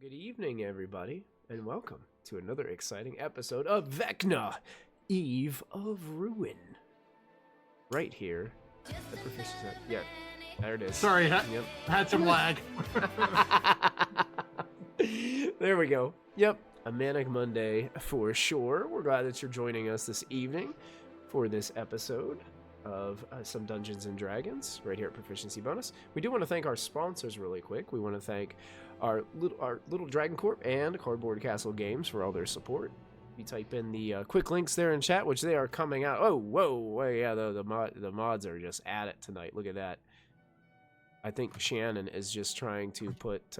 Good evening, everybody, and welcome to another exciting episode of Vecna, Eve of Ruin. Right here at Proficiency. Yeah, there it is. Sorry, Yep. had some lag. There we go. Yep, a Manic Monday for sure. We're glad that you're joining us this evening for this episode of some Dungeons and Dragons right here at Proficiency Bonus. We do want to thank our sponsors really quick. We want to thank our little Dragon Corp and Cardboard Castle Games for all their support. You type in the quick links there in chat, which they are coming out. Oh, whoa, yeah, the mods are just at it tonight. Look at that. I think Shannon is just trying to put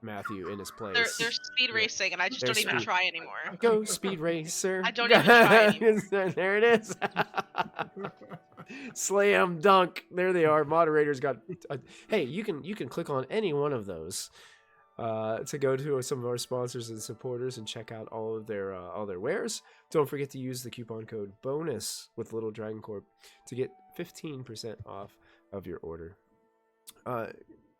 Matthew in his place. They're speed racing, and I just don't even try anymore. Go, Speed Racer. I don't even try anymore. There it is. Slam dunk. There they are. Moderators got. Hey, you can click on any one of those to go to some of our sponsors and supporters and check out all their wares. Don't forget to use the coupon code bonus with Little Dragon Corp to get 15% off of your order.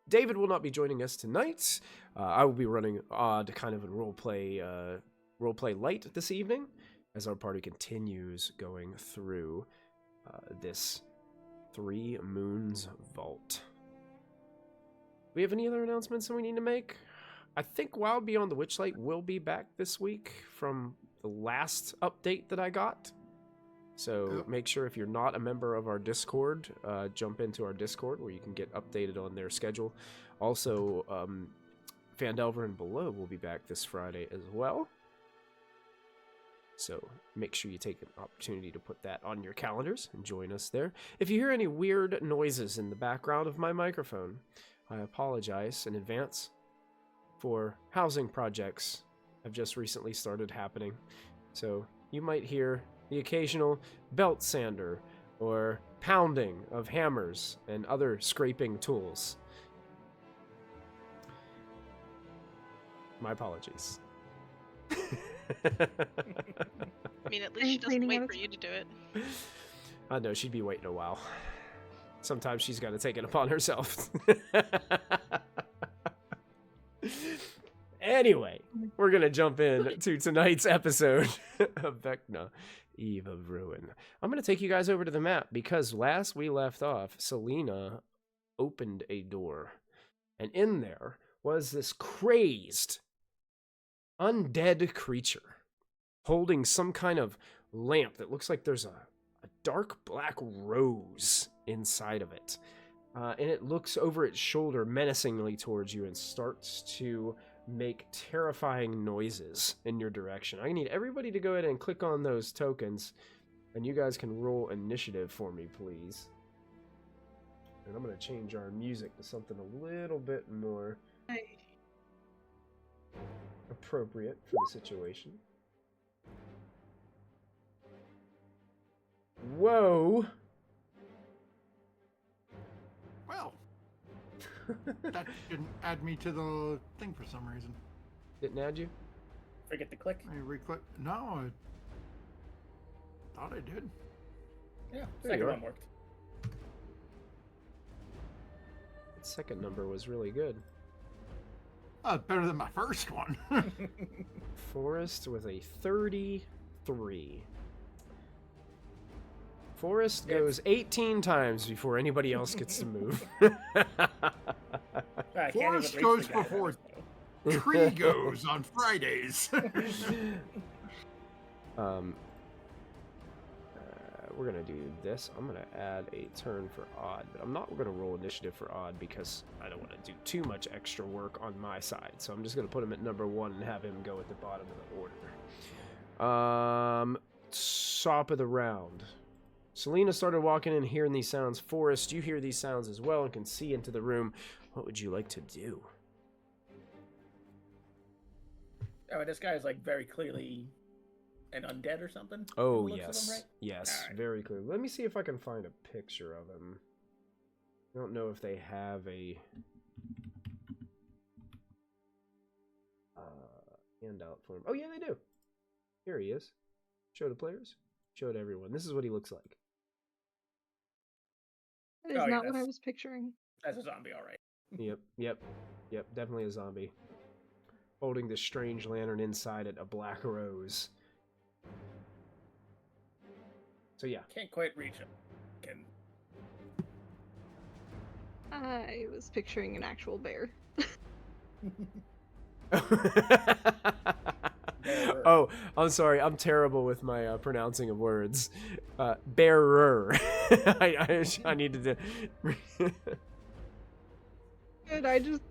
David will not be joining us tonight. I will be running odd kind of a roleplay light this evening as our party continues going through this Three Moons Vault. We have any other announcements that we need to make? I think Wild Beyond the Witchlight will be back this week from the last update that I got. So make sure if you're not a member of our Discord, jump into our Discord where you can get updated on their schedule. Also, Phandelver and Below will be back this Friday as well. So make sure you take an opportunity to put that on your calendars and join us there. If you hear any weird noises in the background of my microphone, I apologize in advance for housing projects have just recently started happening. So you might hear the occasional belt sander or pounding of hammers and other scraping tools. My apologies. I mean, at least she doesn't wait for you to do it. I know, she'd be waiting a while. Sometimes she's got to take it upon herself. Anyway, we're going to jump in to tonight's episode of Vecna, Eve of Ruin. I'm going to take you guys over to the map because last we left off, Selena opened a door. And in there was this crazed, undead creature holding some kind of lamp that looks like there's a dark black rose inside of it. And it looks over its shoulder menacingly towards you and starts to make terrifying noises in your direction. I need everybody to go ahead and click on those tokens, and you guys can roll initiative for me, please. And I'm going to change our music to something a little bit more appropriate for the situation. Whoa! Well, that didn't add me to the thing for some reason. Didn't add you? Forget to click. I re-click. No, I thought I did. Yeah, There you second are. one worked. That second number was really good. Better than my first one. Forrest with a 33. Forrest goes 18 times before anybody else gets to move. I can't Forrest even goes reach the guy before that was low. Tree goes on Fridays. We're going to do this. I'm going to add a turn for odd, but I'm not going to roll initiative for odd because I don't want to do too much extra work on my side. So I'm just going to put him at number 1 and have him go at the bottom of the order. Top of the round. Selena started walking in, hearing these sounds. Forrest, you hear these sounds as well and can see into the room. What would you like to do? Oh, this guy is like very clearly an undead or something. Oh, from the looks of yes. him, right? Yes, Alright. very clear. Let me see if I can find a picture of him. I don't know if they have a handout for him. Oh, yeah, they do. Here he is. Show to players. Show to everyone. This is what he looks like. That is Oh, yeah, not what I that's- was picturing. That's a zombie, all right. Yep. Definitely a zombie. holding this strange lantern inside it, a black rose. So yeah. Can't quite reach him. Can... I was picturing an actual bear. Oh, I'm sorry. I'm terrible with my pronouncing of words. Bearer. I needed to. Good. I just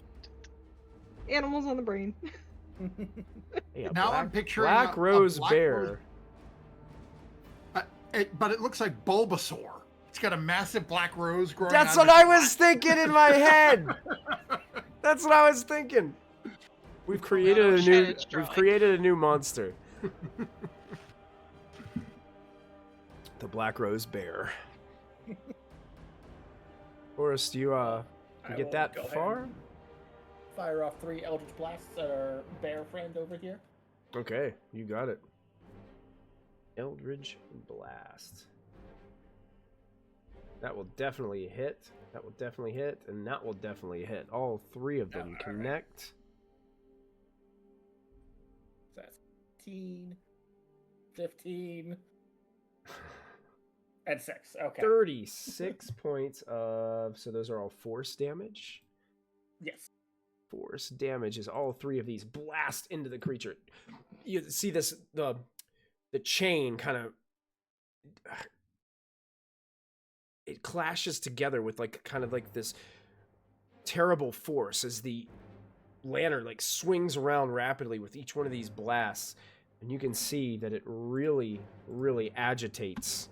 animals on the brain. Hey, Now I'm picturing black a rose black bear. rose- but it looks like Bulbasaur. It's got a massive black rose growing. That's out what of I its was thinking in my head. That's what I was thinking. We've created a new. Shannon's We've drawing. created a new monster. The black rose bear. Forrest, you I get will that go ahead far? and fire off 3 Eldritch Blasts at our bear friend over here. Okay, you got it. Eldritch Blast. That will definitely hit. That will definitely hit, and that will definitely hit. All 3 of them Alright. connect. So that's 15, and 6. Okay. 36 points of. So those are all force damage. Yes. Force damage is all 3 of these blast into the creature. You see this the chain kind of it clashes together with like kind of like this terrible force as the lantern like swings around rapidly with each one of these blasts, and you can see that it really agitates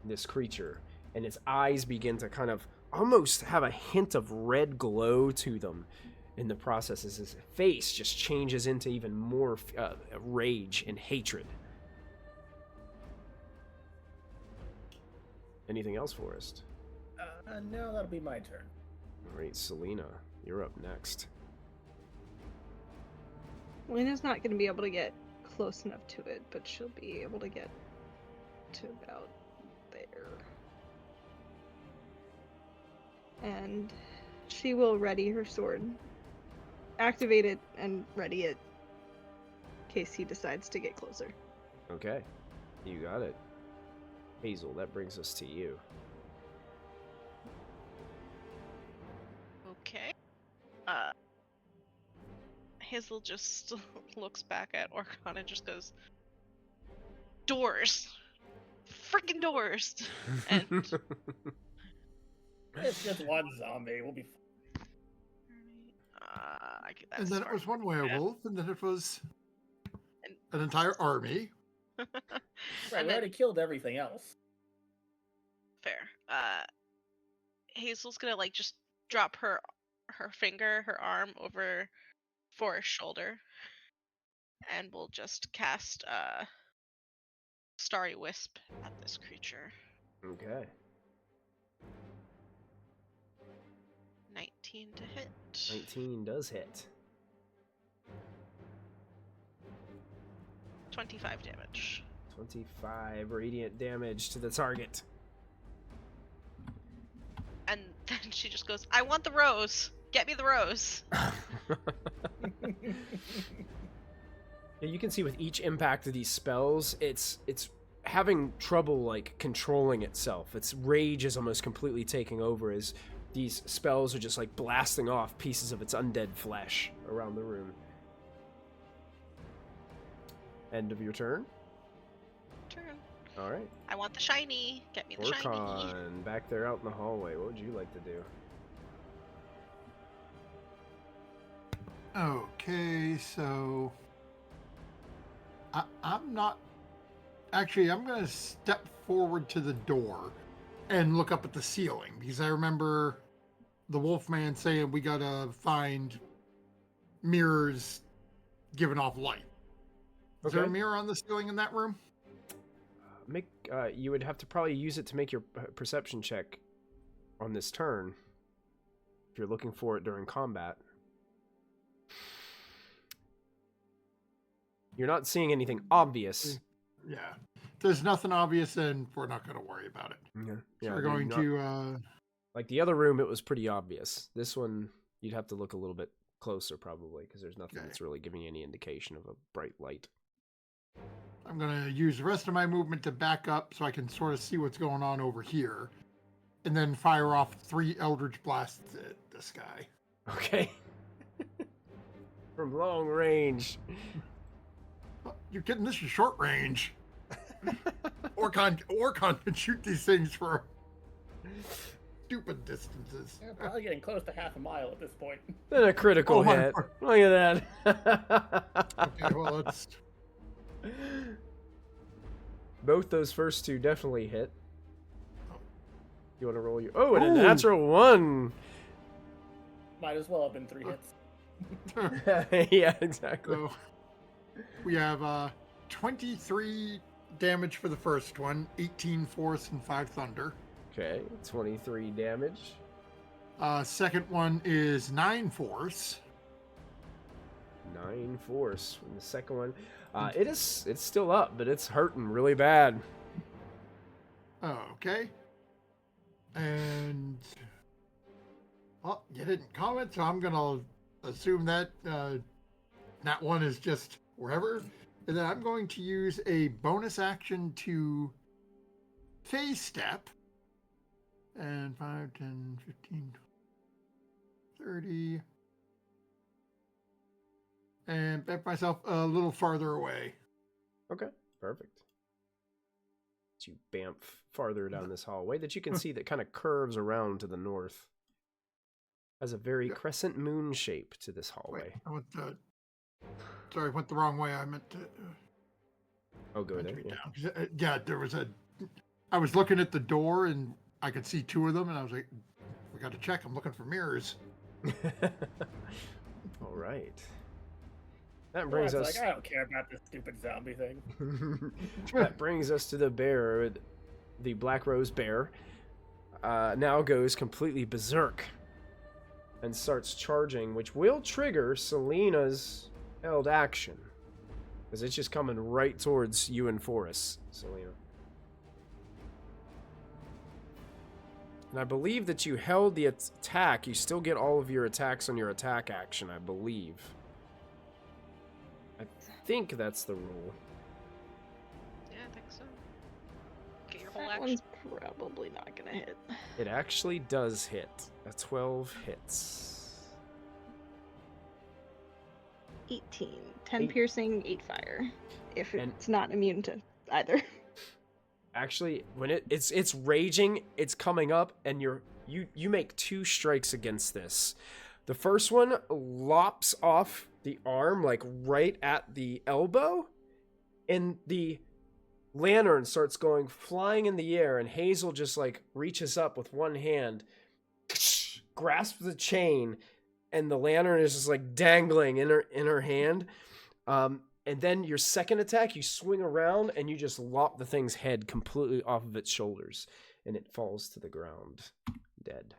this creature, and its eyes begin to kind of almost have a hint of red glow to them in the process as his face just changes into even more rage and hatred. Anything else, Forrest? No, that'll be my turn. All right, Selena, you're up next. Lena's not going to be able to get close enough to it, but she'll be able to get to about there. And she will ready her sword. Activate it and ready it in case he decides to get closer. Okay, you got it. Hazel, that brings us to you. Okay. Hazel just looks back at Orcon and just goes, "Doors, freaking doors!" And It's just one zombie. We'll be. And then it was one werewolf, and then it was And- an entire army. Right, And we already killed everything else. Fair. Hazel's gonna like just drop her finger, her arm over Forrest's shoulder, and we'll just cast Starry Wisp at this creature. Okay. 19 to hit. 19 does hit. 25 damage. 25 radiant damage to the target. And then she just goes, "I want the rose. Get me the rose." Yeah, you can see with each impact of these spells, it's having trouble like controlling itself. Its rage is almost completely taking over as these spells are just like blasting off pieces of its undead flesh around the room. End of your turn. Turn. All right. I want the shiny. Get me the shiny. Orcon, back there out in the hallway. What would you like to do? Okay, so I'm not actually. I'm going to step forward to the door and look up at the ceiling because I remember the Wolfman saying we gotta find mirrors giving off light. Is there a mirror on the ceiling in that room? You would have to probably use it to make your perception check on this turn if you're looking for it during combat. You're not seeing anything obvious. Yeah. If there's nothing obvious, then we're not going to worry about it. Yeah. So we're going to... Like the other room, it was pretty obvious. This one, you'd have to look a little bit closer, probably, because there's nothing Okay. that's really giving you any indication of a bright light. I'm going to use the rest of my movement to back up so I can sort of see what's going on over here. And then fire off 3 Eldritch Blasts at this guy. Okay. From long range. Oh, you're kidding? This is short range. Orcon can shoot these things for stupid distances. Yeah, probably getting close to half a mile at this point. Then a critical Oh, my hit. word. Look at that. Okay, well, that's... Both those first 2 definitely hit. You want to roll your... Oh, and a Ooh. natural 1. Might as well have been 3 hits. Yeah, exactly. So we have 23 damage for the first one, 18 force and 5 thunder. Okay, 23 damage. Second one is 9 force. 9 force from the second one. It's still up, but it's hurting really bad. Okay. And well, you didn't comment, so I'm gonna assume that that one is just wherever. And then I'm going to use a bonus action to phase step. And 5, 10, 15, 30. And back myself a little farther away. Okay, perfect. So you bamf farther down this hallway that you can see that kind of curves around to the north. Has a very Yeah. crescent moon shape to this Wait, hallway. I went the... Sorry, I went the wrong way. I meant to... Oh, go there. Entry Yeah. down. 'Cause, yeah, there was a... I was looking at the door, and I could see 2 of them, and I was like, we got to check. I'm looking for mirrors. All right. That brings It's us... like, I don't care about this stupid zombie thing. That brings us to the bear. The Black Rose bear now goes completely berserk and starts charging, which will trigger Selena's held action. Because it's just coming right towards you and Forrest, Selena. And I believe that you held the attack. You still get all of your attacks on your attack action, I believe. I think that's the rule. Yeah, I think so. Get your whole That action. one's probably not gonna hit. It actually does hit. A 12 hits. 18. 10 Eight. piercing, 8 fire. If And- it's not immune to either. Actually, when it's raging, it's coming up, and you make 2 strikes against this. The first one lops off the arm, like right at the elbow, and the lantern starts going flying in the air, and Hazel just like reaches up with one hand, grasps the chain, and the lantern is just like dangling in her hand. And then your second attack, you swing around and you just lop the thing's head completely off of its shoulders, and it falls to the ground, dead.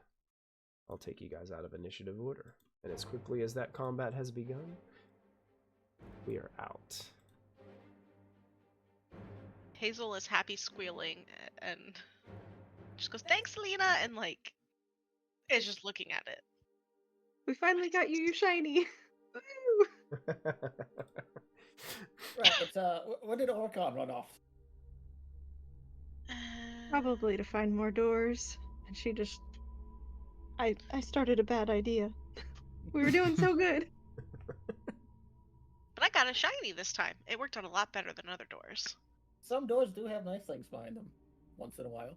I'll take you guys out of initiative order. And as quickly as that combat has begun, we are out. Hazel is happy squealing and just goes, "Thanks, Lena," and like is just looking at it. We finally got you your shiny. Woo! Right, but when did Orcon run off? Probably to find more doors. And she just... I started a bad idea. We were doing so good. But I got a shiny this time. It worked out a lot better than other doors. Some doors do have nice things behind them, once in a while.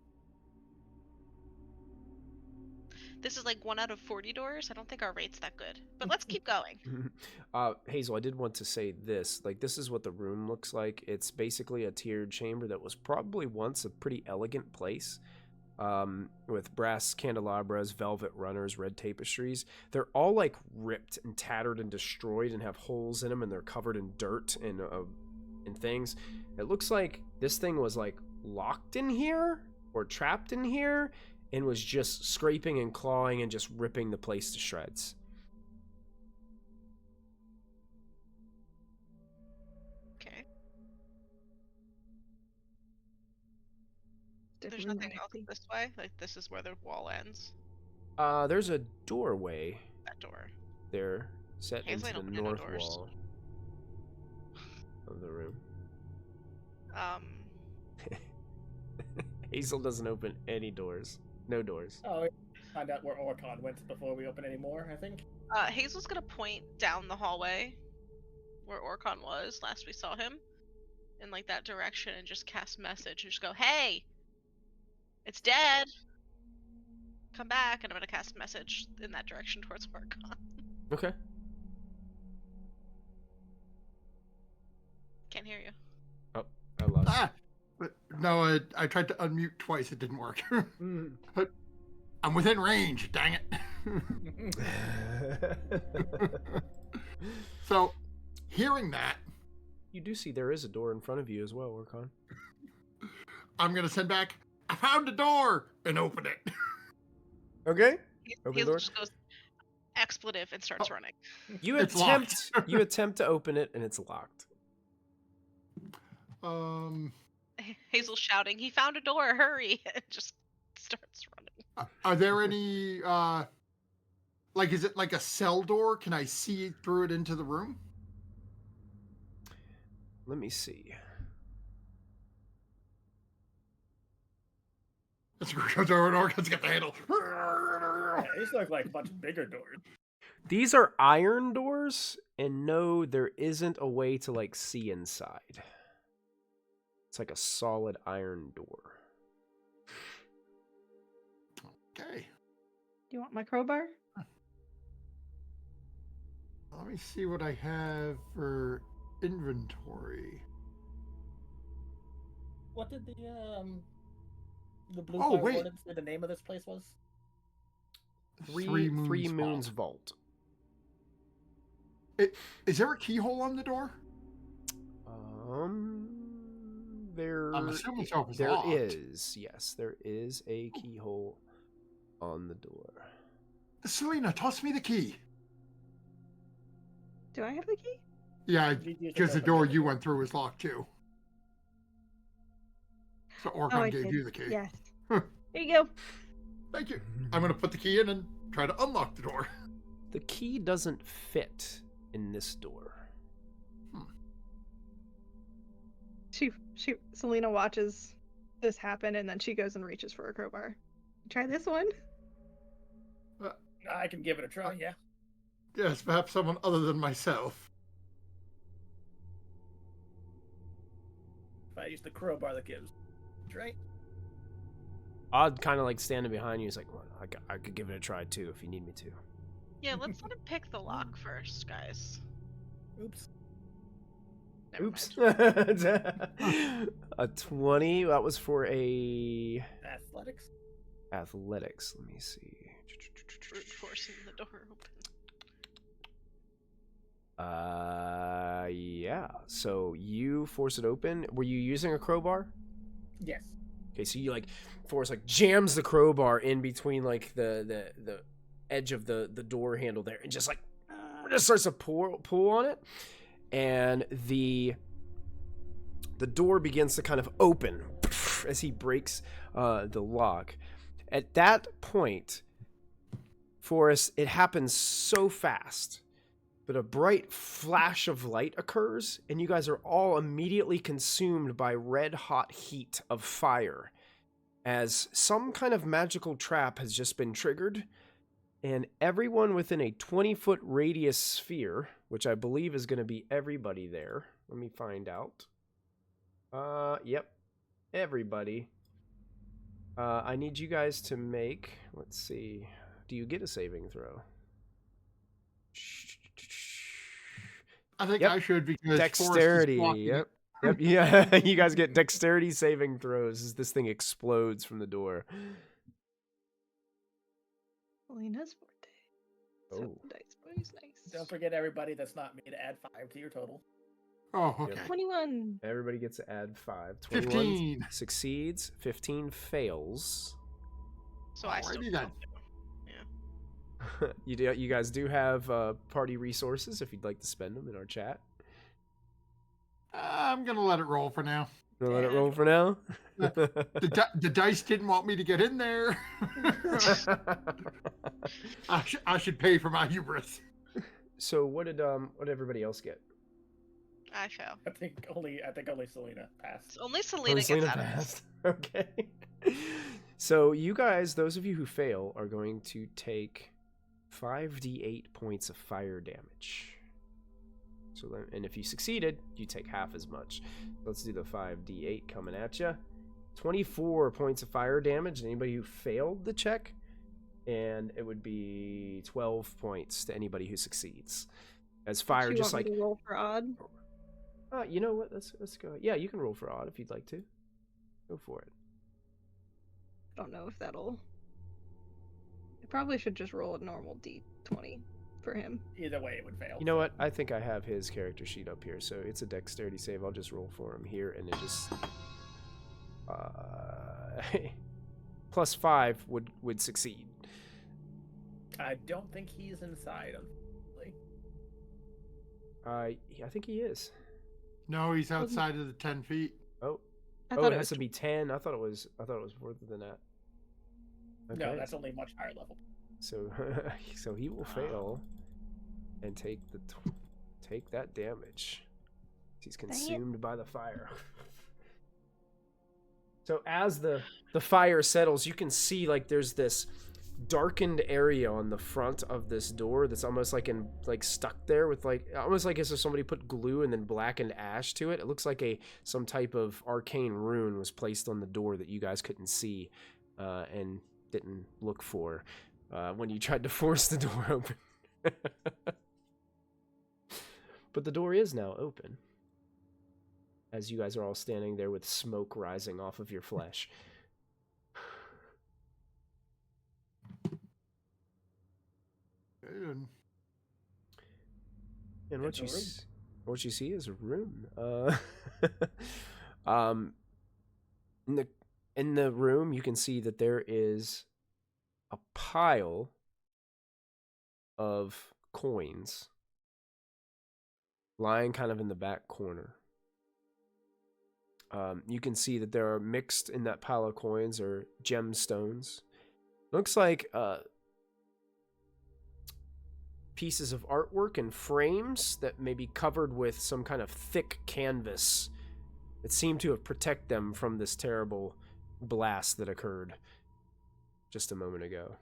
This is like 1 out of 40 doors. I don't think our rate's that good. But let's keep going. Hazel, I did want to say this. Like, this is what the room looks like. It's basically a tiered chamber that was probably once a pretty elegant place. With brass candelabras, velvet runners, red tapestries. They're all like ripped and tattered and destroyed and have holes in them, and they're covered in dirt and things. It looks like this thing was like locked in here or trapped in here and was just scraping and clawing and just ripping the place to shreds. Okay. There's Definitely nothing not else happy. this way. Like this is where the wall ends. There's a doorway That door. there. set Hazel into ain't the opening no north doors. wall of the room. Hazel doesn't open any doors. No doors. Oh, find out where Orcon went before we open any more, I think. Hazel's gonna point down the hallway where Orcon was last we saw him, in like that direction, and just cast message and just go, "Hey, it's dead. Come back." And I'm gonna cast message in that direction towards Orcon. Okay. Can't hear you. Oh, I lost. Ah! But no, I tried to unmute twice. It didn't work. But I'm within range. Dang it. So, hearing that, You do see there is a door in front of you as well, Orcon. I'm gonna send back. I found a door and open it. Okay. Open the Hazel door. just goes expletive and starts running. You It's attempt locked. you attempt to open it and it's locked. Hazel's shouting, "He found a door! Hurry!" and just starts running. Are there any like, is it like a cell door? Can I see through it into the room? Let me see. Let's go door and Orcon's got the handle. Yeah, these look like much bigger doors. These are iron doors, and no, there isn't a way to like see inside. It's like a solid iron door. Okay. Do you want my crowbar? Let me see what I have for inventory. What did the Blue Oh, Fire wait. Wardens say the name of this place was? Three moons vault. Is there a keyhole on the door? There. I'm assuming so if it's There locked. is. Yes, there is a keyhole on the door. Selena, toss me the key. Do I have the key? Yeah, You used it because to the open door the you door. went through was locked too. So Orcon I gave did. you the key. Yes. Here you go. Thank you. I'm gonna put the key in and try to unlock the door. The key doesn't fit in this door. Selena watches this happen and then she goes and reaches for a crowbar. Try this one. I can give it a try, yeah. Yes, perhaps someone other than myself. If I use the crowbar that gives. Right? Odd kind of like standing behind you. He's like, well, I could give it a try too if you need me to. Yeah, let's let him pick the lock first, guys. Oops. Never Oops. mind. A 20. That was for a Athletics? athletics. Let me see. Brute forcing the door open. Yeah. So you force it open. Were you using a crowbar? Yes. Okay, so you like force like jams the crowbar in between like the edge of the door handle there, and just like just starts to pull on it, and the door begins to kind of open as he breaks the lock. At that point, Forrest, it happens so fast, but a bright flash of light occurs, and you guys are all immediately consumed by red-hot heat of fire, as some kind of magical trap has just been triggered, and everyone within a 20-foot radius sphere, which I believe is going to be everybody there. Let me find out. Yep, everybody. I need you guys to make, let's see, do you get a saving throw? I think Yep. I should because Forrest is Dexterity, blocking it. yep. Yeah, you guys get dexterity saving throws as this thing explodes from the door. Selena's forte. So Oh. dice boys, nice. Don't forget everybody that's not me to add 5 to your total. Oh, okay. 21. Everybody gets to add 5. 21 15. succeeds, 15 fails. So I still Alrighty then. You guys do have party resources if you'd like to spend them in our chat. I'm gonna let it roll for now. Gonna let it roll for now. The dice didn't want me to get in there. I should pay for my hubris. So what did everybody else get? I fail. I think only Selena passed. Only Selena Oh, gets Selena out of this. passed. Okay. So you guys, those of you who fail, are going to take 5d8 points of fire damage. So then, and if you succeeded, you take half as much. Let's do the 5d8 coming at you. 24 points of fire damage to anybody who failed the check, and it would be 12 points to anybody who succeeds. As fire, Do you just want like me to roll for odd? you know what? Let's go. Yeah, you can roll for odd if you'd like to. Go for it. I don't know if that'll. I probably should just roll a normal d20 for him. Either way, it would fail. You know what? I think I have his character sheet up here, so it's a dexterity save. I'll just roll for him here, and it just +5 would succeed. I don't think he's inside, unfortunately. I think he is. No, he's outside of the 10 feet. Oh, I oh, thought it it has was to be 10. I thought it was further than that. Okay. No, that's only much higher level. So so he will fail and take that damage. He's consumed by the fire. So as the fire settles, you can see like there's this darkened area on the front of this door that's almost like stuck there with almost like as if somebody put glue and then blackened ash to it. It looks like some type of arcane rune was placed on the door that you guys couldn't see and didn't look for when you tried to force the door open. But the door is now open, as you guys are all standing there with smoke rising off of your flesh. And what you see is a room. In the room, you can see that there is a pile of coins lying kind of in the back corner. You can see that there are mixed in that pile of coins are gemstones. Looks like pieces of artwork and frames that may be covered with some kind of thick canvas that seem to have protected them from this terrible blast that occurred just a moment ago.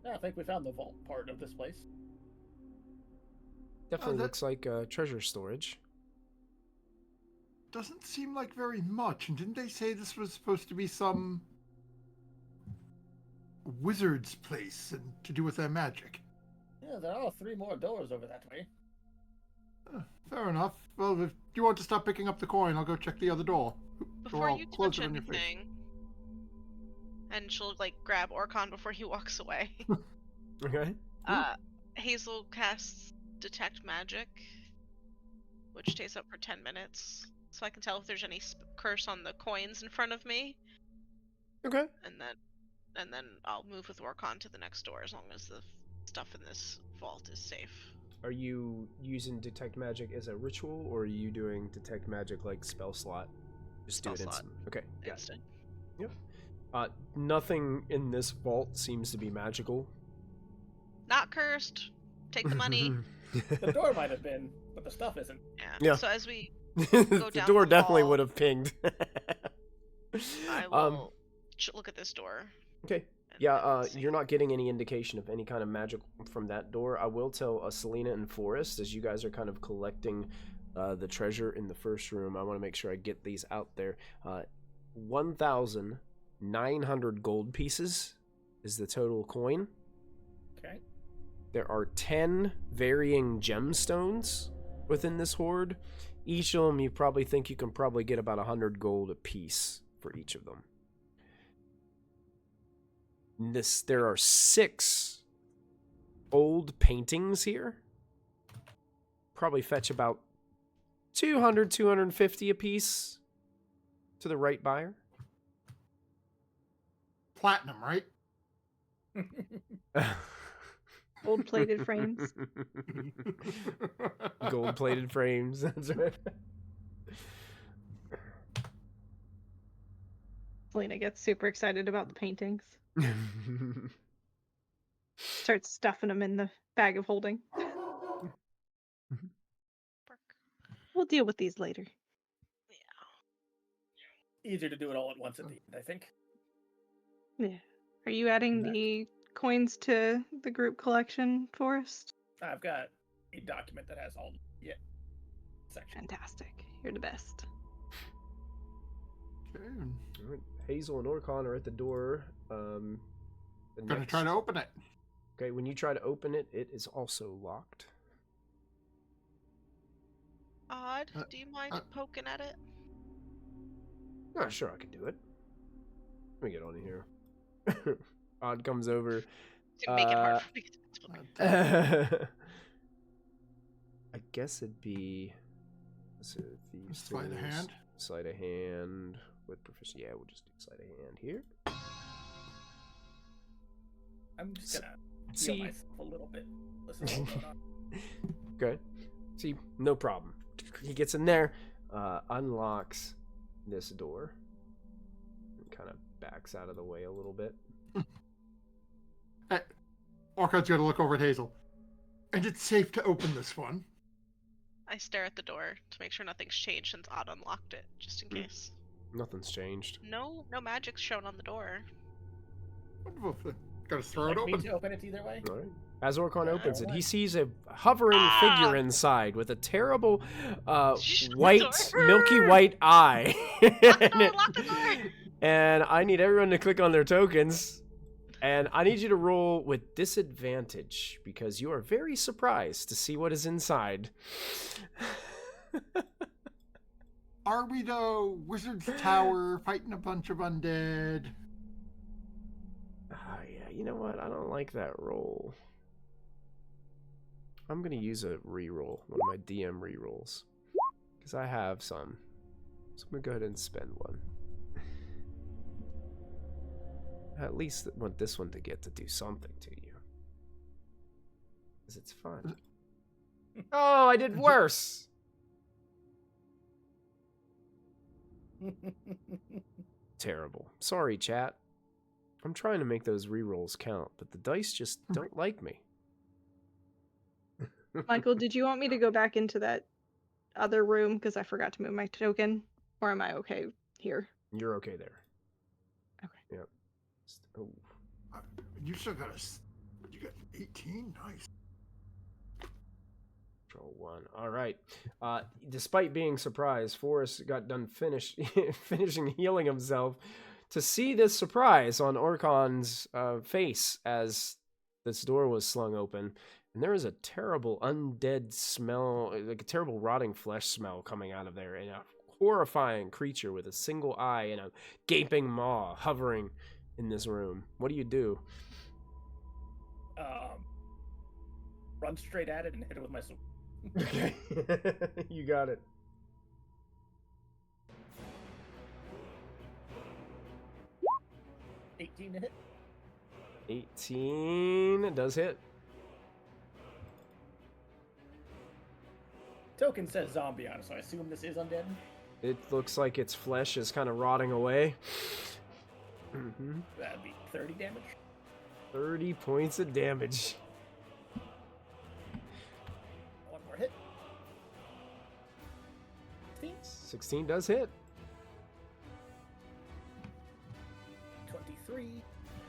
Yeah, I think we found the vault part of this place. Definitely looks like treasure storage. Doesn't seem like very much. And didn't they say this was supposed to be some wizard's place and to do with their magic? Yeah, there are 3 more doors over that way. Fair enough. Well, if you want to stop picking up the coin, I'll go check the other door. Before I'll you close touch it on your face. anything, and she'll grab Orcon before he walks away. Okay. Hazel casts Detect Magic, which stays up for 10 minutes, so I can tell if there's any curse on the coins in front of me. Okay. And then I'll move with Orcon to the next door as long as the stuff in this vault is safe. Are you using Detect Magic as a ritual, or are you doing Detect Magic like spell slot? Just Spell do it slot. instant. Okay. Yeah. Instant. Yep. Nothing in this vault seems to be magical. Not cursed. Take the money. The door might have been, but the stuff isn't. Yeah. So as we The down door the definitely hall. would have pinged. I will look at this door. Okay. and Yeah, see. you're not getting any indication of any kind of magic from that door. I will tell Selena and Forrest, as you guys are kind of collecting the treasure in the first room, I want to make sure I get these out there. 1,900 gold pieces is the total coin. Okay. There are 10 varying gemstones within this hoard. Each of them, you probably think you can probably get about 100 gold a piece for each of them. There are 6 old paintings here. Probably fetch about 200, 250 a piece to the right buyer. Platinum, right? Gold-plated frames. Gold-plated frames. That's right. Selena gets super excited about the paintings. Starts stuffing them in the bag of holding. We'll deal with these later. Easier to do it all at once at the end, I think. Yeah. Are you adding Next. the coins to the group collection, Forrest? I've got a document that has all sections. Fantastic. You're the best. Okay. All right, Hazel and Orcon are at the door. Gonna try to open it. Okay, when you try to open it, it is also locked. Odd, do you mind poking at it? Oh, sure, I can do it. Let me get on here. Odd comes over. To make it hard for me to poke. I guess it'd be. So these Sleight of things- hand? Sleight of hand with proficiency. Yeah, we'll just do sleight of hand here. I'm just gonna heal See, myself a little bit. Listen to what's going on. good. See, no problem. He gets in there, unlocks this door, and kind of backs out of the way a little bit. Hey, Orcon's gonna look over at Hazel. And it's safe to open this one. I stare at the door to make sure nothing's changed since Odd unlocked it, just in case. Nothing's changed. No magic's shown on the door. Wonderful. Gotta throw Like it me open. to open it either way. All right. As Orcon opens it, he Alright. sees a hovering figure inside with a terrible white, Door. milky white eye. Lock the door! Lock the door! And I need everyone to click on their tokens. And I need you to roll with disadvantage because you are very surprised to see what is inside. Are we the wizard's tower fighting a bunch of undead? Ah, yeah, you know what? I don't like that roll. I'm going to use a reroll, one of my DM rerolls. Because I have some. So I'm going to go ahead and spend one. I at least want this one to get to do something to you. Because it's fun. Oh, I did worse! Terrible. Sorry, chat. I'm trying to make those rerolls count, but the dice just don't like me. Michael, did you want me to go back into that other room because I forgot to move my token? Or am I okay here? You're okay there. Okay. Yep. Oh. You still got you got 18? Nice. Control 1. All right. Despite being surprised, Forrest got done finishing healing himself to see this surprise on Orcon's face as this door was slung open. And there is a terrible undead smell, like a terrible rotting flesh smell coming out of there. And a horrifying creature with a single eye and a gaping maw hovering in this room. What do you do? Run straight at it and hit it with my sword. Okay. You got it. $18 to hit. 18 does hit. Token says zombie on it, so I assume this is undead. It looks like its flesh is kind of rotting away. That'd be 30 damage. 30 points of damage. One more hit. 16. 16 does hit. 23.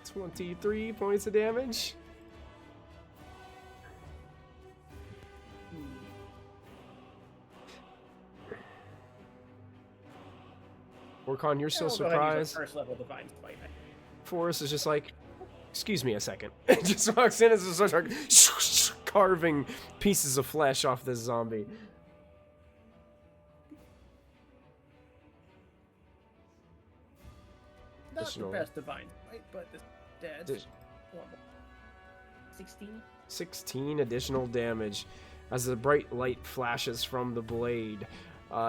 23 points of damage. Orcon, you're still I'll go ahead and use surprised. a first level divine smite. Forrest is just like, excuse me a second. Just walks in and just starts like carving pieces of flesh off this zombie. Not Additional- the best divine smite, but this dead. Dis- 16. 16 additional damage. As the bright light flashes from the blade,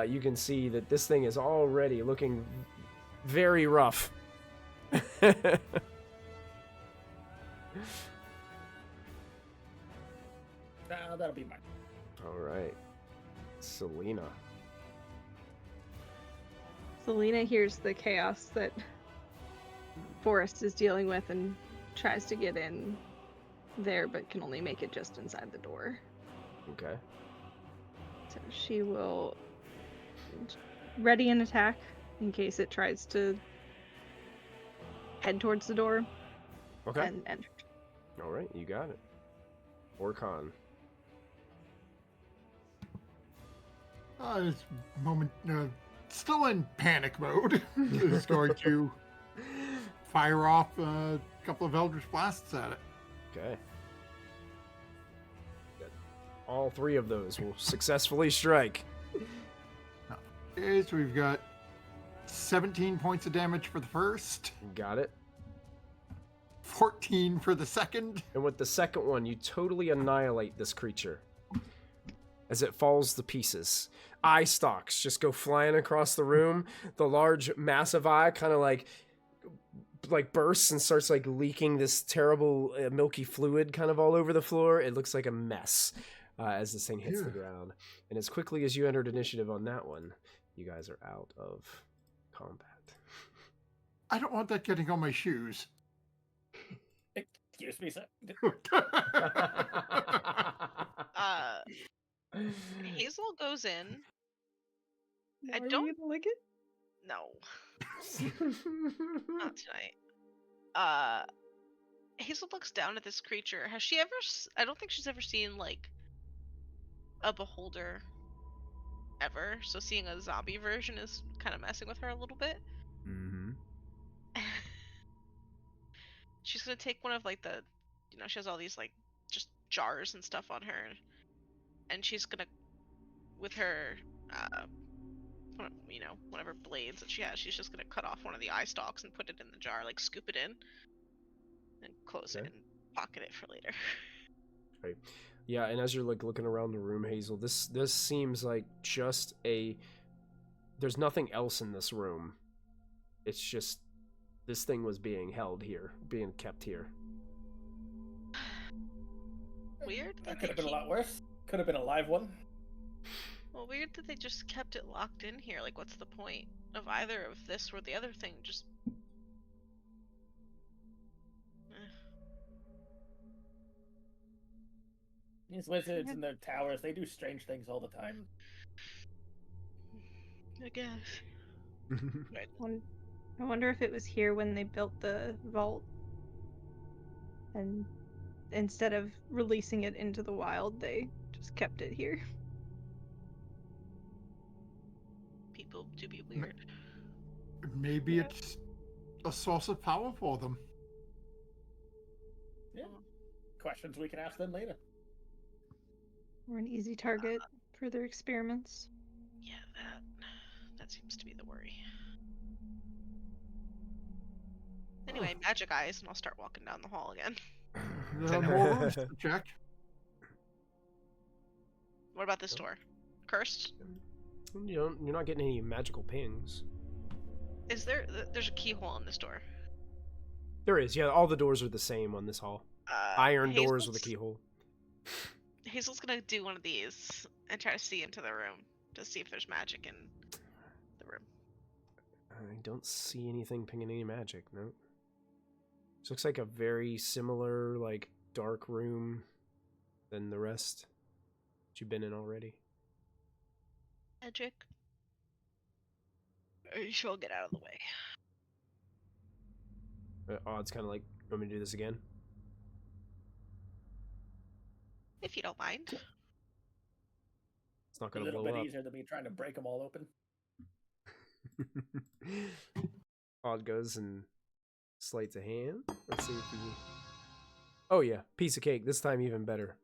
you can see that this thing is already looking very rough. That'll be mine. All right, Selena. Selena hears the chaos that Forrest is dealing with and tries to get in there, but can only make it just inside the door. Okay. So she will ready an attack in case it tries to head towards the door. Okay. And enter. All right, you got it. Orcon. This moment, still in panic mode, is going to fire off a couple of Eldritch Blasts at it. Okay. All 3 of those will successfully strike. Okay, so we've got 17 points of damage for the first, Got it. 14 for the second. And with the second one, you totally annihilate this creature as it falls to pieces. Eye stalks just go flying across the room. The large, massive eye kind of like bursts and starts like leaking this terrible milky fluid kind of all over the floor. It looks like a mess as this thing hits the ground. And as quickly as you entered initiative on that one, you guys are out of combat. I don't want that getting on my shoes. Excuse me, sir. Hazel goes in. Are you gonna lick it? No. Not tonight. Hazel looks down at this creature. Has she ever... I don't think she's ever seen, like, a beholder ever. So seeing a zombie version is kind of messing with her a little bit. Mm-hmm. She's gonna take one of, like, the... You know, she has all these, like, just jars and stuff on her. And she's gonna... With her... one of her blades that she has, she's just gonna cut off one of the eye stalks and put it in the jar, like scoop it in, and close it and pocket it for later. Right. Yeah, and as you're like looking around the room, Hazel, this seems like just a... There's nothing else in this room. It's just this thing was being held here, being kept here. Weird. That could have been a lot worse. Could have been a live one. Well, weird that they just kept it locked in here. Like, what's the point of either of this or the other thing? Just... These lizards and their towers, they do strange things all the time. I guess. I wonder if it was here when they built the vault, and instead of releasing it into the wild, they just kept it here. People do be weird. Maybe it's a source of power for them. Yeah. Questions we can ask them later. Or an easy target for their experiments. Yeah, that seems to be the worry. Anyway, magic eyes, and I'll start walking down the hall again. More rooms to check. What about this door? Cursed? You're not getting any magical pings. Is there's a keyhole on this door? There is, yeah. All the doors are the same on this hall. Iron doors with a Hazel's- keyhole. Hazel's gonna do one of these and try to see into the room to see if there's magic in the room. I don't see anything pinging any magic, no. This looks like a very similar, like, dark room than the rest that you've been in already. Magic? Are you sure I'll get out of the way? Odd's kind of like, you want me to do this again? If you don't mind. It's not A going to little blow bit up. easier than me trying to break them all open. Odd goes and sleights a hand. Let's see if he... Oh yeah, piece of cake. This time even better.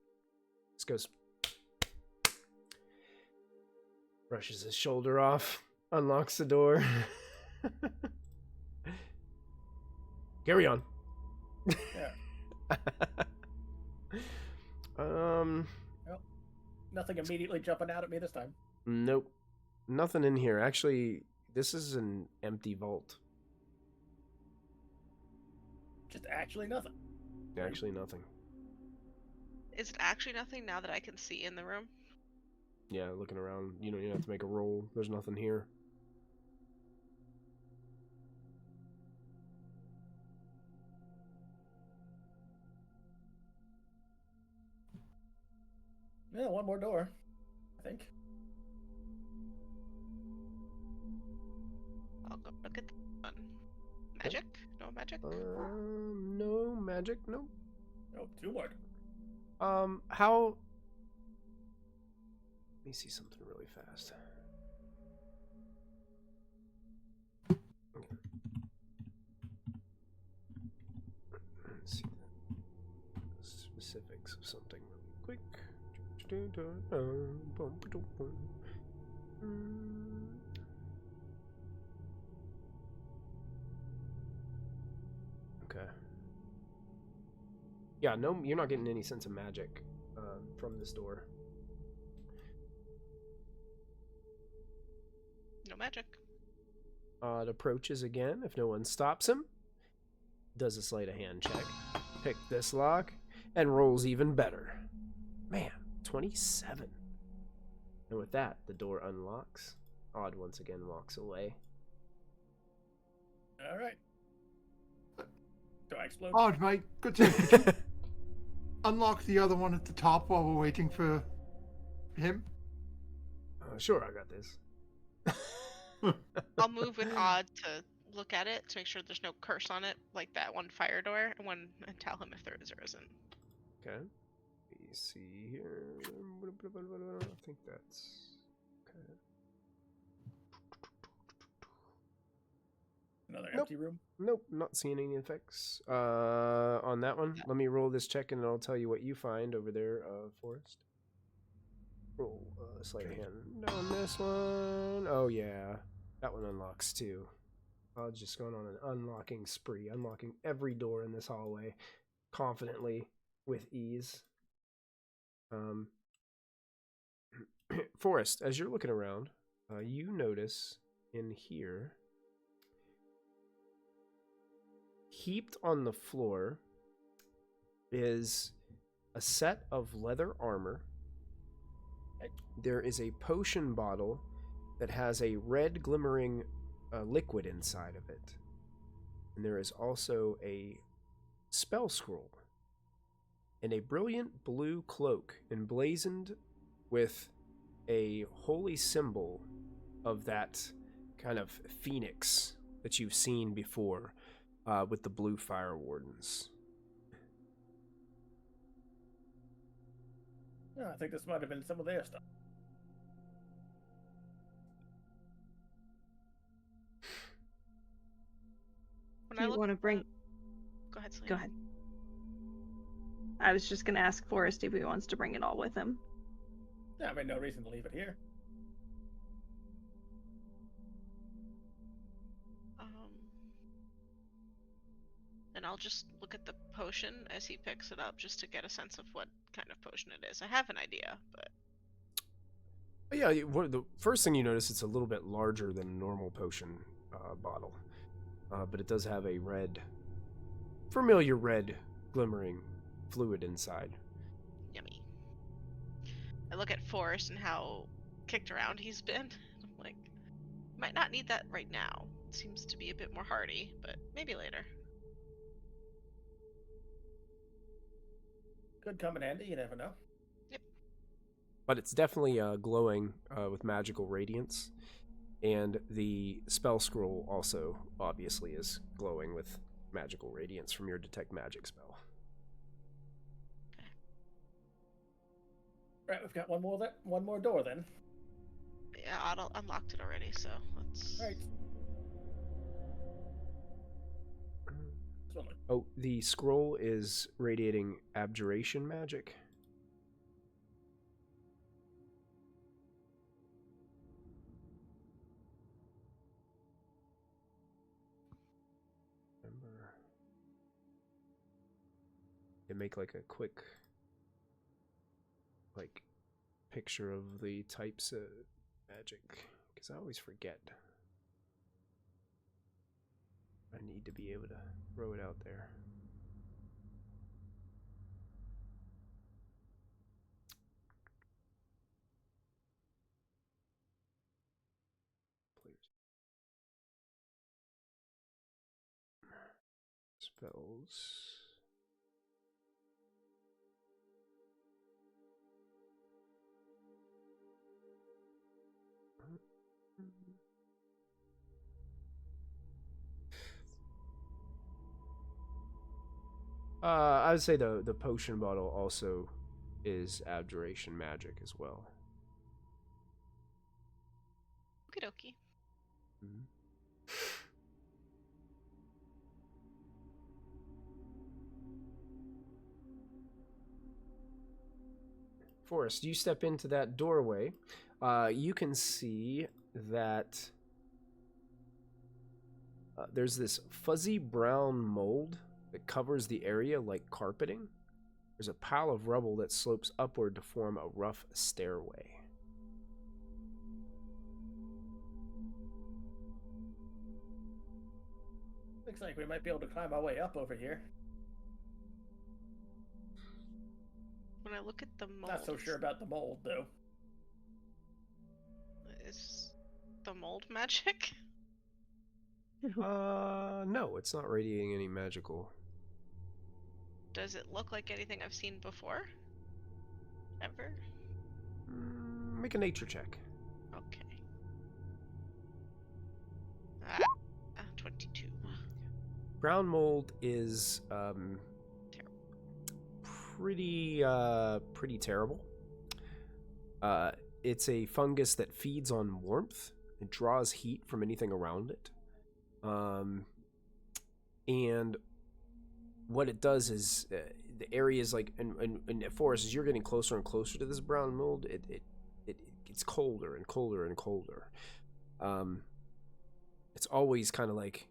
This goes... Brushes his shoulder off. Unlocks the door. Carry on. Yeah. Nothing immediately jumping out at me this time. Nope. Nothing in here. Actually, this is an empty vault. Just actually nothing. Actually nothing. Is it actually nothing now that I can see in the room? Yeah, looking around, you don't even have to make a roll. There's nothing here. Yeah, one more door, I think. I'll go look at the one. Magic? No magic? No magic, no. Oh, two more. How... Let me see something really fast. Let's see the specifics of something really quick. Okay. Yeah, no, you're not getting any sense of magic from this door. No magic. It approaches again if no one stops him. Does a sleight of hand check. Pick this lock and rolls even better. Man, 27. And with that, the door unlocks. Odd once again walks away. All right. Do I explode? Odd, mate. Good to unlock the other one at the top while we're waiting for him. Sure, I got this. I'll move with Odd to look at it to make sure there's no curse on it, like that one fire door, and tell him if there is or isn't. Okay. Let me see here. I think that's okay. Another Nope. empty room? Nope, not seeing any effects on that one. Let me roll this check and I'll tell you what you find over there, Forrest. Roll sleight of hand on this one. Oh yeah, that one unlocks too. I'll just going on an unlocking spree, unlocking every door in this hallway confidently with ease. Forrest, as you're looking around, you notice in here, heaped on the floor, is a set of leather armor. There is a potion bottle that has a red glimmering liquid inside of it. And there is also a spell scroll and a brilliant blue cloak emblazoned with a holy symbol of that kind of phoenix that you've seen before with the Blue Fire Wardens. Yeah, I think this might have been some of their stuff. When Do you want to bring... Go ahead, Celine. Go ahead. I was just going to ask Forrest if he wants to bring it all with him. Yeah, I mean, no reason to leave it here. And I'll just look at the potion as he picks it up just to get a sense of what kind of potion it is. I have an idea, but... Yeah, the first thing you notice, it's a little bit larger than a normal potion bottle. But it does have a familiar red glimmering fluid inside. Yummy. I look at Forrest and how kicked around he's been. I'm like, might not need that right now. Seems to be a bit more hardy, but maybe later. Could come in handy, you never know. Yep. But it's definitely glowing with magical radiance. And the spell scroll also, obviously, is glowing with magical radiance from your Detect Magic spell. Right, we've got one more door then. Yeah, Otto unlocked it already, so let's... Right. This one. Oh, the scroll is radiating abjuration magic. Remember, they make like a quick picture of the types of magic, because I always forget. I need to be able to throw it out there. Players. Spells. I would say the potion bottle also is abjuration magic as well. Okie dokie. Mhm. Forrest, you step into that doorway. You can see that there's this fuzzy brown mold that covers the area like carpeting. There's a pile of rubble that slopes upward to form a rough stairway. Looks like we might be able to climb our way up over here. When I look at the mold, Not so sure about the mold, though. is the mold magic? No, it's not radiating any magical. Does it look like anything I've seen before? Ever? Make a nature check. Okay. 22. Brown mold is pretty terrible. It's a fungus that feeds on warmth. It draws heat from anything around it. And what it does is the areas like and Forest, as you're getting closer and closer to this brown mold, it gets colder and colder and colder. It's always kind of like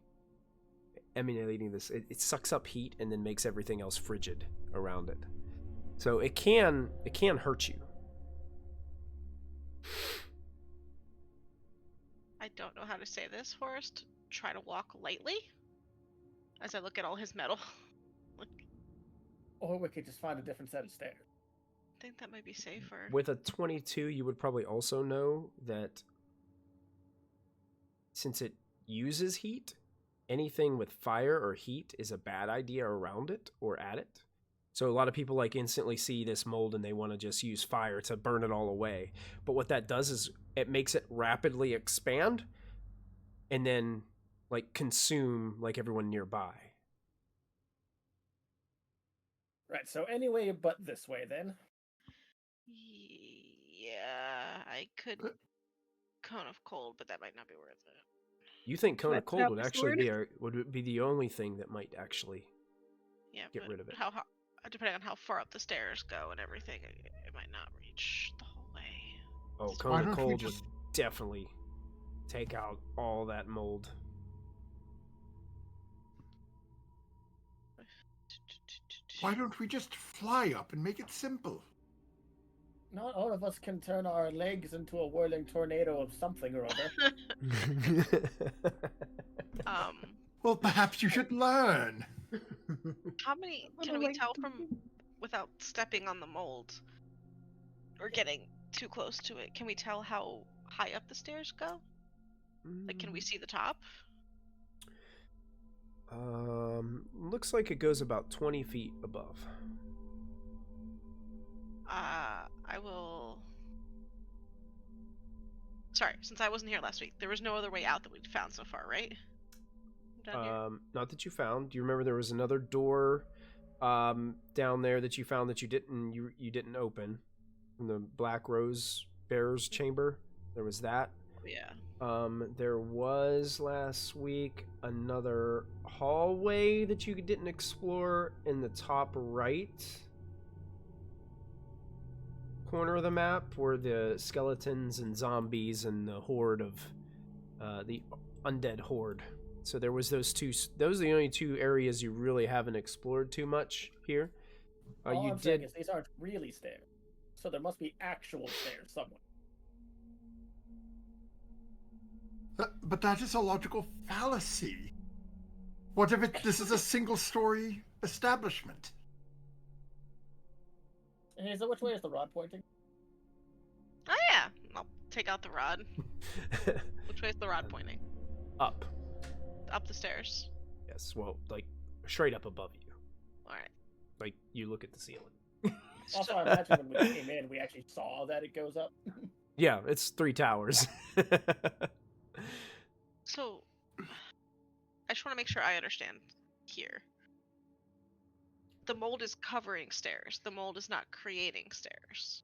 emanating this. It sucks up heat and then makes everything else frigid around it. So it can hurt you. I don't know how to say this, Forrest. Try to walk lightly as I look at all his metal. Or we could just find a different set of stairs. I think that might be safer. With a 22, you would probably also know that since it uses heat, anything with fire or heat is a bad idea around it or at it. So a lot of people like instantly see this mold and they want to just use fire to burn it all away. But what that does is it makes it rapidly expand and then like consume like everyone nearby. Right, so anyway but this way then. Yeah, I could Cone of Cold, but that might not be worth it. You think Cone of That's Cold not would the actually sword? would be the only thing that might actually Yeah, get but rid of it. How depending on how far up the stairs go and everything, it might not reach the whole way. Oh, Why Cone of don't we Cold just- would definitely take out all that mold. Why don't we just fly up and make it simple? Not all of us can turn our legs into a whirling tornado of something or other. Well, perhaps you should learn. How many What can do we I tell do? from without stepping on the mold or getting too close to it? Can we tell how high up the stairs go? Like, can we see the top? Looks like it goes about 20 feet above. I will. Sorry, since I wasn't here last week, there was no other way out that we'd found so far, right? Down here? Not that you found. Do you remember there was another door down there that you found that you didn't open in the Black Rose Bear's chamber? There was that. Yeah. There was last week another hallway that you didn't explore in the top right corner of the map where the skeletons and zombies and the horde of the undead horde. So there was those two. Those are the only two areas you really haven't explored too much here. All You I'm saying did. is these aren't really stairs. So there must be actual stairs somewhere. But that is a logical fallacy. What if this is a single-story establishment? Hey, so which way is the rod pointing? Oh yeah, I'll take out the rod. Which way is the rod pointing? Up. Up the stairs. Yes. Well, like straight up above you. All right. Like you look at the ceiling. Also, I imagine when we came in, we actually saw that it goes up. Yeah, it's 3 towers. So, I just want to make sure I understand here. The mold is covering stairs. The mold is not creating stairs.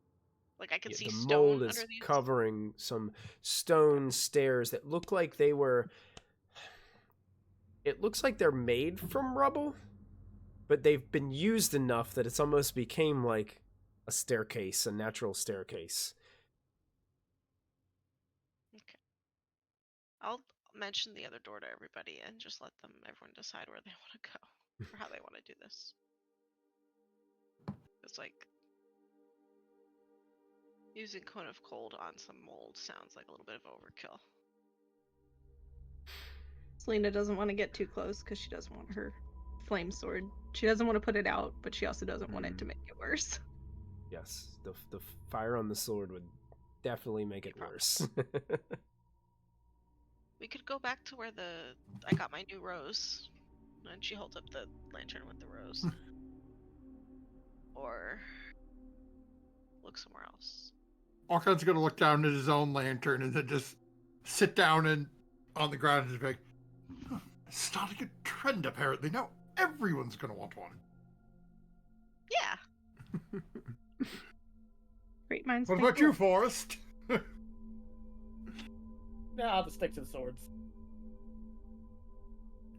Like I can Yeah, see the stone mold under is these. covering some stone stairs that look like they were. It looks like they're made from rubble, but they've been used enough that it's almost became like a staircase, a natural staircase. Okay. I'll mention the other door to everybody and just let everyone decide where they want to go or how they want to do this. It's like using Cone of Cold on some mold sounds like a little bit of overkill. Selena doesn't want to get too close because she doesn't want her flame sword. She doesn't want to put it out, but she also doesn't want it to make it worse. Yes, the fire on the sword would definitely make it worse. We could go back to where I got my new rose, and she holds up the lantern with the rose, or look somewhere else. Archon's gonna look down at his own lantern and then just sit down and on the ground and be like, huh, starting a trend apparently. Now everyone's gonna want one. Yeah. Great minds What think about you, alike. Forrest? No, I'll just stick to the swords.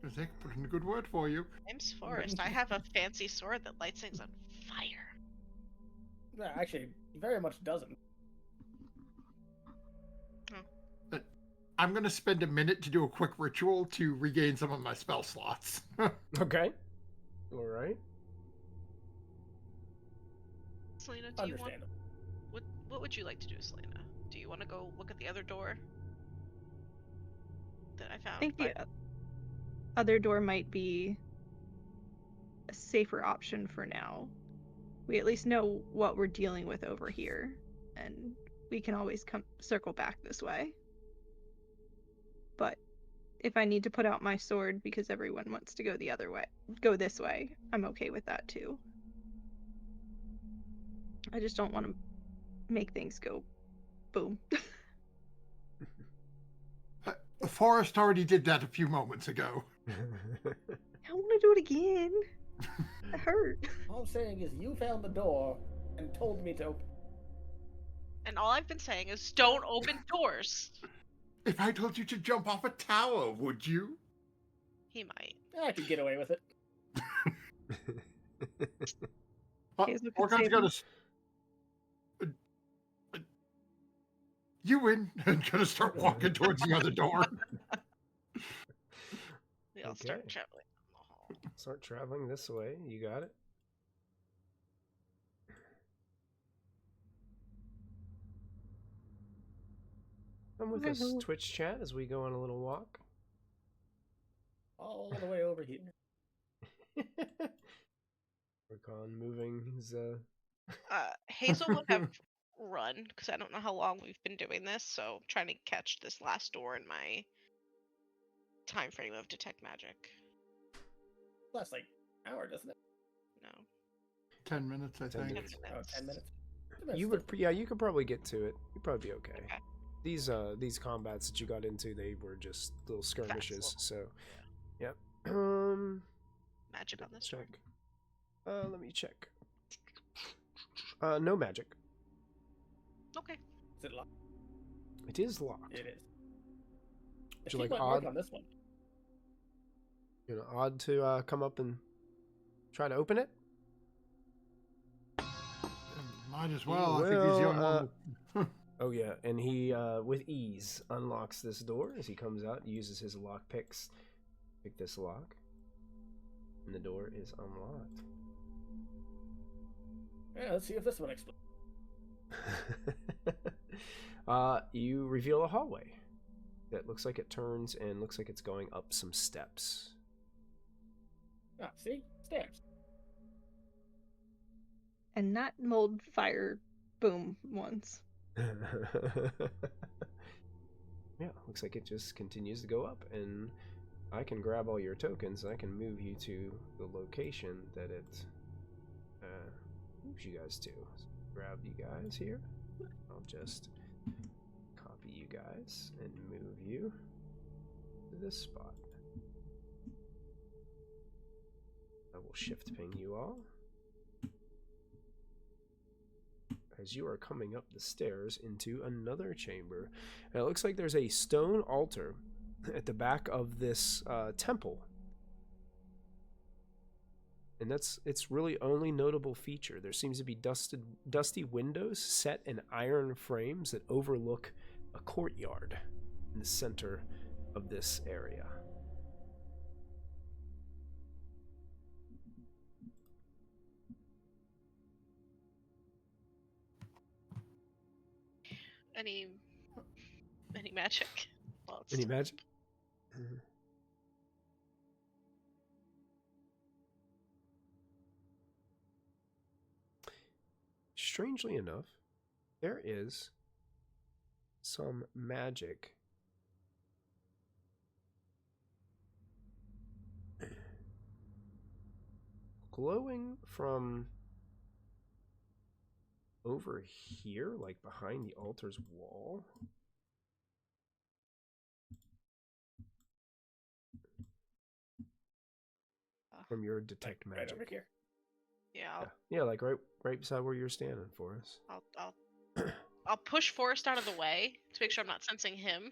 They put in a good word for you. Name's Forrest. I have a fancy sword that lights things on fire. No, actually, very much doesn't. I'm gonna spend a minute to do a quick ritual to regain some of my spell slots. Okay. All right. Selena, do you want? Understandable. What would you like to do, Selena? Do you want to go look at the other door that I found? I think the other door might be a safer option for now. We at least know what we're dealing with over here, and we can always circle back this way. But if I need to put out my sword because everyone wants to go this way, I'm okay with that too. I just don't want to make things go boom. Forrest already did that a few moments ago. I want to do it again. It hurt. All I'm saying is you found the door and told me to open. And all I've been saying is don't open doors. If I told you to jump off a tower, would you? He might. I could get away with it. Hazel could Archon's save gonna. him. You win, and gonna start walking towards the other door. We all start traveling down the hall. Start traveling this way. You got it. Come with us, Woohoo. Twitch chat, as we go on a little walk. All the way over here. Recon moving his Hazel would have run because I don't know how long we've been doing this, so I'm trying to catch this last door in my time frame of detect magic. Lasts like an hour, doesn't it? No. 10 minutes, I 10 think. minutes. Oh, 10 minutes. You would, yeah, you could probably get to it. You'd probably be okay. Okay. These combats that you got into, they were just little skirmishes. Fast So, yep. Magic on this check. one. Let me check. No magic. Okay. Is it locked? It is locked. It is. Would The you key like might work odd? on this one. You know, odd to come up and try to open it. Might as well. I think he's the only one. Oh yeah, and he with ease unlocks this door as he comes out. Uses his lock picks, pick this lock, and the door is unlocked. Yeah, let's see if this one explodes. You reveal a hallway that looks like it turns and looks like it's going up some steps. Ah, see? Stairs. And not mold fire boom ones. Yeah, looks like it just continues to go up, and I can grab all your tokens. I can move you to the location that it moves you guys to. So grab you guys here. I'll just you guys and move you to this spot. I will shift ping you all as you are coming up the stairs into another chamber. And it looks like there's a stone altar at the back of this temple. And that's its really only notable feature. There seems to be dusty windows set in iron frames that overlook a courtyard in the center of this area. Any magic? Any magic? Strangely enough, there is some magic glowing from over here, like behind the altar's wall. From your detect magic. Right over here. Yeah. Yeah, like right beside where you're standing, Forrest. I'll push Forrest out of the way to make sure I'm not sensing him,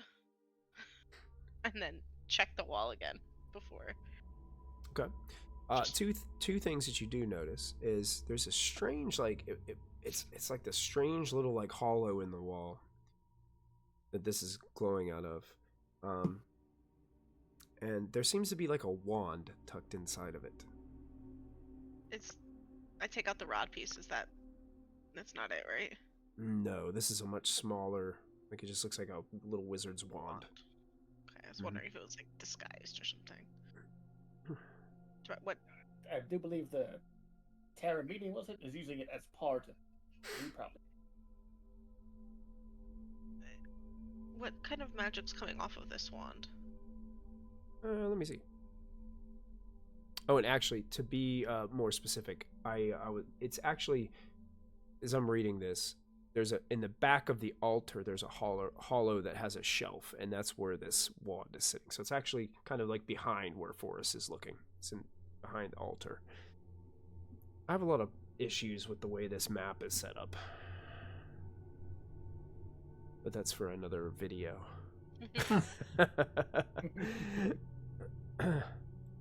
and then check the wall again before. Okay. Two things that you do notice is there's a strange, like it's like this strange little like hollow in the wall that this is glowing out of, and there seems to be like a wand tucked inside of it. I take out the rod piece. That's not it, right? No, this is a much smaller. Like it just looks like a little wizard's wand. Okay, I was wondering if it was like disguised or something. What? I do believe the Teremini, was it, is using it as part of probably. What kind of magic's coming off of this wand? Let me see. Oh, and actually, to be more specific, it's actually, as I'm reading this, in the back of the altar, there's a hollow that has a shelf, and that's where this wand is sitting. So it's actually kind of like behind where Forrest is looking. It's behind the altar. I have a lot of issues with the way this map is set up, but that's for another video.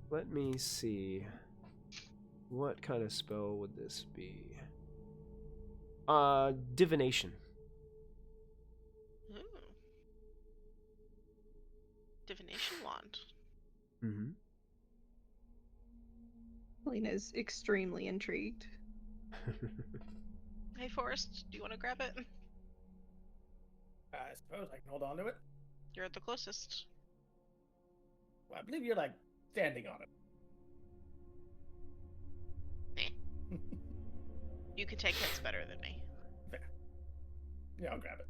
Let me see. What kind of spell would this be? Divination. Ooh. Divination wand. Mm-hmm. Lena's extremely intrigued. Hey, Forrest, do you want to grab it? I suppose I can hold on to it. You're the closest. Well, I believe you're like standing on it. You can take hits better than me. Fair. Yeah, I'll grab it.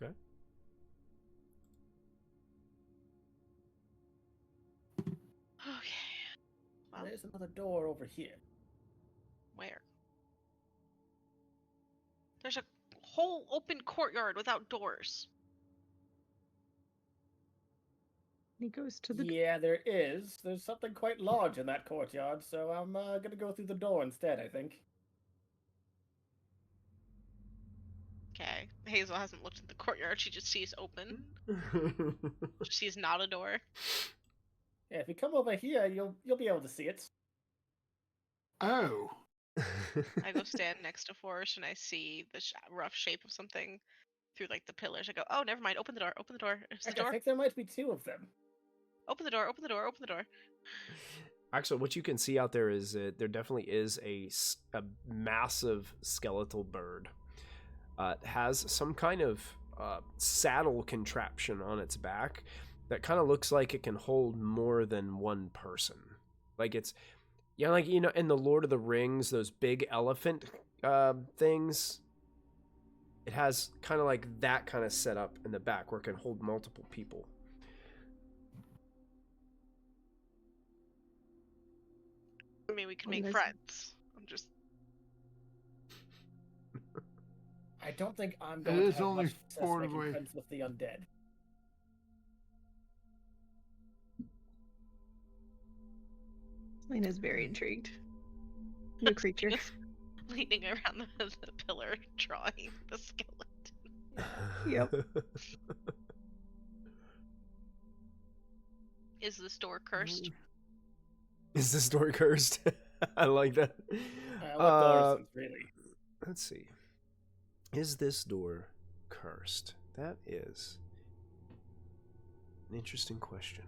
Okay. Okay. Well, There's another door over here. where? There's a whole open courtyard without doors. He goes to the Yeah, there is. There's something quite large in that courtyard, so I'm gonna go through the door instead, I think. Okay. Hazel hasn't looked at the courtyard. She just sees open. She sees not a door. Yeah, if you come over here, you'll be able to see it. Oh. I go stand next to Forrest and I see the rough shape of something through like the pillars. I go, oh, never mind. Open the door. Open the door. It's the Heck, I door. think there might be two of them. Open the door. Open the door. Open the door. Actually, what you can see out there is that there definitely is a massive skeletal bird. It has some kind of saddle contraption on its back that kind of looks like it can hold more than one person. Like it's, yeah, like, you know, in the Lord of the Rings, those big elephant things. It has kind of like that kind of setup in the back where it can hold multiple people. I mean, we can Well, make there's- friends. I'm just. I don't think I'm It going to is have only much success 4 making away. friends with the undead. Selena's very intrigued. New creature. Leaning around the pillar, drawing the skeleton. Yep. Is this door cursed? Is this door cursed? I like that. What door is it, really? Let's see. Is this door cursed? That is an interesting question.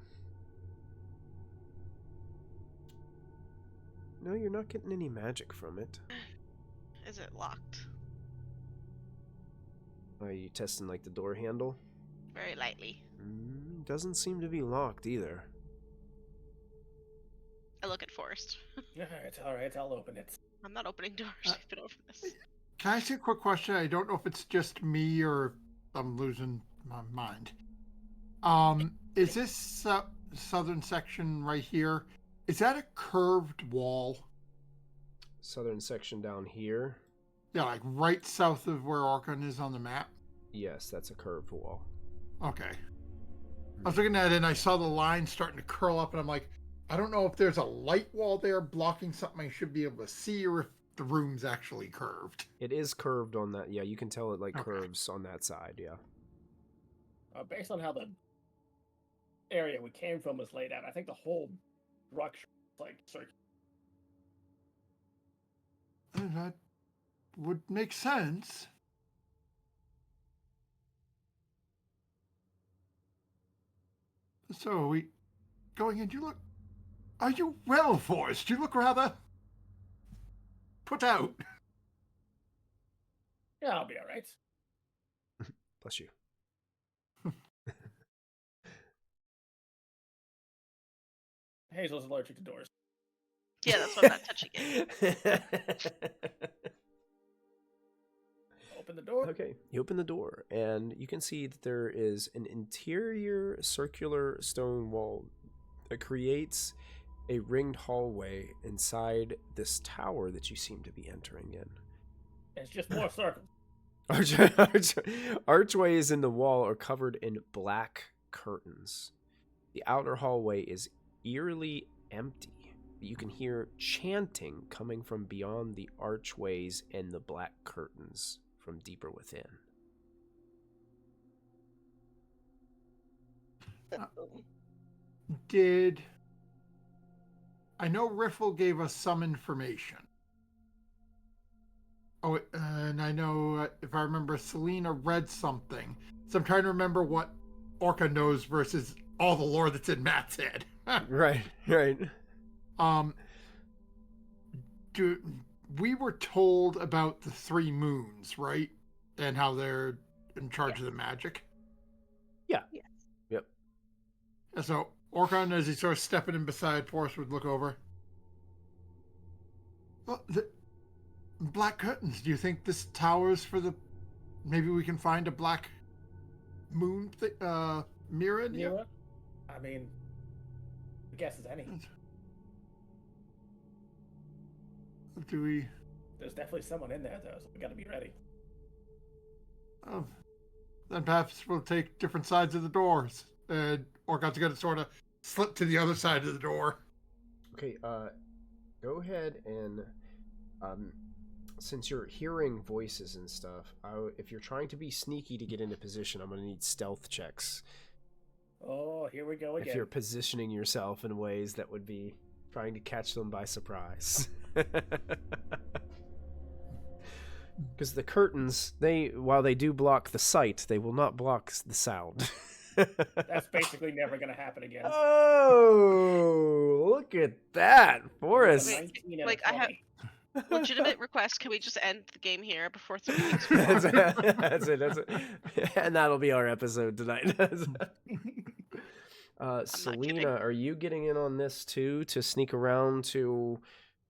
No, you're not getting any magic from it. Is it locked? Are you testing like the door handle? Very lightly. Doesn't seem to be locked either. I look at Forrest. Alright, I'll open it. I'm not opening doors. I've been over this. Can I ask you a quick question? I don't know if it's just me or I'm losing my mind. Is this southern section right here? Is that a curved wall? Southern section down here. Yeah, like right south of where Orkan is on the map? Yes, that's a curved wall. Okay. I was looking at it and I saw the line starting to curl up and I'm like, I don't know if there's a light wall there blocking something I should be able to see or if the room's actually curved. It is curved on that. Yeah, you can tell it like Okay. curves on that side. Yeah. Based on how the area we came from was laid out, I think the whole structure is like circular. That would make sense. So are we going in? Are you well, Forrest? You look rather put out. Yeah, I'll be alright. Bless you. Hazel's allergic to doors. Yeah, that's what I'm not touching it. Open the door. Okay, you open the door, and you can see that there is an interior circular stone wall that creates a ringed hallway inside this tower that you seem to be entering in. It's just more circles. Archways in the wall are covered in black curtains. The outer hallway is eerily empty. You can hear chanting coming from beyond the archways and the black curtains from deeper within. I know Riffle gave us some information. Oh, and I know, if I remember, Selena read something. So I'm trying to remember what Orca knows versus all the lore that's in Matt's head. Right. We were told about the 3 moons, right? And how they're in charge of the magic. Yeah. Yes. Yep. And so Orkan, as he sort of stepping in beside Forrest, would look over. Well, the black curtains. Do you think this tower's for the? Maybe we can find a black moon mirror in here? Mirror? I mean, the guess is any. Do we? There's definitely someone in there, though, so we gotta be ready. Then perhaps we'll take different sides of the doors. Orkan's going to sort of slip to the other side of the door. Okay, go ahead and, since you're hearing voices and stuff, if you're trying to be sneaky to get into position, I'm going to need stealth checks. Oh, here we go again. If you're positioning yourself in ways that would be trying to catch them by surprise. Because the curtains, while they do block the sight, they will not block the sound. That's basically never gonna happen again. Oh, look at that, Forrest. Wait, like, I have legitimate request. Can we just end the game here before 3 weeks? That's it. And that'll be our episode tonight. Selena, are you getting in on this too, to sneak around to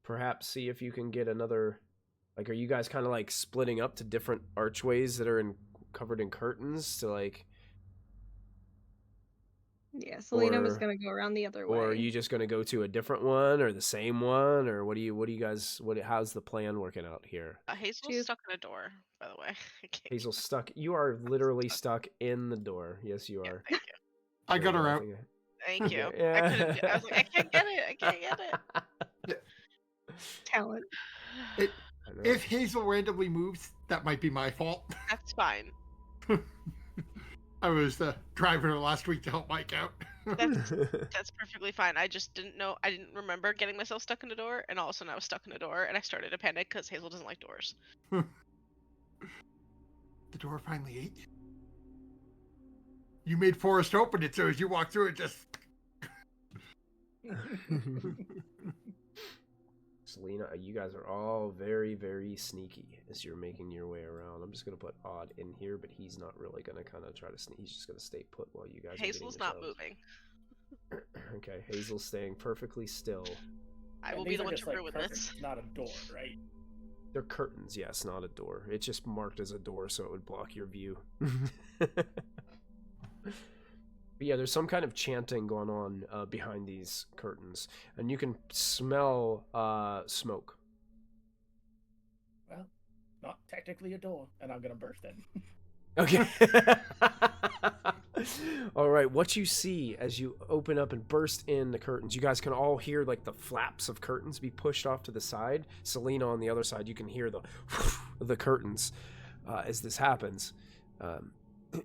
perhaps see if you can get another, like, are you guys kind of like splitting up to different archways that are covered in curtains to like... Yeah, Selena was Or- gonna go around the other way. Or are you just going to go to a different one or the same one, or what do you guys how's the plan working out here? Hazel's She's- stuck in a door, by the way. I can't get Hazel stuck. You are literally stuck in the door. Yes, you Yeah, are. thank you. I got her out. Thank you. Yeah. I was like, I can't get it. I can't get it. Talent. I know. If Hazel randomly moves, that might be my fault. That's fine. I was driving her last week to help Mike out. That's perfectly fine. I just didn't know. I didn't remember getting myself stuck in a door, and all of a sudden I was stuck in a door, and I started to panic because Hazel doesn't like doors. The door finally ate you. You made Forrest open it, so as you walk through it, just. Selena, you guys are all very, very sneaky as you're making your way around. I'm just gonna put Odd in here, but he's not really gonna kind of try to sneak. He's just gonna stay put while you guys. Hazel's are not yourselves. moving. Okay, Hazel's staying perfectly still. I And will be these the are one just, to like, ruin curtains, this. Not a door, right? They're curtains, yes, not a door. It's just marked as a door, so it would block your view. But yeah, there's some kind of chanting going on behind these curtains, and you can smell smoke. Well, not technically a door, and I'm gonna burst in. Okay. All right, what you see as you open up and burst in the curtains, you guys can all hear like the flaps of curtains be pushed off to the side. Selena on the other side, you can hear the curtains as this happens.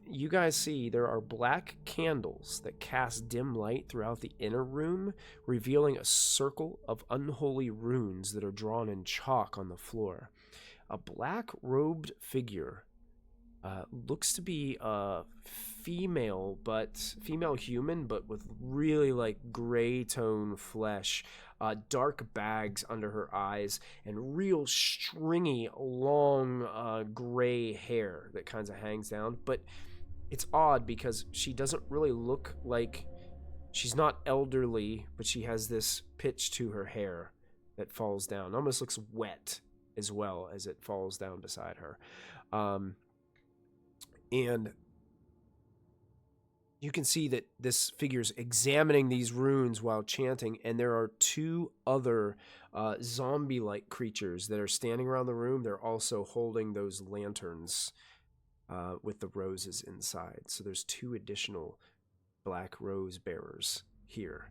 You guys see there are black candles that cast dim light throughout the inner room, revealing a circle of unholy runes that are drawn in chalk on the floor. A black-robed figure looks to be a female human, but with really like gray tone flesh, dark bags under her eyes, and real stringy, long gray hair that kind of hangs down. But it's odd because she doesn't really look like she's not elderly, but she has this pitch to her hair that falls down. It almost looks wet as well as it falls down beside her. And you can see that this figure's examining these runes while chanting, and there are two other zombie-like creatures that are standing around the room. They're also holding those lanterns with the roses inside. So there's two additional black rose bearers here.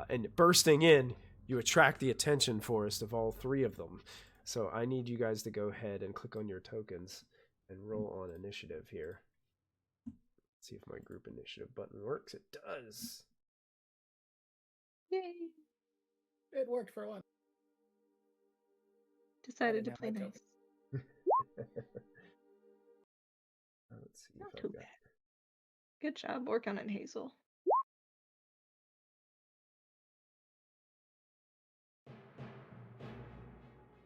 And bursting in, you attract the attention, Forrest, of all three of them. So I need you guys to go ahead and click on your tokens and roll on initiative here. Let's see if my group initiative button works. It does. Yay! It worked for one. Decided to now play my nice. token. Let's see Not if too I've got... bad. Good job working on it, Hazel.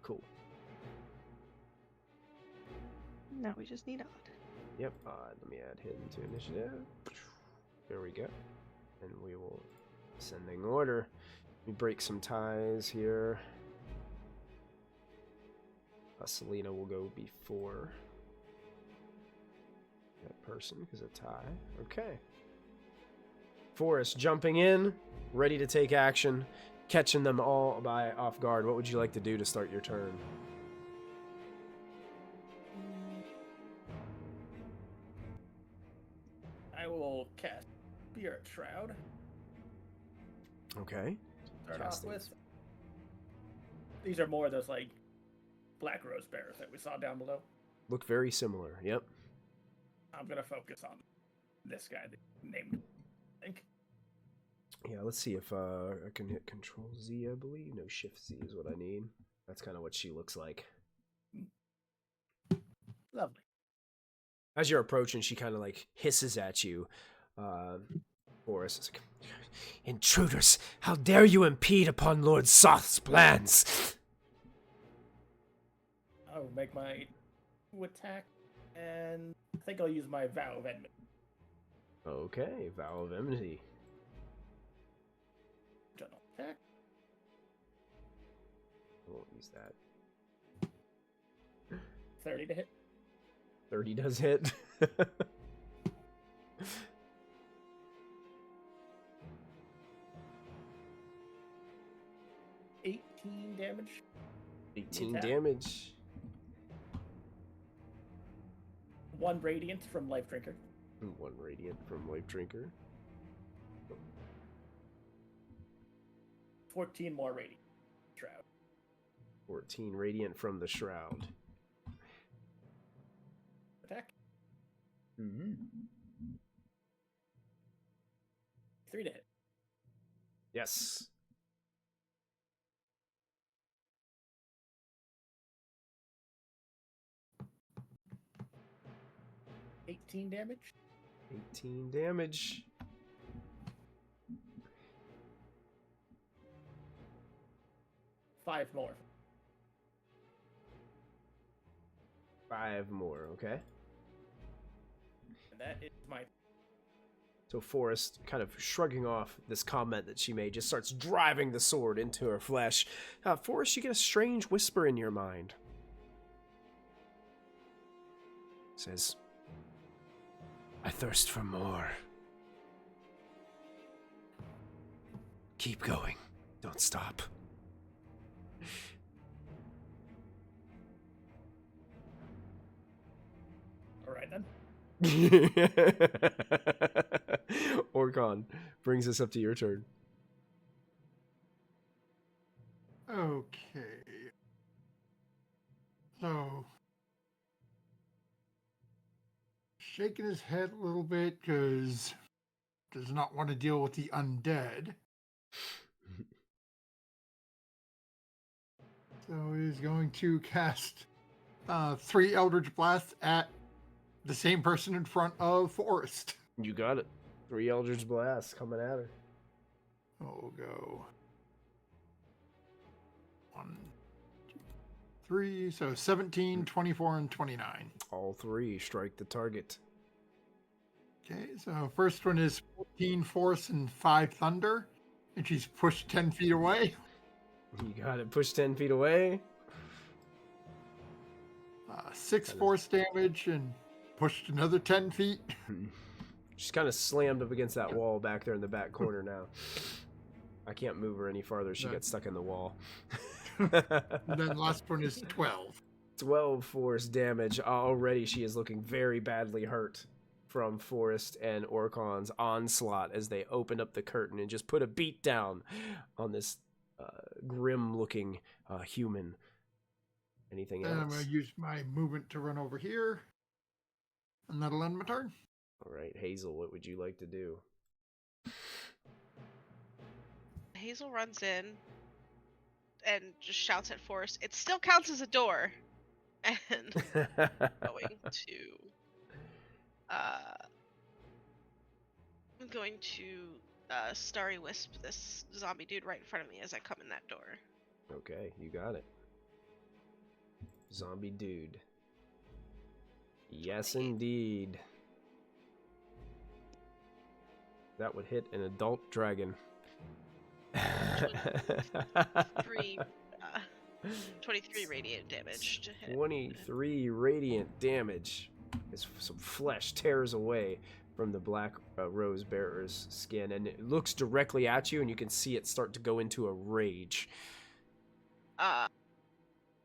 Cool. Now we just need Odd. Yep, let me add hidden to initiative. There we go. And we will ascending order. Let me break some ties here. Selena will go before that person because a tie. Okay. Forrest jumping in, ready to take action, catching them all off guard. What would you like to do to start your turn? I will cast Spirit Shroud. Okay. Start Casting. off with. These are more of those like black rose bearers that we saw down below. Look very similar. Yep. I'm gonna focus on this guy that named, I think. Yeah, let's see if I can hit Control Z, I believe. No, Shift Z is what I need. That's kind of what she looks like. Lovely. As you're approaching, she kind of like hisses at you. Boris is like, "Intruders! How dare you impede upon Lord Soth's plans!" I will make my attack, and I think I'll use my Vow of Enmity. Okay, Vow of Enmity. General attack. I won't use that. 30 to hit. 30 does hit. 18 damage. 18 attack. damage. 1 radiant from Life Drinker. And 1 radiant from Life Drinker. 14 more radiant. Shroud. 14 radiant from the Shroud. Attack. Mm-hmm. 3 to hit. Yes. $18 damage. 18 damage. Five more. 5 more, okay. And that is my... So Forrest, kind of shrugging off this comment that she made, just starts driving the sword into her flesh. Forrest, you get a strange whisper in your mind. It says, I thirst for more. Keep going. Don't stop. All right, then. Orcon brings us up to your turn. Okay. So, shaking his head a little bit because does not want to deal with the undead. So he's going to cast 3 Eldritch Blasts at the same person in front of Forrest. You got it. 3 Eldritch Blasts coming at her. We'll go 1, 2, 3. So 17, 24, and 29. All 3 strike the target. Okay, so first one is 14 Force and 5 Thunder. And she's pushed 10 feet away. You got it. Push 10 feet away. 6 force damage and pushed another 10 feet. She's kind of slammed up against that wall back there in the back corner now. I can't move her any farther. She gets stuck in the wall. And then the last one is 12. 12 force damage. Already she is looking very badly hurt from Forrest and Orcon's onslaught as they opened up the curtain and just put a beat down on this grim-looking human. Anything Then else? I'm going to use my movement to run over here. And that'll end my turn. All right, Hazel, what would you like to do? Hazel runs in and just shouts at Forrest. It still counts as a door. And I'm going to Starry Wisp this zombie dude right in front of me as I come in that door. Okay, you got it. Zombie dude. Yes, indeed. That would hit an adult dragon. 23 radiant damage to hit. 23 radiant damage as some flesh tears away from the black rose bearer's skin, and it looks directly at you, and you can see it start to go into a rage.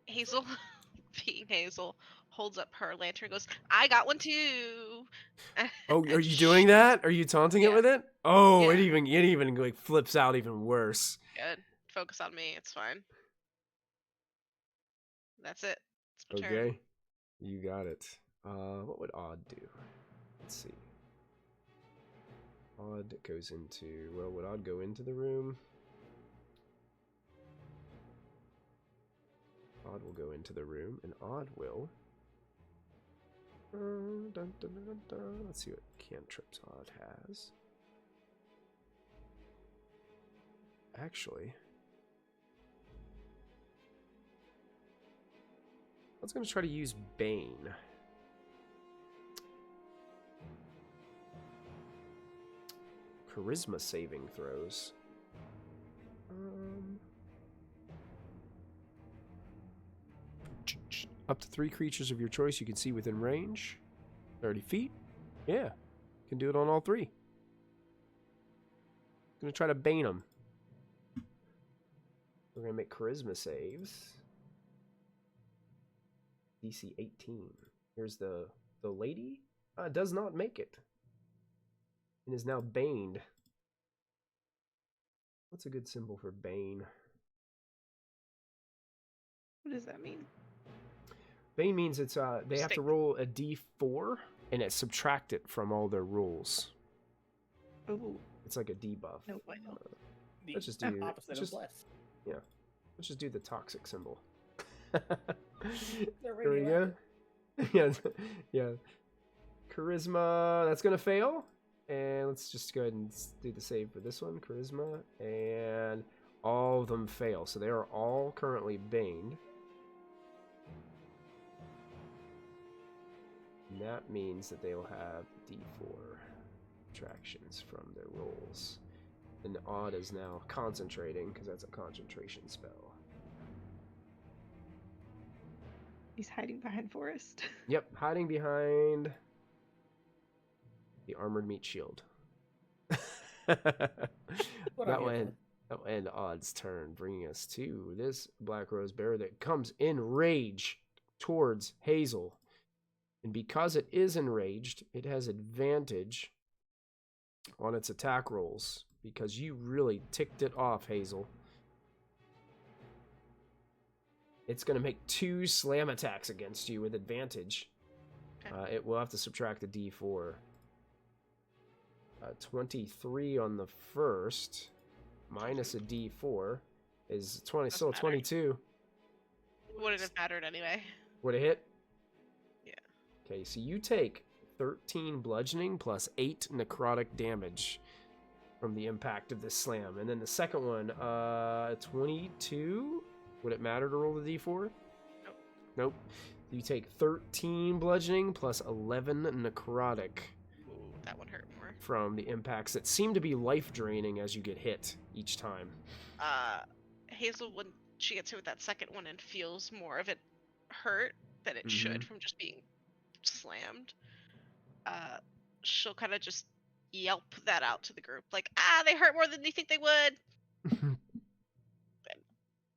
Hazel, being Hazel, holds up her lantern and goes, I got one too. Oh, are you doing that? Are you taunting it with it? Oh, Yeah. it even like flips out even worse. Good. Focus on me. It's fine. That's it. It's my turn. Okay, you got it. What would Odd do? Let's see. Odd goes into, well, would Odd go into the room? Odd will go into the room, and Odd will... Let's see what cantrips Odd has. Actually, Odd's going to try to use Bane. Charisma saving throws. Up to 3 creatures of your choice you can see within range. 30 feet. Yeah. Can do it on all 3. Gonna try to bane them. We're going to make charisma saves. DC 18. Here's the lady. Does not make it. And is now baned. What's a good symbol for bane? What does that mean? Bane means it's they have to roll a d4 and it subtract it from all their rolls. Oh. It's like a debuff. No, I don't. Let's just do opposite of bless. Yeah. Let's just do the toxic symbol. They're There we go. Yeah, yeah. Charisma, that's gonna fail. And let's just go ahead and do the save for this one. Charisma, and all of them fail. So they are all currently baned. And that means that they will have D4 subtractions from their rolls. And Odd is now concentrating, because that's a concentration spell. He's hiding behind Forest. Yep, hiding behind the armored meat shield. that will end Odd's turn, bringing us to this Black Rose Bear that comes in rage towards Hazel. And because it is enraged, it has advantage on its attack rolls, because you really ticked it off, Hazel. It's going to make 2 slam attacks against you with advantage. Okay. It will have to subtract a d4. 23 on the first, minus a d4, is 20. Still 22. Wouldn't have mattered anyway. Would it hit? Yeah. Okay, so you take 13 bludgeoning plus 8 necrotic damage from the impact of this slam. And then the second one, 22? Would it matter to roll the d4? Nope. Nope. You take 13 bludgeoning plus 11 necrotic. Ooh, that one hurt more. From the impacts that seem to be life-draining as you get hit each time. Hazel, when she gets hit with that second one and feels more of it hurt than it should from just being slammed, she'll kind of just yelp that out to the group, like, they hurt more than you think they would.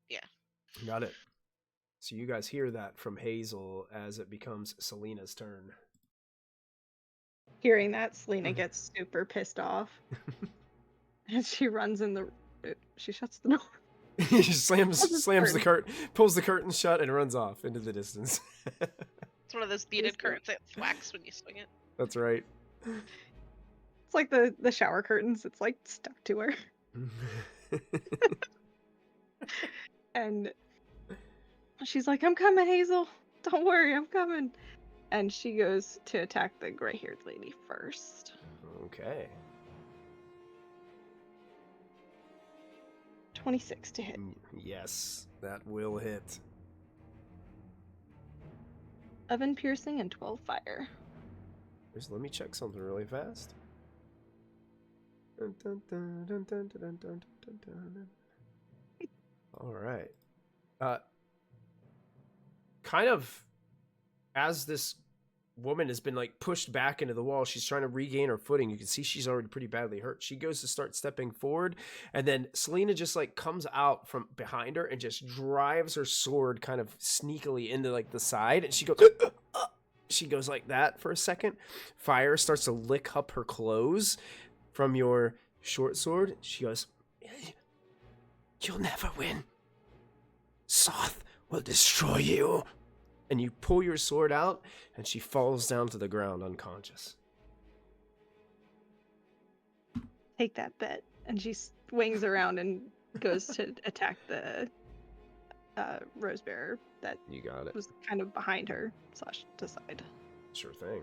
Yeah. Got it. So you guys hear that from Hazel as it becomes Selena's turn. Hearing that, Selena gets super pissed off. And she runs in the... She shuts the door. She slams the curtain, pulls the curtain shut, and runs off into the distance. It's one of those beaded curtains that thwacks when you swing it. That's right. It's like the shower curtains. It's like stuck to her. And she's like, I'm coming, Hazel. Don't worry, I'm coming. And she goes to attack the gray-haired lady first. Okay. 26 to hit. Yes, that will hit. 11 piercing and 12 fire. Just let me check something really fast. All right. Kind of as this woman has been like pushed back into the wall, she's trying to regain her footing. You can see she's already pretty badly hurt. She goes to start stepping forward, and then Selena just like comes out from behind her and just drives her sword kind of sneakily into like the side, and she goes she goes like that for a second. Fire starts to lick up her clothes from your short sword. She goes, "You'll never win. Soth will destroy you." And you pull your sword out, and she falls down to the ground unconscious. Take that bet. And she swings around and goes to attack the rose bearer that You got it. was kind of behind her / to side. Sure thing.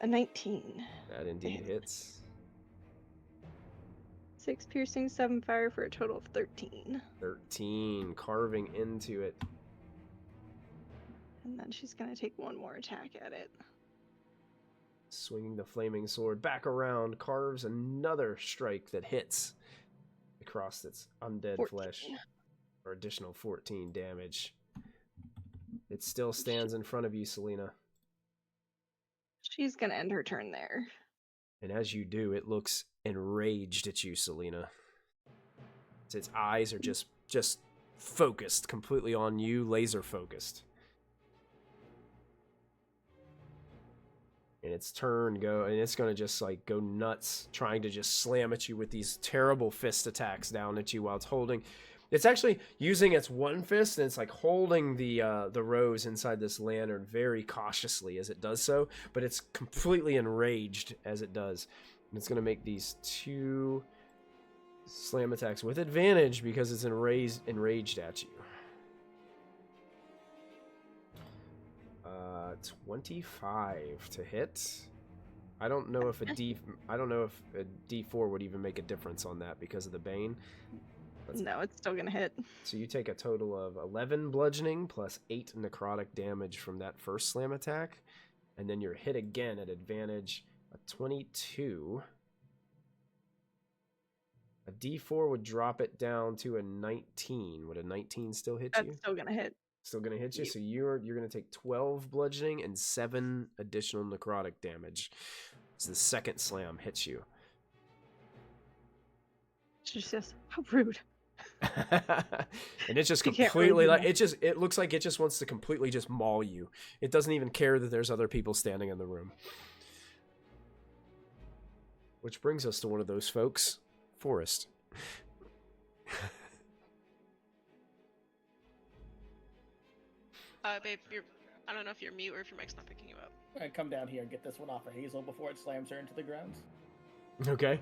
A 19. That indeed hits. 6 piercing, 7 fire for a total of 13. 13, carving into it. And then she's going to take one more attack at it. Swinging the flaming sword back around, carves another strike that hits across its undead 14. flesh for additional 14 damage. It still stands in front of you, Selena. She's going to end her turn there. And as you do, it looks enraged at you, Selena. Its eyes are just focused completely on you, laser focused. And its turn and it's gonna just like go nuts, trying to just slam at you with these terrible fist attacks down at you while it's holding. It's actually using its one fist, and it's like holding the rose inside this lantern very cautiously as it does so, but it's completely enraged as it does. And it's gonna make these 2 slam attacks with advantage because it's enraged at you. 25 to hit. I don't know if a D4 would even make a difference on that because of the Bane. No, it's still gonna hit. So you take a total of 11 bludgeoning plus 8 necrotic damage from that first slam attack, and then you're hit again at advantage. A 22. A D4 would drop it down to a 19. Would a 19 still hit you? That's still gonna hit. Still gonna hit you. Yep. So you're gonna take 12 bludgeoning and 7 additional necrotic damage. So the second slam hits you. She says, "How rude." And it's just You can't completely really do like it looks like it just wants to completely just maul you. It doesn't even care that there's other people standing in the room. Which brings us to one of those folks, Forrest. Babe, I don't know if you're mute or if your mic's not picking you up. I come down here and get this one off of Hazel before it slams her into the ground. Okay.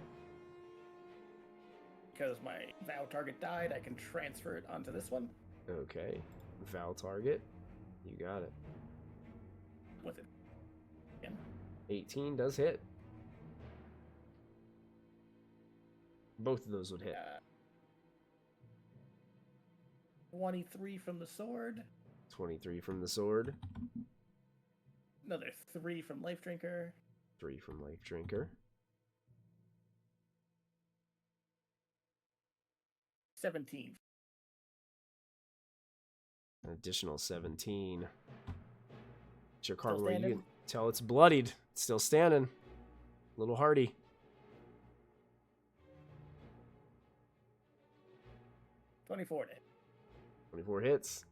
Because my vow target died, I can transfer it onto this one. Okay. Val target. You got it. With it. Yeah. 18 does hit. Both of those would hit. 23 from the sword. 23 from the sword. Another 3 from Life Drinker. 3 from Life Drinker. 17. An additional 17. It's your card Still where you standing? can tell it's bloodied. It's still standing. A little hardy. 24 to hit. 24 hits.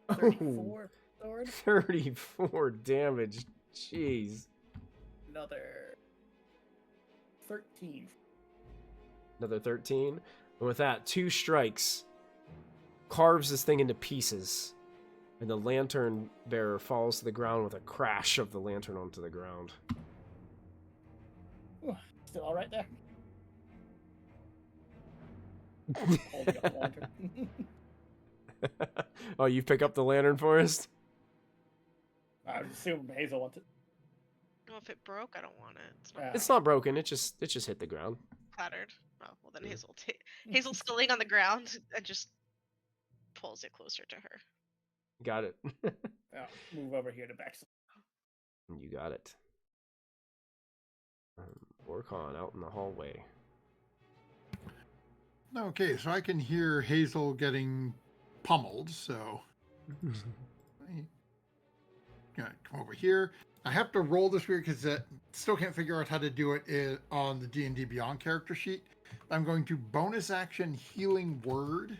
Oh, 34 sword. 34 damage. Jeez. Another 13. Another 13. And with that, 2 strikes. Carves this thing into pieces. And the lantern bearer falls to the ground with a crash of the lantern onto the ground. Ooh, still alright there? Holding up the lantern. Oh, you pick up the lantern, Forrest? I would assume Hazel wants it. Well, if it broke, I don't want it. It's not It's not broken. It just hit the ground. clattered. Oh, well then Yeah. Hazel's still laying on the ground and just pulls it closer to her. Got it. Oh, move over here to back. You got it. Orcon out in the hallway. Okay, so I can hear Hazel getting pummeled, so I'm gonna come over here. I have to roll this weird because I still can't figure out how to do it on the D&D Beyond character sheet. I'm going to bonus action healing word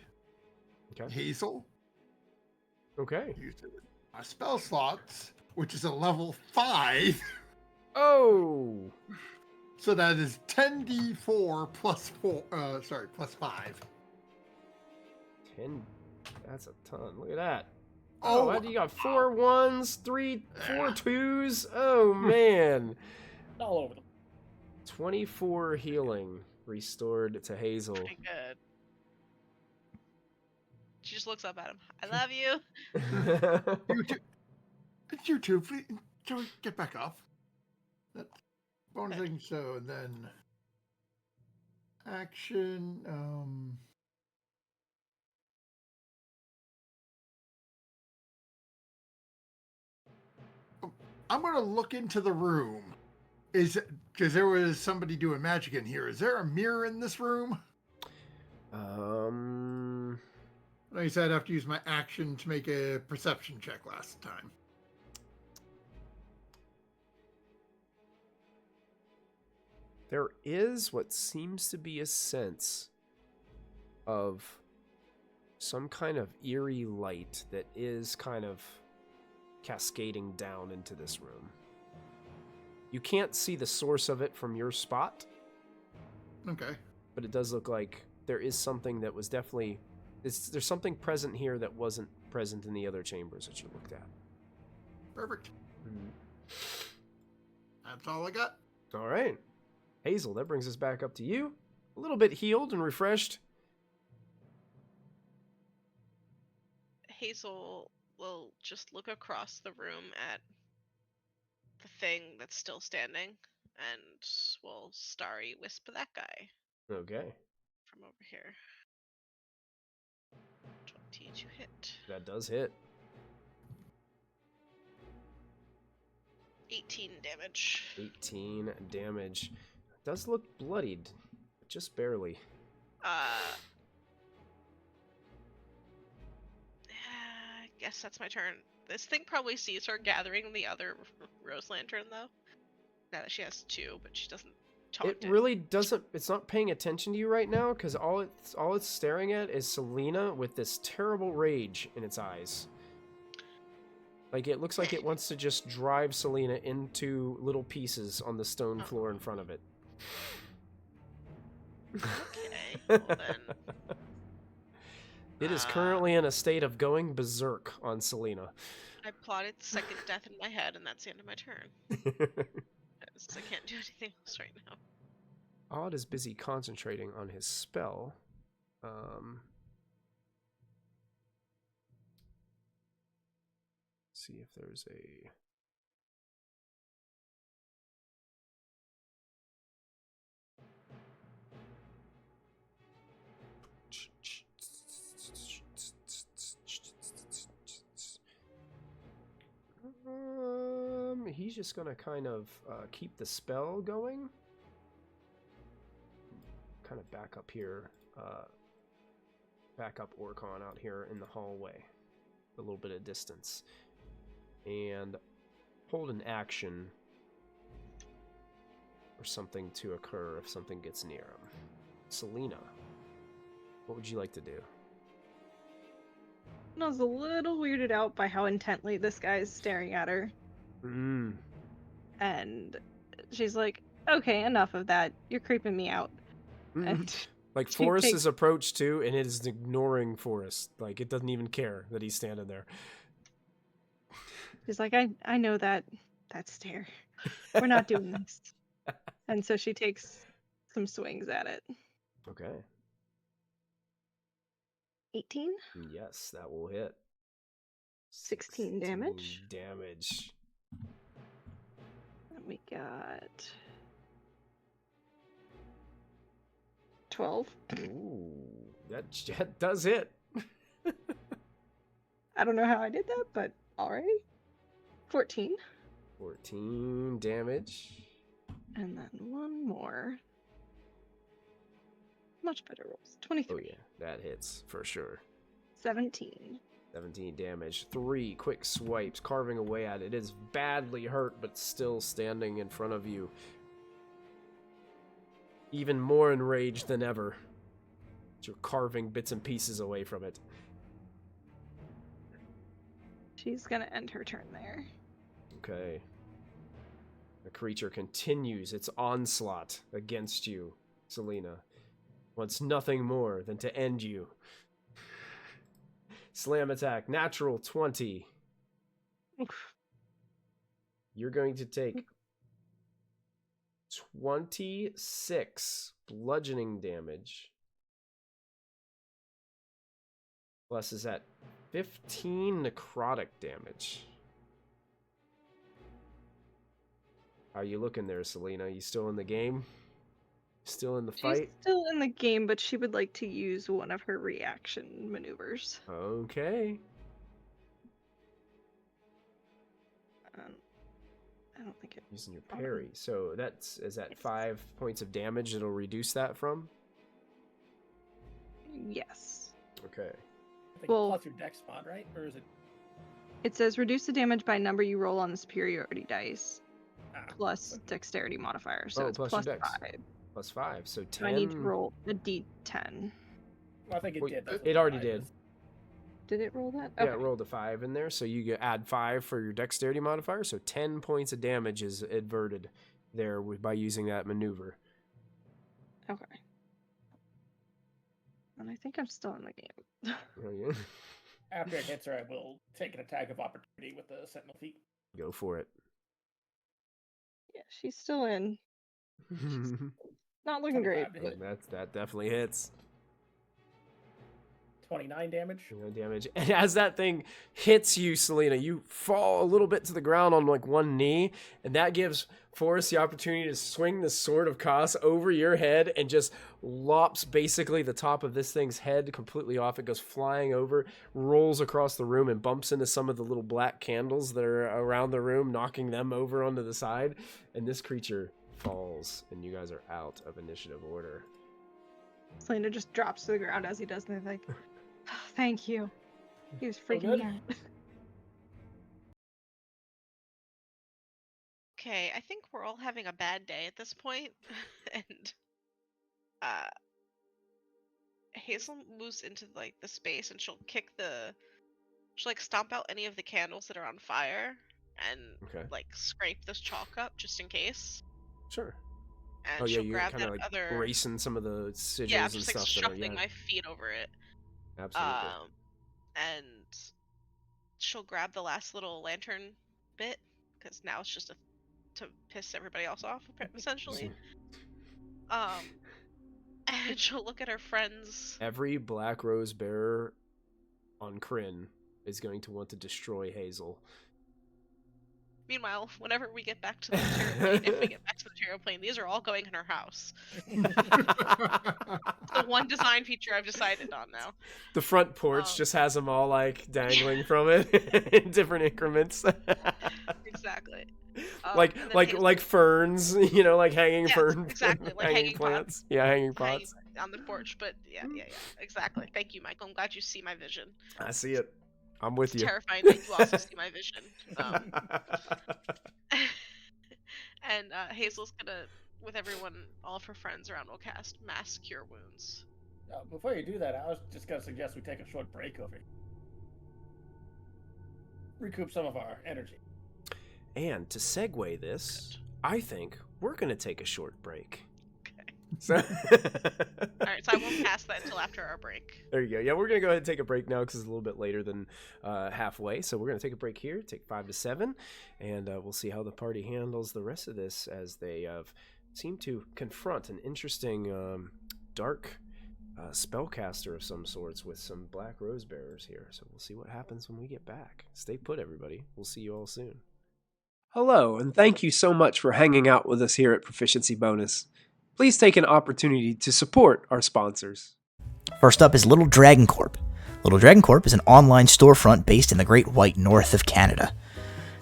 Okay. Hazel. Okay. Use it with my spell slots, which is a level 5. Oh! So that is 10d4 plus 5. 10. That's a ton. Look at that. Oh, Oh, you got 4 1s, 4 2s. Oh, man. All over them. 24 healing restored to Hazel. Pretty good. She just looks up at him. I love you. You two, it's you two. Please, get back up. That bonus thing. So and then action. I'm gonna look into the room. Is because there was somebody doing magic in here. Is there a mirror in this room? Like I said, I have to use my action to make a perception check last time. There is what seems to be a sense of some kind of eerie light that is kind of cascading down into this room. You can't see the source of it from your spot, Okay. but it does look like there is something that was definitely... There's something present here that wasn't present in the other chambers that you looked at. Perfect. That's all I got. All right. Hazel, that brings us back up to you. A little bit healed and refreshed. Hazel will just look across the room at the thing that's still standing, and will starry wisp that guy Okay. from over here. 20 to hit. That does hit. 18 damage. 18 damage. Does look bloodied, but just barely. I guess that's my turn. This thing probably sees her gathering the other rose lantern, though. Now that she has 2, but she doesn't talk It to really doesn't. It's not paying attention to you right now because all it's staring at is Selena with this terrible rage in its eyes. Like it looks like it wants to just drive Selena into little pieces on the stone floor in front of it. Okay, well then. It is currently in a state of going berserk on Selena. I plotted second death in my head, and that's the end of my turn. 'Cause I can't do anything else right now. Odd is busy concentrating on his spell. See if there's a... He's just gonna kind of keep the spell going. Kind of back up here, back up Orcon out here in the hallway, a little bit of distance, and hold an action for something to occur if something gets near him. Selena, what would you like to do? I was a little weirded out by how intently this guy's staring at her. And she's like, okay, enough of that. You're creeping me out. And like she Forrest takes- is approached too, and it is ignoring Forrest. Like it doesn't even care that he's standing there. She's like, I know that stare. We're not doing this. And so she takes some swings at it. Okay. 18? Yes, that will hit. 16 damage. Damage. And we got 12. Ooh, that does hit. I don't know how I did that, but alrighty. 14. 14 damage. And then one more. Much better rolls. 23. Oh yeah, that hits for sure. 17. 17 damage. 3 quick swipes, carving away at it. It is badly hurt, but still standing in front of you. Even more enraged than ever. You're carving bits and pieces away from it. She's gonna end her turn there. Okay. The creature continues its onslaught against you, Selena. Wants nothing more than to end you. Slam attack, natural 20. Oof. You're going to take 26 bludgeoning damage. Plus is that 15 necrotic damage. How are you looking there, Selena? You still in the game? Still in the She's fight? still in the game, but she would like to use one of her reaction maneuvers. Okay. I don't think it. Using your parry. So is that 5 points of damage it'll reduce that from? Yes. Okay. I think Well- plus your dex mod, right? Or is it? It says reduce the damage by number you roll on the superiority dice. Ah, plus dexterity modifier, so it's plus plus your dex. 5. Plus 5, so 10. So I need to roll a d10. Well, I think it Well, did. it already did. Did it roll that? Yeah, it rolled a 5 in there, so you add 5 for your dexterity modifier, so 10 points of damage is adverted there by using that maneuver. Okay. And I think I'm still in the game. Oh, yeah. After it hits her, I will take an attack of opportunity with the Sentinel Feet. Go for it. Yeah, she's still in. Not looking great. 25 to hit. That definitely hits. 29 damage. Damage. And as that thing hits you, Selena, you fall a little bit to the ground on like one knee, and that gives Forrest the opportunity to swing the Sword of Kos over your head and just lops basically the top of this thing's head completely off. It goes flying over, rolls across the room, and bumps into some of the little black candles that are around the room, knocking them over onto the side. And this creature falls, and you guys are out of initiative order. Selena just drops to the ground as he does, and they're like, oh, thank you. He was good? freaking me out. Okay, I think we're all having a bad day at this point, and Hazel moves into like the space, and she'll like stomp out any of the candles that are on fire, and Okay. like scrape this chalk up just in case. Sure. And she'll you're grab kind that of like other. erasing some of the sigils Yeah, I'm and just like stuff that are, shuffling my feet over it. absolutely. And she'll grab the last little lantern bit, because now it's just to piss everybody else off, essentially. And she'll look at her friends. Every Black Rose bearer on Kryn is going to want to destroy Hazel. Meanwhile, whenever we get back to the material plane, if we get back to the material plane, these are all going in her house. The one design feature I've decided on now. The front porch just has them all like dangling from it in different increments. Exactly. Like ferns, like hanging ferns. Exactly, like hanging plants. pots. Yeah, hanging pots. On the porch, but yeah, exactly. Thank you, Michael. I'm glad you see my vision. I see it. I'm with It's you. terrifying that you also see my vision. And Hazel's gonna, with everyone, all of her friends around, will cast Mass Cure Wounds. Before you do that, I was just going to suggest we take a short break over here. Recoup some of our energy. And to segue this, I think we're going to take a short break. Okay. So Alright, so I won't cast that until after our break. There you go. Yeah, we're going to go ahead and take a break now because it's a little bit later than halfway. So we're going to take a break here, take 5 to 7, and we'll see how the party handles the rest of this as they seem to confront an interesting dark spellcaster of some sorts with some Black Rose Bearers here. So we'll see what happens when we get back. Stay put, everybody. We'll see you all soon. Hello, and thank you so much for hanging out with us here at Proficiency Bonus. Please take an opportunity to support our sponsors. First up is Little Dragon Corp. Little Dragon Corp is an online storefront based in the Great White North of Canada.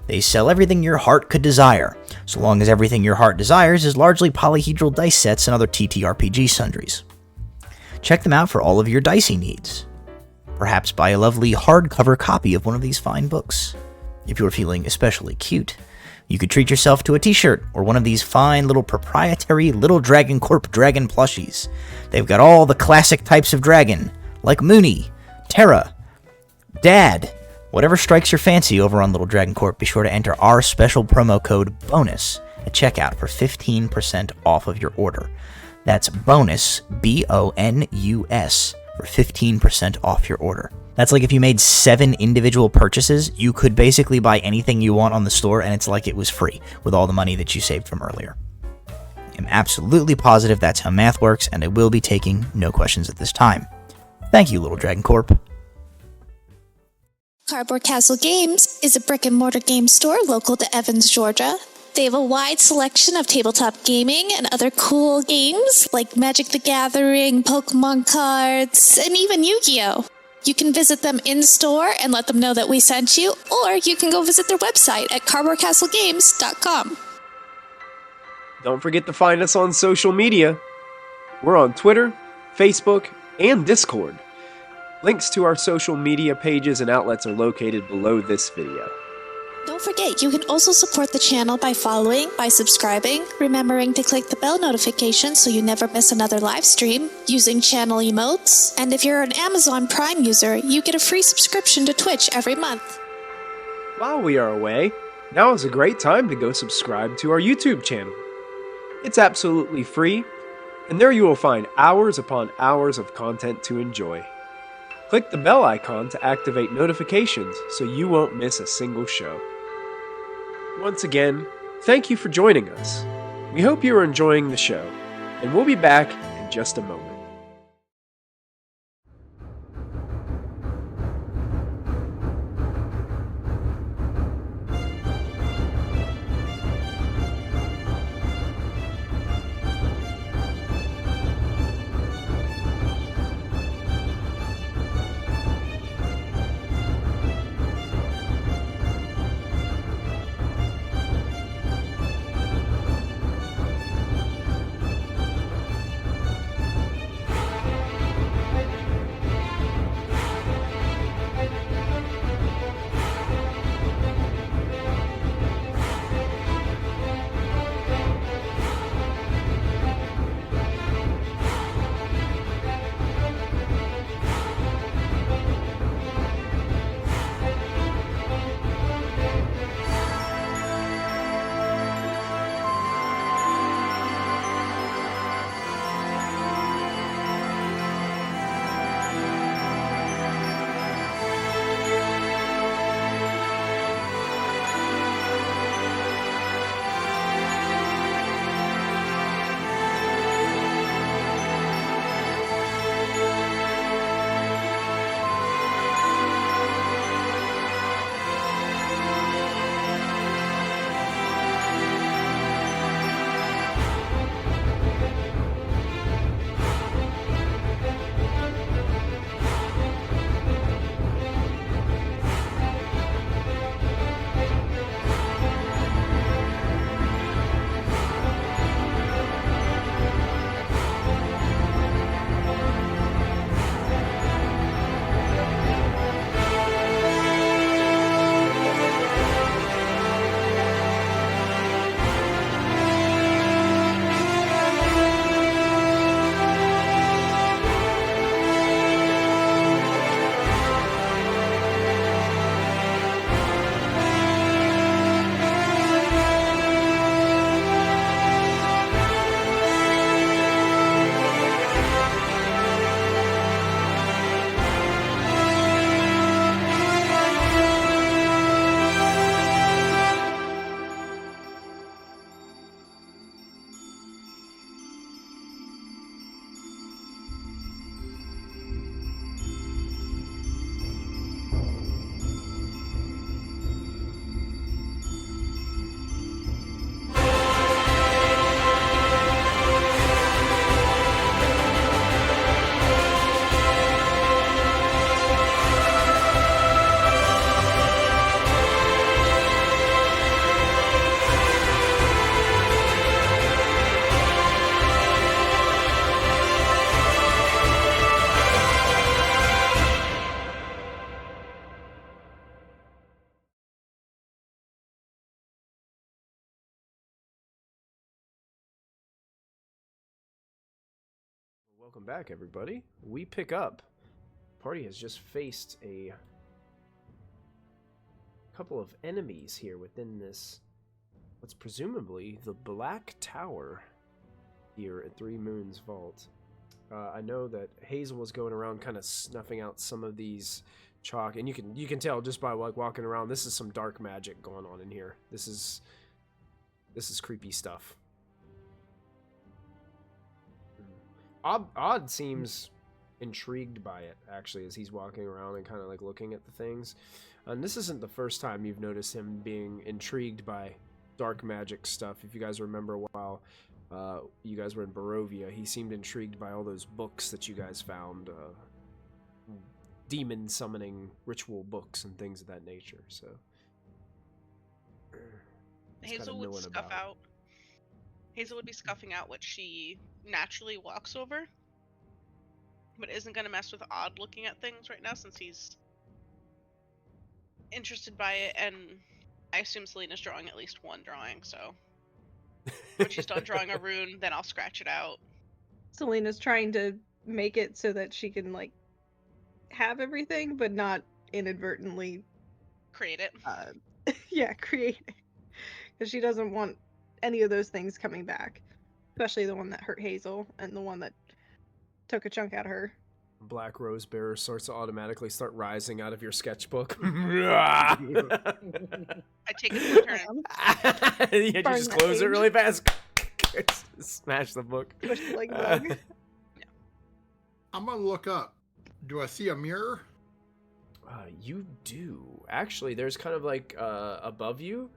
They sell everything your heart could desire, so long as everything your heart desires is largely polyhedral dice sets and other TTRPG sundries. Check them out for all of your dicey needs. Perhaps buy a lovely hardcover copy of one of these fine books. If you're feeling especially cute, you could treat yourself to a t-shirt or one of these fine little proprietary Little Dragon Corp dragon plushies. They've got all the classic types of dragon, like Mooney, Terra, Dad. Whatever strikes your fancy over on Little Dragon Corp, be sure to enter our special promo code BONUS at checkout for 15% off of your order. That's BONUS, BONUS, for 15% off your order. That's like if you made 7 individual purchases, you could basically buy anything you want on the store and it's like it was free with all the money that you saved from earlier. I'm absolutely positive that's how math works, and I will be taking no questions at this time. Thank you, Little Dragon Corp. Cardboard Castle Games is a brick-and-mortar game store local to Evans, Georgia. They have a wide selection of tabletop gaming and other cool games like Magic the Gathering, Pokemon cards, and even Yu-Gi-Oh! You can visit them in-store and let them know that we sent you, or you can go visit their website at cardboardcastlegames.com. Don't forget to find us on social media. We're on Twitter, Facebook, and Discord. Links to our social media pages and outlets are located below this video. Don't forget, you can also support the channel by following, by subscribing, remembering to click the bell notification so you never miss another live stream, using channel emotes, and if you're an Amazon Prime user, you get a free subscription to Twitch every month. While we are away, now is a great time to go subscribe to our YouTube channel. It's absolutely free, and there you will find hours upon hours of content to enjoy. Click the bell icon to activate notifications so you won't miss a single show. Once again, thank you for joining us. We hope you are enjoying the show, and we'll be back in just a moment. Welcome back, everybody. We pick up. Party has just faced a couple of enemies here within this, what's presumably the Black Tower here at Three Moons Vault. I know that Hazel was going around kind of snuffing out some of these chalk, and you can tell just by like walking around, this is some dark magic going on in here. This is creepy stuff. Odd seems intrigued by it, actually, as he's walking around and kind of like looking at the things. And this isn't the first time you've noticed him being intrigued by dark magic stuff. If you guys remember, while you guys were in Barovia, he seemed intrigued by all those books that you guys found, demon summoning ritual books and things of that nature. So Hazel would scuff out. Hazel would be scuffing out what she naturally walks over, but isn't going to mess with Odd looking at things right now since he's interested by it and I assume Selena's drawing at least one drawing, so when she's done drawing a rune, then I'll scratch it out. Selena's trying to make it so that she can like have everything, but not inadvertently Create it. create it, because she doesn't want any of those things coming back, especially the one that hurt Hazel and the one that took a chunk out of her. Black Rose Bearer starts to automatically start rising out of your sketchbook. I take it to turn. You Burn just that close it page. really fast. Smash the book. Push it like a bug. I'm gonna look up. Do I see a mirror? You do. Actually, there's kind of like above you,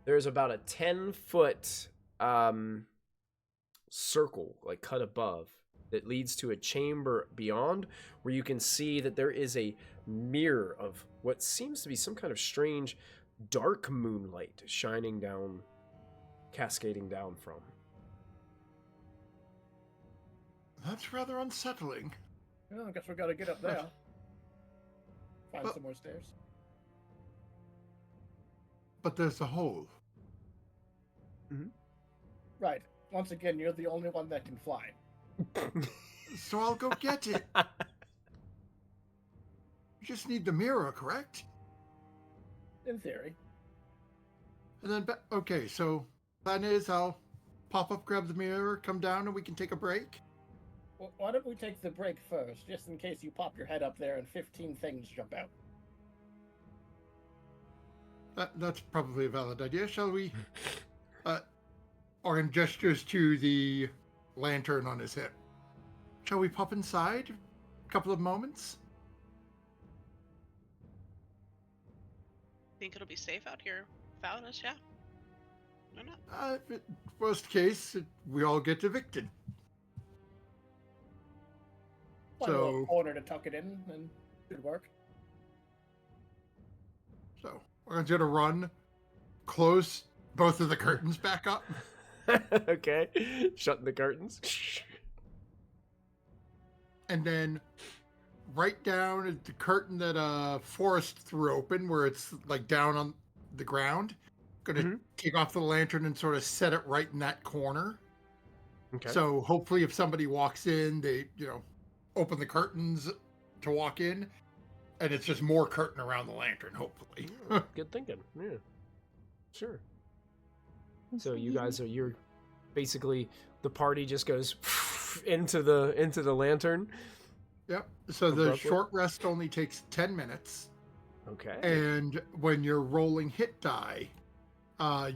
there's about a 10-foot circle, like cut above, that leads to a chamber beyond, where you can see that there is a mirror of what seems to be some kind of strange dark moonlight shining down, cascading down from. That's rather unsettling. Well, I guess we gotta get up there. Find But- some more stairs. But there's a hole. Right. Once again, you're the only one that can fly. So I'll go get it. You just need the mirror, correct? In theory. And then, okay, so plan is I'll pop up, grab the mirror, come down, and we can take a break. Well, why don't we take the break first, just in case you pop your head up there and 15 things jump out? That's probably a valid idea. Shall we? Orin gestures to the lantern on his hip. Shall we pop inside? A couple of moments? Think it'll be safe out here without us, yeah? Why not? Worst case, we all get evicted. Find a little So- corner to tuck it in, and it should work. So we're going to run, close both of the curtains back up. Okay, shutting the curtains. And then right down at the curtain that Forrest threw open, where it's like down on the ground, gonna take off the lantern and sort of set it right in that corner. Okay. So hopefully, if somebody walks in, they open the curtains to walk in, and it's just more curtain around the lantern. Hopefully, Good thinking. Yeah. Sure. So you guys you're basically, the party just goes into the lantern. yep. So the Abruptly. short rest only takes 10 minutes. Okay. And when you're rolling hit die,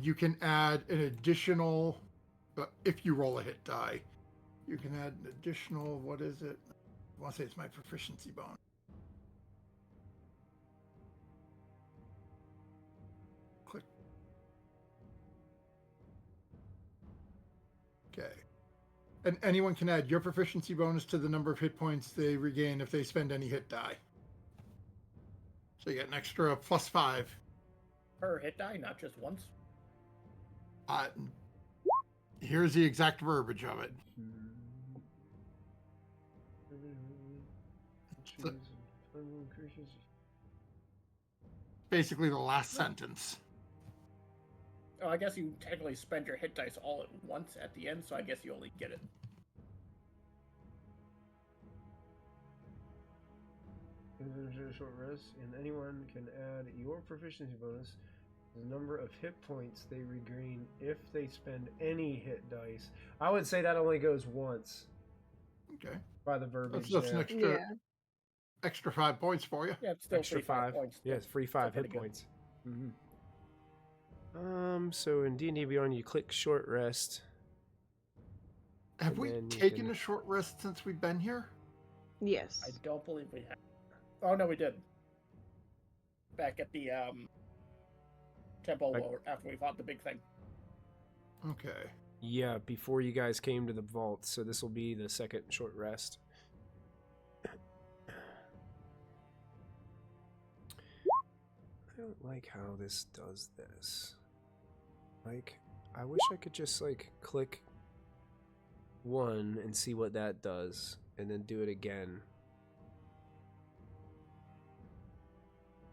you can add an additional. If you roll a hit die, you can add an additional. What is it? I want to say it's my proficiency bonus. Click. Okay. And anyone can add your proficiency bonus to the number of hit points they regain if they spend any hit die. So you get an extra +5. Per hit die, not just once. Here's the exact verbiage of it. Basically, the last sentence. Oh, I guess you technically spend your hit dice all at once at the end, so I guess you only get it. Short rest, and anyone can add your proficiency bonus to the number of hit points they regain if they spend any hit dice. I would say that only goes once Okay. by the verbiage. That's an there. extra 5 points for you. Yeah, it's still Extra free 5 5. points. Yes, free 5 pretty hit good. points. So in D&D Beyond, you click short rest. Have And we then you taken can- a short rest since we've been here? Yes. I don't believe we have. Oh, no, we did. Back at the temple Right. after we fought the big thing. Okay. Yeah, before you guys came to the vault, so this will be the second short rest. I don't like how this does this. Like, I wish I could just, like, click 1 and see what that does, and then do it again.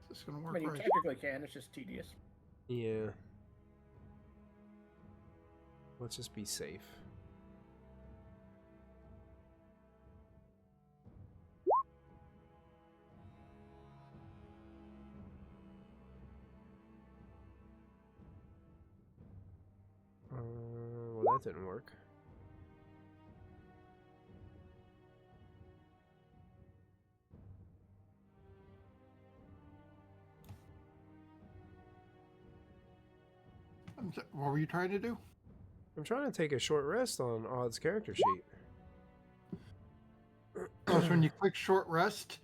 Is this going to I work mean, you right? technically can, it's just tedious. Yeah. Let's just be safe. Well, that didn't work. What were you trying to do? I'm trying to take a short rest on Odd's character sheet. Oh, so when you click short rest,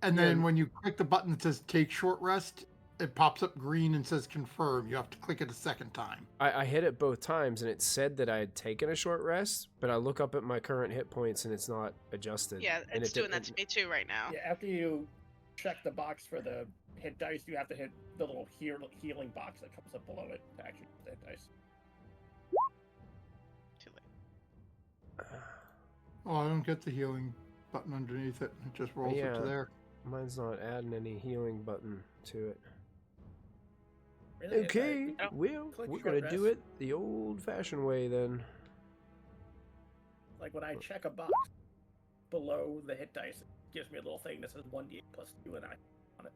and then when you click the button that says take short rest, it pops up green and says confirm. You have to click it a second time. I hit it both times and it said that I had taken a short rest, but I look up at my current hit points and it's not adjusted. Yeah, and it's doing that to me too right now. Yeah, after you check the box for the hit dice, you have to hit the little healing box that comes up below it to actually hit the hit dice. Too late. Oh, I don't get the healing button underneath it. It just rolls up to there. Mine's not adding any healing button to it. Really? Okay, If I well, click we're short gonna do rest- it the old-fashioned way then. Like when I check a box below the hit dice, it gives me a little thing that says 1d8 plus 2 and I on it.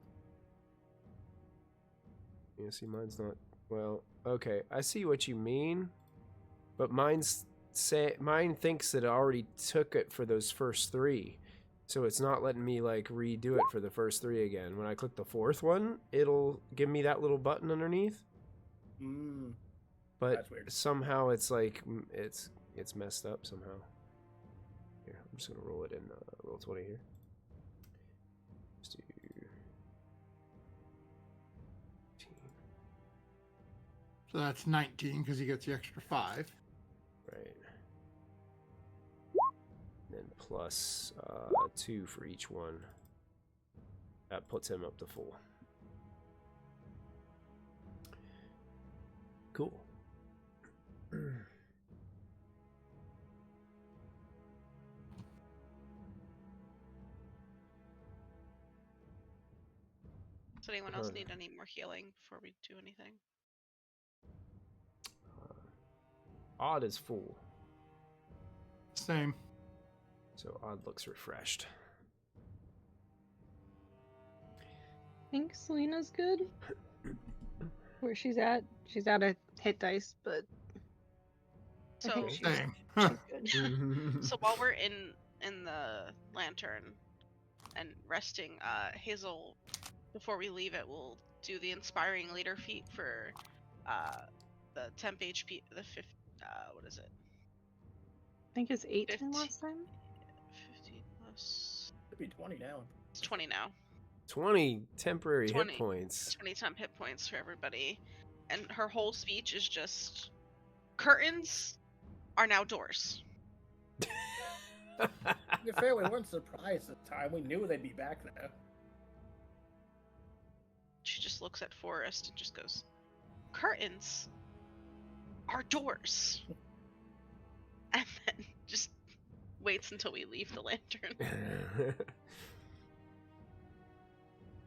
Yeah, see, mine's not. Well, okay, I see what you mean, but mine thinks that it already took it for those first three, so it's not letting me like redo it for the first three again. When I click the fourth one, it'll give me that little button underneath. But That's weird. somehow it's like it's messed up somehow. Here, I'm just gonna roll it in roll 20 here. Let's do 18. So that's 19 because he gets the extra 5. Right. And then plus 2 for each one. That puts him up to full. Cool. Does anyone else need any more healing before we do anything? Odd is full, Same. so Odd looks refreshed. I think Selena's good. Where she's at a hit dice, but I So think she's Same. good. so while we're in the lantern and resting, Hazel, before we leave it, will do the inspiring leader feat for the temp HP, the 5th. What is it? I think it's 18 15. last time. 15 plus. It'd be 20 now. It's 20 now. 20 temporary 20. hit points. 20 temp hit points for everybody. And her whole speech is just curtains are now doors. To be fair, we weren't surprised this time. We knew they'd be back there. She just looks at Forrest and just goes, curtains are doors. And then just waits until we leave the lantern.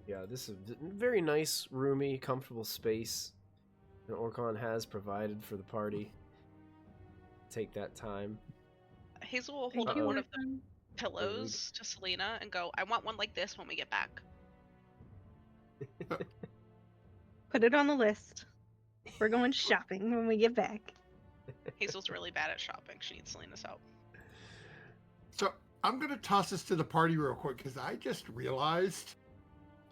Yeah, this is a very nice, roomy, comfortable space that Orcon has provided for the party. Take that time. Hazel will hold Thank up you, one of the Orphan. pillows to Selena and go, I want one like this when we get back. Put it on the list. We're going shopping when we get back. Hazel's really bad at shopping. She needs Selena's help. So I'm going to toss this to the party real quick because I just realized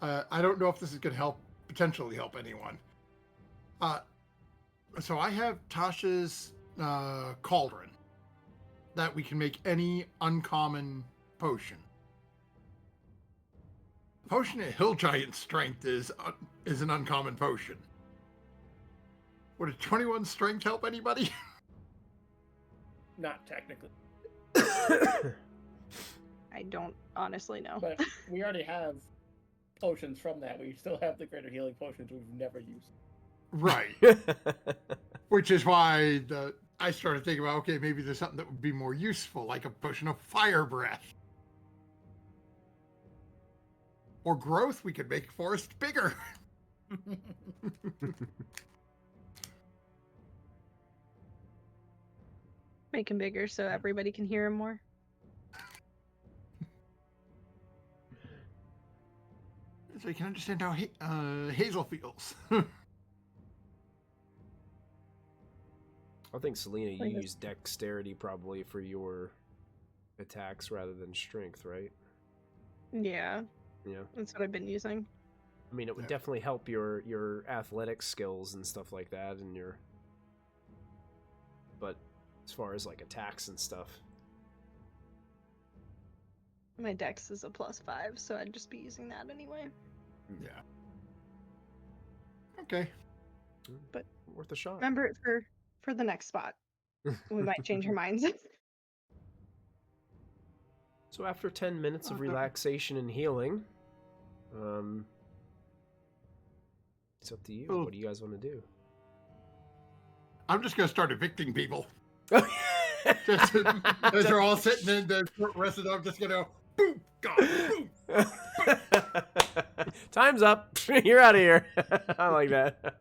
I don't know if this is going to potentially help anyone. So I have Tasha's cauldron that we can make any uncommon potion. Potion of Hill Giant Strength is an uncommon potion. Would a 21 Strength help anybody? Not technically. I don't honestly know. But we already have potions from that. We still have the greater healing potions we've never used. Right. Which is why I started thinking about, okay, maybe there's something that would be more useful, like a potion of fire breath. Or growth, we could make forest bigger. Make him bigger so everybody can hear him more. So you can understand how Hazel feels. I think Selena, you Like this. use dexterity probably for your attacks rather than strength, right? Yeah, Yeah. that's what I've been using. I mean, it would Yeah. definitely help your athletic skills and stuff like that, and your. But as far as like attacks and stuff, My dex is a +5, so I'd just be using that anyway. Yeah. Okay. But worth a shot. remember it for the next spot. We might change our minds. So after 10 minutes of Okay. relaxation and healing, it's up to you. Oh. What do you guys want to do? I'm just gonna start evicting people. Just as they're all sitting in the short rested, I'm just gonna boom, God, boom. Time's up. You're out of here. I like that.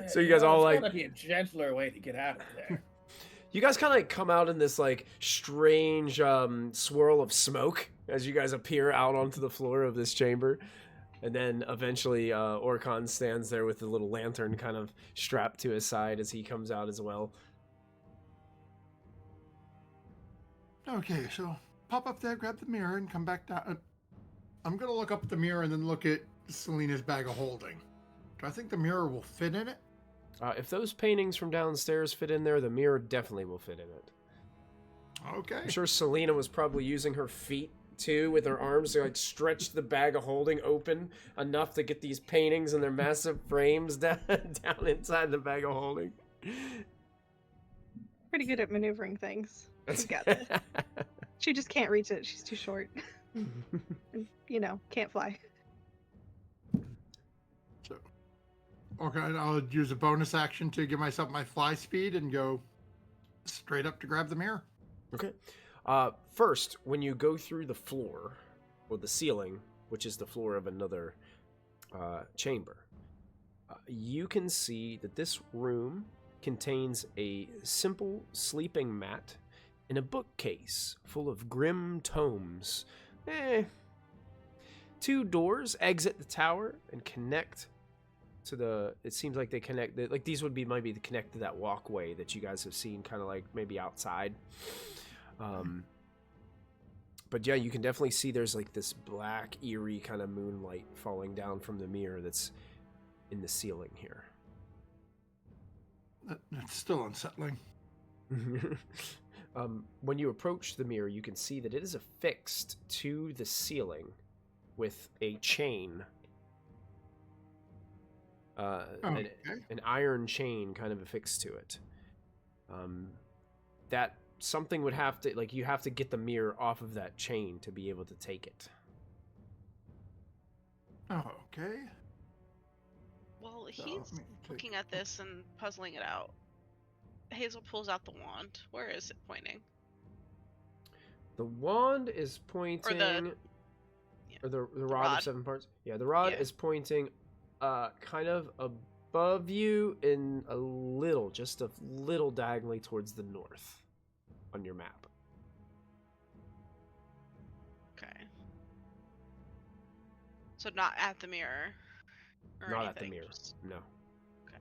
So you guys all there's like gotta be a gentler way to get out of there. you guys kind of like come out in this like strange swirl of smoke as you guys appear out onto the floor of this chamber, and then eventually Orkhan stands there with the little lantern kind of strapped to his side as he comes out as well. Okay, so pop up there, grab the mirror, and come back down. I'm gonna look up at the mirror and then look at Selena's bag of holding. Do I think the mirror will fit in it? If those paintings from downstairs fit in there, the mirror definitely will fit in it. Okay. I'm sure Selena was probably using her feet too, with her arms to like stretch the bag of holding open enough to get these paintings and their massive frames down inside the bag of holding. Pretty good at maneuvering things. She's got this. She just can't reach it. She's too short. And, can't fly. So, okay, I'll use a bonus action to give myself my fly speed and go straight up to grab the mirror. Okay. First, when you go through the floor, or the ceiling, which is the floor of another chamber, you can see that this room contains a simple sleeping mat and a bookcase full of grim tomes. 2 doors exit the tower and connect to the. It seems like they connect. Like these would be maybe to connect to that walkway that you guys have seen, kind of like maybe outside. But yeah, you can definitely see there's like this black, eerie kind of moonlight falling down from the mirror that's in the ceiling here. It's still unsettling. When you approach the mirror, you can see that it is affixed to the ceiling with a chain. Okay. An iron chain kind of affixed to it. That something would have to, like, you have to get the mirror off of that chain to be able to take it. Oh, okay. Well, So, he's let me take- looking at this and puzzling it out. Hazel pulls out the wand. Where is it pointing? The wand is pointing, or the rod of rod. 7 parts. Yeah, the rod Yeah. is pointing, kind of above you in a little, just a little diagonally towards the north on your map. Okay. So not at the mirror. Or Not at the anything, mirror. just- No. Okay.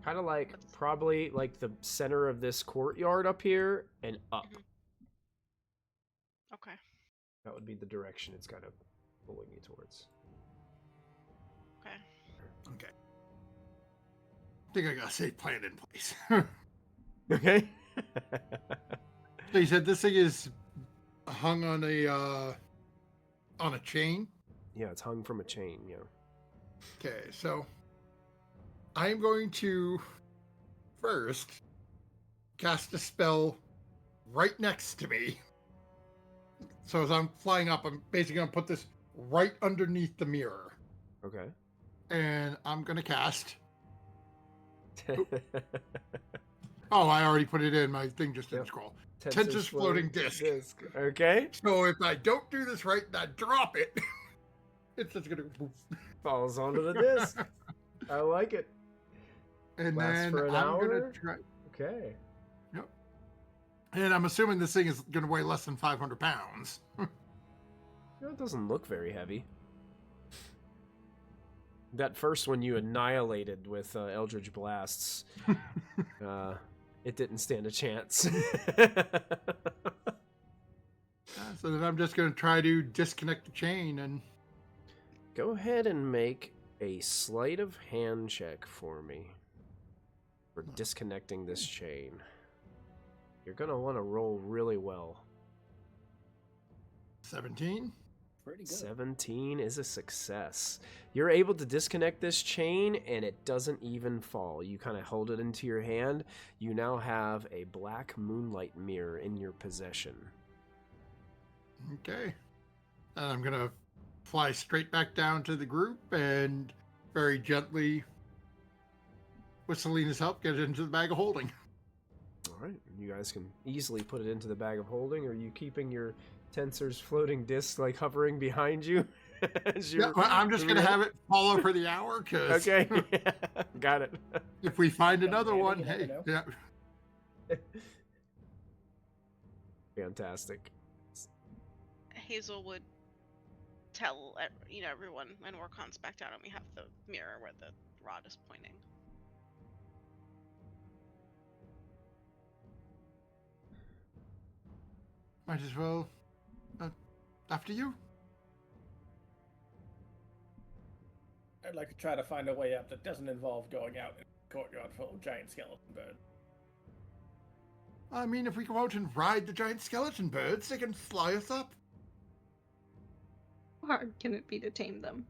Kind of like What's- probably like the center of this courtyard up here and up. Mhm. Okay. That would be the direction it's kind of pulling you towards. Okay. Okay. I think I got a safe plan in place. Okay. So you said this thing is hung on a chain? Yeah, it's hung from a chain, yeah. Okay, so I am going to first cast a spell right next to me. So as I'm flying up, I'm basically going to put this right underneath the mirror. Okay. And I'm going to cast. Oh, I already put it in. My thing just didn't Yep. scroll. Tensor's Tensor's floating disc. Okay. So if I don't do this right and I drop it, It's just gonna Falls onto the disc. I like it. and Lasts then for an I'm hour? gonna try. Okay. Yep. And I'm assuming this thing is gonna weigh less than 500 pounds. It doesn't look very heavy. That first one you annihilated with Eldritch Blasts, it didn't stand a chance. So then I'm just gonna try to disconnect the chain and. Go ahead and make a sleight of hand check for me for disconnecting this chain. You're going to want to roll really well. 17. Pretty good. 17 is a success. You're able to disconnect this chain and it doesn't even fall. You kind of hold it into your hand. You now have a black moonlight mirror in your possession. Okay. And I'm gonna fly straight back down to the group and very gently, with Selena's help, get it into the bag of holding. All right. You guys can easily put it into the bag of holding. Are you keeping your tensor's floating disc like hovering behind you? Yeah, well, I'm just gonna have it follow for the hour, cause Okay. Got it. if we find another Maybe, one, you never hey, know. yeah. Fantastic. Hazel would tell everyone when Orcon's back down and we have the mirror where the rod is pointing. Might as well. After you. I'd like to try to find a way up that doesn't involve going out in a courtyard full of giant skeleton birds. I mean, if we go out and ride the giant skeleton birds, they can fly us up. How hard can it be to tame them?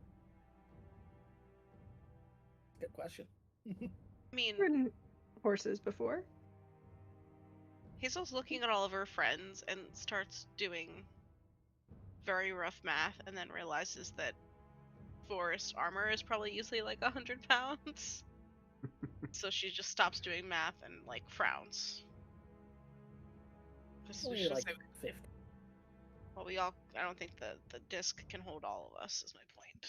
Good question. I mean, I've ridden horses before. Hazel's looking at all of her friends and starts doing very rough math and then realizes that forest armor is probably usually like 100 pounds. So she just stops doing math and like frowns. Only She's like like, 50. well, I don't think the disc can hold all of us, is my point.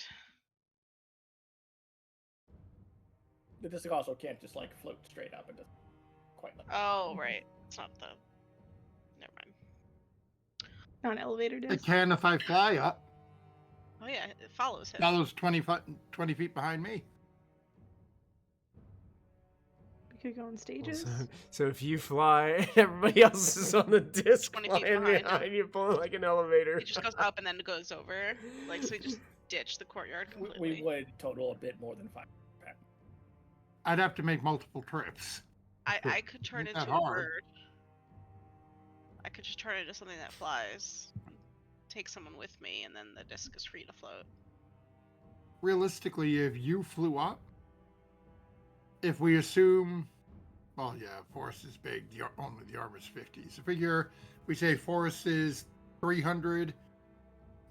The disc also can't just like float straight up. It doesn't quite like. Oh, right. It's not the. Never mind. Not an elevator It disc. can if I fly up. Oh, yeah, it follows him. Follows 20 feet behind me. We could go on stages. So if you fly, everybody else is on the disc 20 feet flying behind behind you, pulling like an elevator. It just goes up and then it goes over. Like, so we just ditch the courtyard completely. We would total a bit more than 5. I'd have to make multiple trips. I could turn Not into that a hard. bird. I could just turn into something that flies. Take someone with me, and then the disc is free to float. Realistically, if you flew up, if we assume, well, yeah, forest is big. Only the armor's 50. So figure we say forest is 300.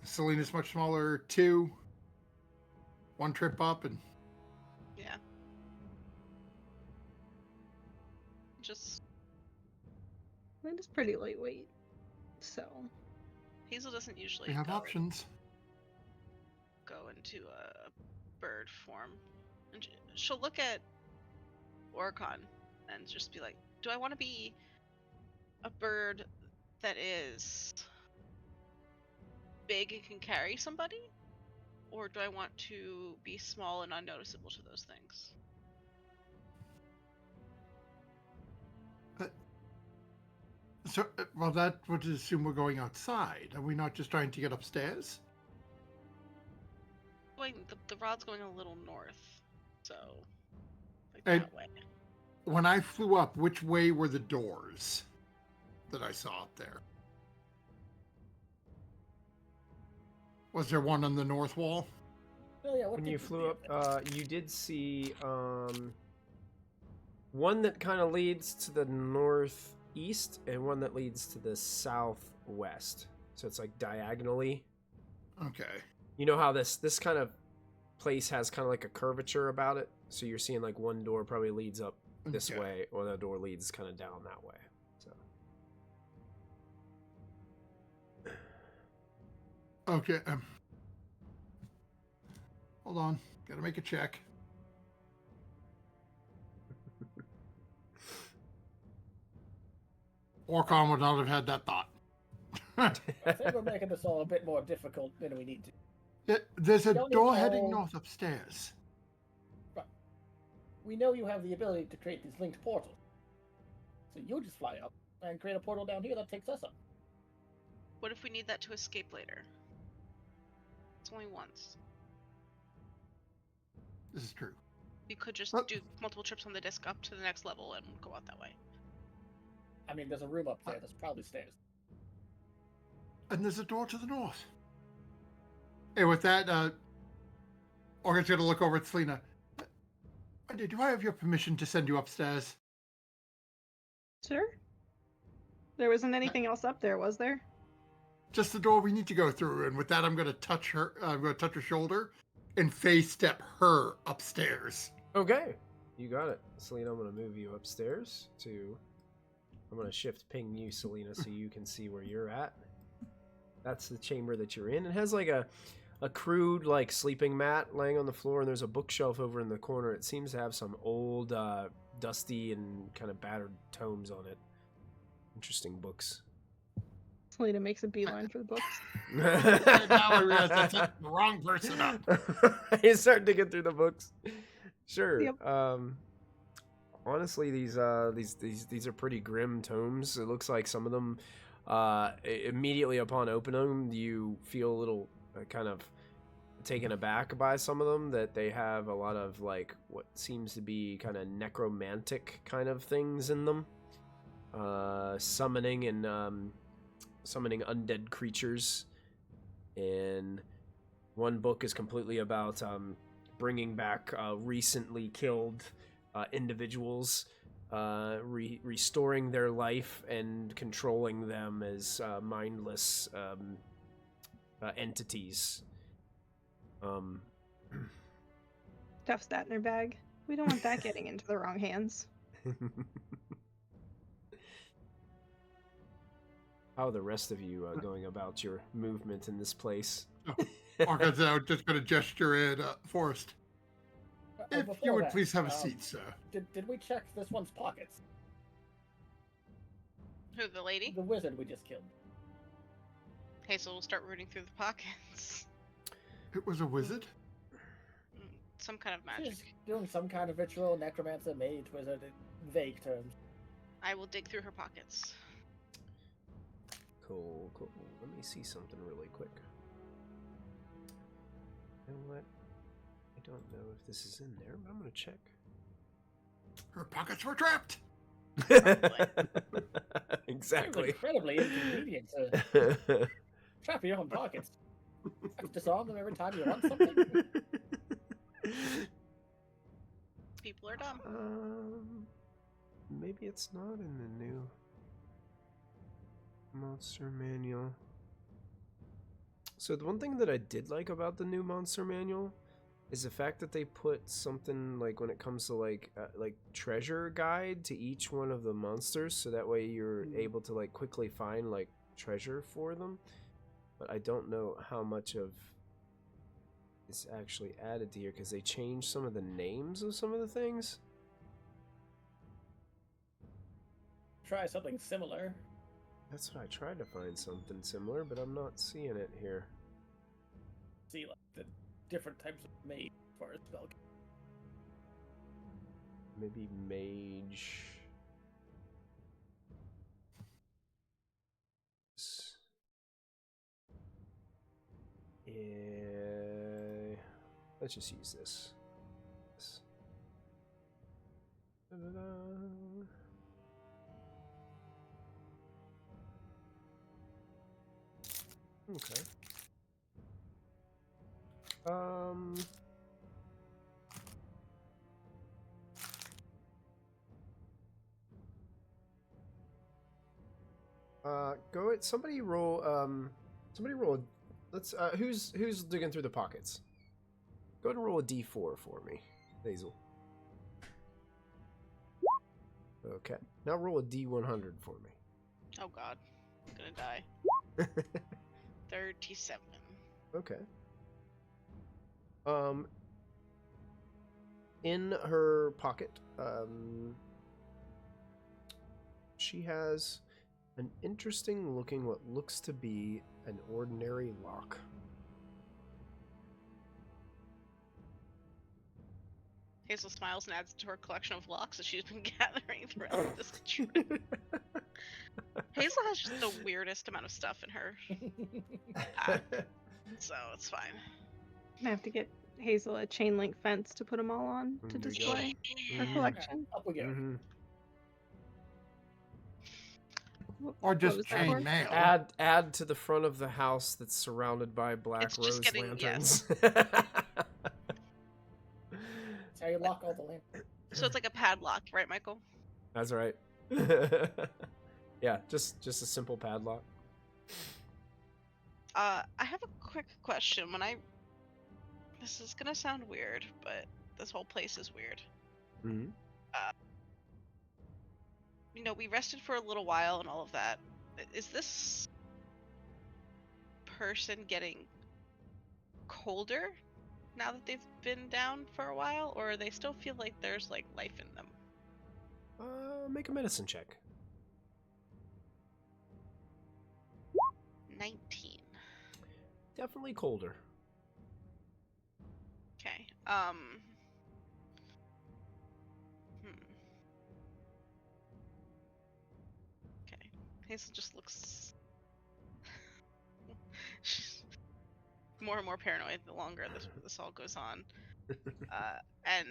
Selena's much smaller, 2. 1 trip up, and Yeah. Just It is pretty lightweight. So Hazel doesn't usually we have go options. into a bird form, and she'll look at Orcon and just be like, "Do I want to be a bird that is big and can carry somebody, or do I want to be small and unnoticeable to those things?" So, well, that would assume we're going outside. Are we not just trying to get upstairs? The rod's going a little north, so like And- that way. When I flew up, which way were the doors that I saw up there? Was there one on the north wall? Oh, yeah, what When did you we flew do? up, you did see one that kind of leads to the northeast and one that leads to the southwest. So it's like diagonally. Okay. You know how this kind of place has kind of like a curvature about it? So you're seeing like one door probably leads up this Okay. way, or the door leads kind of down that way. So Okay. Hold on. Gotta make a check. Orcon would not have had that thought. I think we're making this all a bit more difficult than we need to. There's a Don't need door to heading all- north upstairs. We know you have the ability to create these linked portals. So you just fly up and create a portal down here that takes us up. What if we need that to escape later? It's only once. This is true. We could just What? do multiple trips on the disc up to the next level and go out that way. I mean, there's a room up there. There's probably stairs. And there's a door to the north. Hey, with that, Orcon's gonna look over at Selena. Wendy, do I have your permission to send you upstairs? Sure. There wasn't anything else up there, was there? Just the door we need to go through. And with that, I'm gonna touch her. I'm gonna touch her shoulder and face step her upstairs. Okay, you got it, Selena. I'm gonna move you upstairs to. I'm gonna shift ping you, Selena, so you can see where you're at. That's the chamber that you're in. It has like a crude like sleeping mat laying on the floor, and there's a bookshelf over in the corner. It seems to have some old, dusty and kind of battered tomes on it. Interesting books. Selena makes a beeline for the books. Now I realize I set the wrong person up. He's starting to get through the books. Sure. Yep. Honestly, these are pretty grim tomes. It looks like some of them, immediately upon opening them, you feel a little kind of taken aback by some of them, that they have a lot of like what seems to be kind of necromantic kind of things in them, summoning undead creatures. And one book is completely about bringing back recently killed individuals, restoring their life and controlling them as mindless entities. Stuffs that in her bag. We don't want that getting into the wrong hands. How are the rest of you going about your movement in this place? Orcon's just gonna gesture at Forrest. If Before you would that, please have a seat, sir. Did we check this one's pockets? Who, the lady? The wizard we just killed. Okay, so we'll start rooting through the pockets. It was a wizard? Some kind of magic. She's doing some kind of ritual, necromancer, mage, wizard, in vague terms. I will dig through her pockets. Cool. Let me see something really quick. You know what? I don't know if this is in there, but I'm gonna check. Her pockets were trapped! Exactly. Incredibly inconvenient to trap your own pockets. Disarm them every time you want something. People are dumb. Maybe it's not in the new monster manual. So the one thing that I did like about the new monster manual is the fact that they put something like when it comes to like treasure guide to each one of the monsters, so that way you're able to like quickly find like treasure for them. But I don't know how much of is actually added to here, because they changed some of the names of some of the things. Try something similar. That's what I tried to find, something similar, but I'm not seeing it here. See, like, the different types of mage as far as spell. Maybe mage. Yeah, let's just use this. Da-da-da. Okay. Go at somebody roll. Somebody roll. Let's. Who's digging through the pockets? Go ahead and roll a d4 for me, Hazel. Okay. Now roll a d100 for me. Oh god. I'm gonna die. 37. Okay. in her pocket, she has an interesting looking, what looks to be an ordinary lock. Hazel smiles and adds it to her collection of locks that she's been gathering throughout this trip. Hazel has just the weirdest amount of stuff in her, so it's fine. I have to get Hazel a chain link fence to put them all on to There you go. display her Mhm. collection. Up we go. Mhm. Or What just was that chain for? mail. Add to the front of the house that's surrounded by black It's just rose getting- lanterns. That's how you lock all the lamps. So it's like a padlock, right, Michael? That's right. Yeah, just a simple padlock. I have a quick question. This is gonna sound weird, but this whole place is weird. Mm-hmm. We rested for a little while and all of that. Is this person getting colder now that they've been down for a while, or they still feel like there's like life in them? Make a medicine check. 19. Definitely colder. Okay. Okay. Hazel just looks she's more and more paranoid the longer this all goes on. And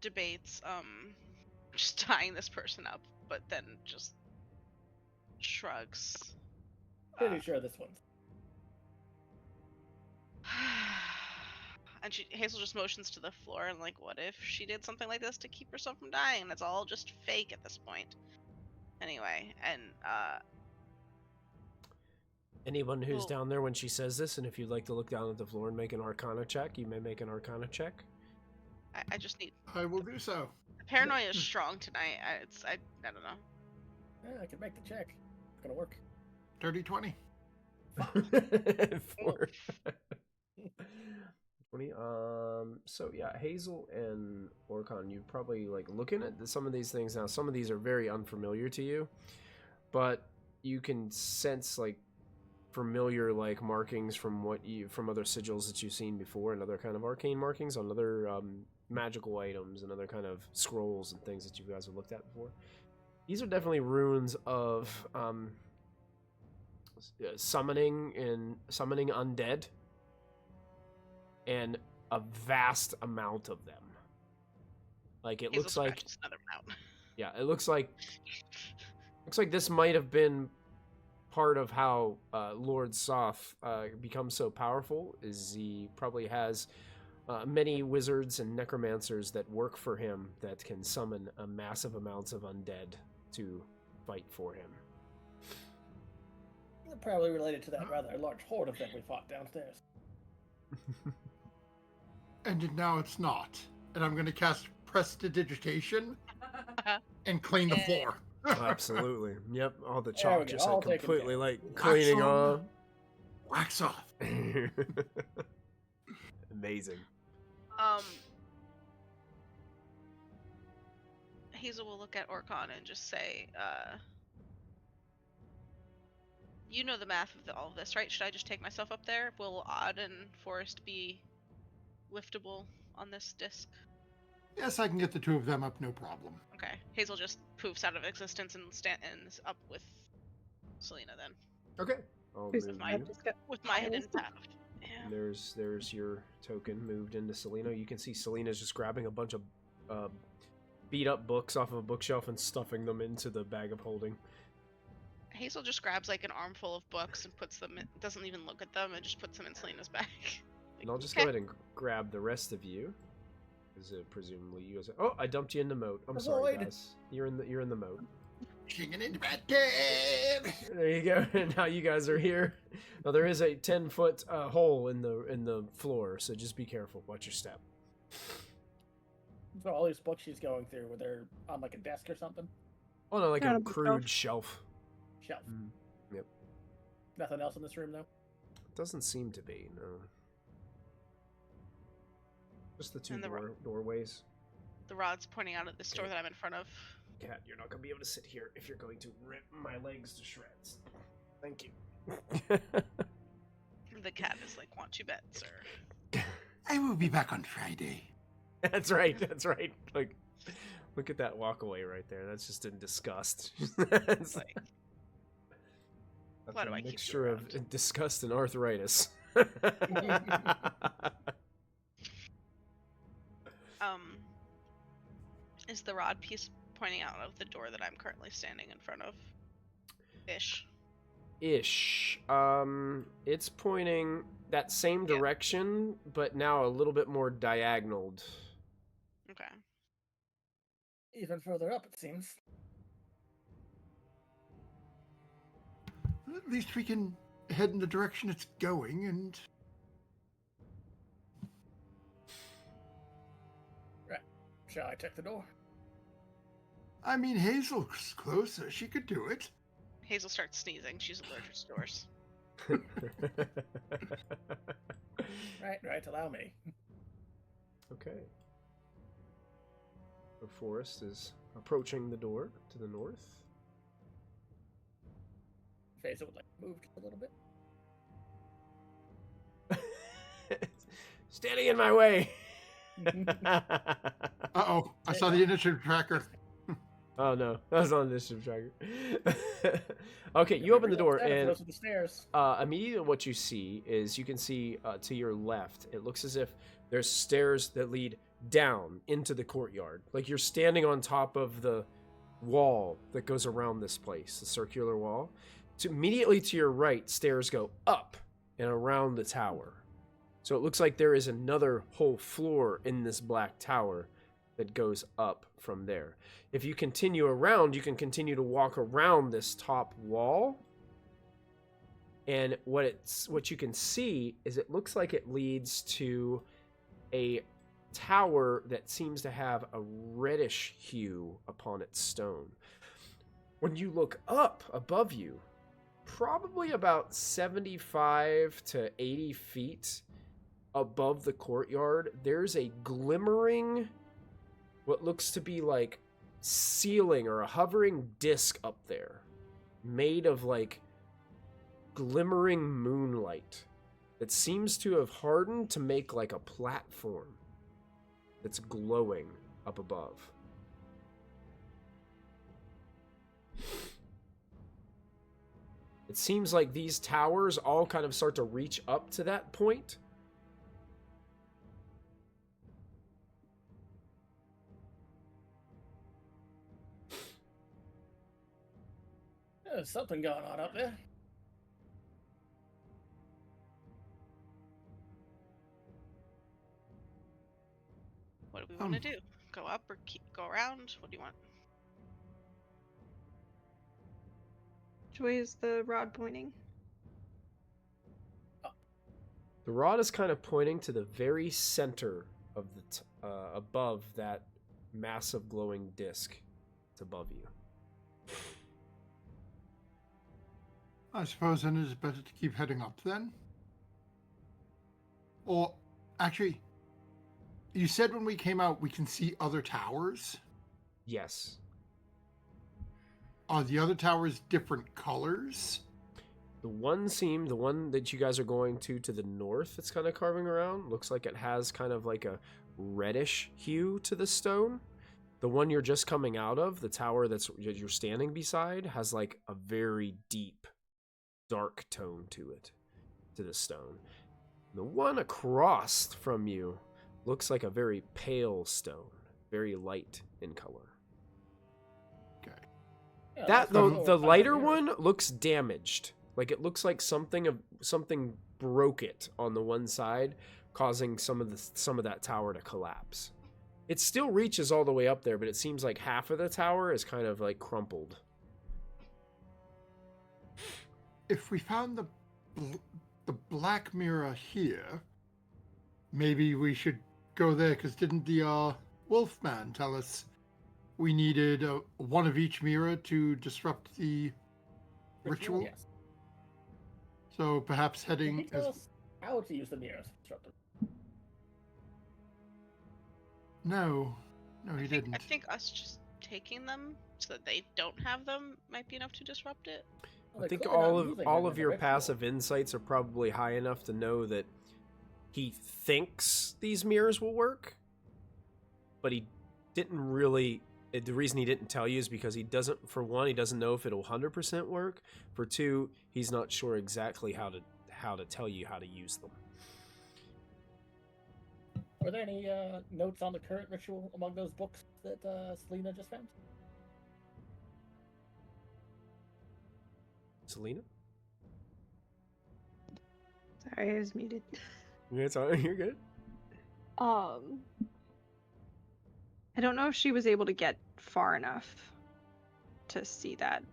debates just tying this person up, but then just shrugs. Pretty sure this one's. And Hazel just motions to the floor and like, what if she did something like this to keep herself from dying? And it's all just fake at this point. Anyway, and Anyone who's Well- down there when she says this, and if you'd like to look down at the floor and make an Arcana check, you may make an Arcana check. I just need I will do so. the paranoia is strong tonight. I don't know. Yeah, I can make the check. It's gonna work. Dirty 20. 4. 20. So yeah, Hazel and Orcon, you probably like looking at some of these things now. Some of these are very unfamiliar to you, but you can sense like familiar like markings from from other sigils that you've seen before, and other kind of arcane markings on other magical items and other kind of scrolls and things that you guys have looked at before. These are definitely runes of summoning undead, and a vast amount of them. Like it Hazel looks like, scratches another mouth. yeah, it looks like this might have been part of how Lord Soth becomes so powerful. Is he probably has many wizards and necromancers that work for him that can summon massive amounts of undead to fight for him. Probably related to that rather large horde of them we fought downstairs. And now it's not. And I'm going to cast Prestidigitation and clean the floor. Absolutely. Yep. All the There we chalk go, just all like taken completely care. like Wax cleaning on. off. Wax off. Amazing. Hazel will look at Orcon and just say, you know the math of all of this, right? Should I just take myself up there? Will Odd and Forest be liftable on this disc? Yes, I can get the two of them up, no problem. Okay. Hazel just poofs out of existence and stands up with Selena then. Okay. I'll Who's move my- you. Just got With my hidden Piles. path. Yeah. There's your token moved into Selena. You can see Selena's just grabbing a bunch of beat up books off of a bookshelf and stuffing them into the bag of holding. Hazel just grabs like an armful of books and puts them in, doesn't even look at them, and just puts them in Selena's bag. And I'll just Okay. go ahead and grab the rest of you. Because presumably you guys. Oh, I dumped you into moat. I'm sorry, Avoid. guys. You're in the moat. Kicking into Batcave! There you go. And now you guys are here. Now there is a 10-foot hole in the floor, so just be careful. Watch your step. So all these books she's going through, were they on like a desk or something? Oh no, like Kind a of a crude shelf. Shelf. Yep. Nothing else in this room though? Doesn't seem to be, no. Just the two And the doorways. The rod's pointing out at this door that I'm in front of. Cat, you're not gonna be able to sit here if you're going to rip my legs to shreds. Thank you. The cat is like, want to bet, sir. I will be back on Friday. That's right. That's right. Like, look at that walk away right there. That's just in disgust. It's Like, that's why a do I keep you mixture around? of disgust and arthritis. Is the rod piece pointing out of the door that I'm currently standing in front of? Ish. It's pointing that same direction, but now a little bit more diagonaled. Okay. Even further up, it seems. At least we can head in the direction it's going, and Right. Shall I check the door? I mean, Hazel's closer. She could do it. Hazel starts sneezing. She's allergic to doors. Right, allow me. Okay. The forest is approaching the door to the north. Hazel would like to move just a little bit. Standing in my way. Uh-oh, I saw the initiative tracker. Oh no, that was on initiative tracker. Okay, you open the door and Goes to the stairs. immediately what you see is you can see to your left, it looks as if there's stairs that lead down into the courtyard. Like you're standing on top of the wall that goes around this place, the circular wall. Immediately to your right, stairs go up and around the tower. So it looks like there is another whole floor in this black tower that goes up from there. If you continue around, you can continue to walk around this top wall. And what you can see is it looks like it leads to a tower that seems to have a reddish hue upon its stone. When you look up above you, probably about 75 to 80 feet above the courtyard, there's a glimmering, what looks to be like ceiling or a hovering disc up there, made of like glimmering moonlight that seems to have hardened to make like a platform that's glowing up above. It seems like these towers all kind of start to reach up to that point. There's something going on up there. What do we want to do? Go up or go around? What do you want? Which way is the rod pointing? The rod is kind of pointing to the very center of the above that massive glowing disc. It's above you. I suppose then it's better to keep heading up then. Or, actually, you said when we came out we can see other towers? Yes. Are the other towers different colors? The one that you guys are going to the north that's kind of carving around, looks like it has kind of like a reddish hue to the stone. The one you're just coming out of, the tower that you're standing beside, has like a very deep, dark tone to it, to the stone. The one across from you looks like a very pale stone, very light in color. Okay. Yeah, The lighter one looks damaged. Like it looks like something broke it on the one side, causing some of that tower to collapse. It still reaches all the way up there, but it seems like half of the tower is kind of like crumpled. If we found the black mirror here, maybe we should go there, because didn't the Wolfman tell us we needed one of each mirror to disrupt the ritual? Yes. So perhaps Can he heading tell us how to use the mirrors? No, No, he I didn't. think us just taking them so that they don't have them might be enough to disrupt it. Well, I they're think clearly not all using of them in the your ritual. passive insights are probably high enough to know that he thinks these mirrors will work, but he didn't really. The reason he didn't tell you is because he doesn't. For one, he doesn't know if it'll 100% work. For two, he's not sure exactly how to tell you how to use them. Were there any notes on the current ritual among those books that Selena just found? Selena? Sorry, I was muted. It's all, you're good. I don't know if she was able to get far enough to see that,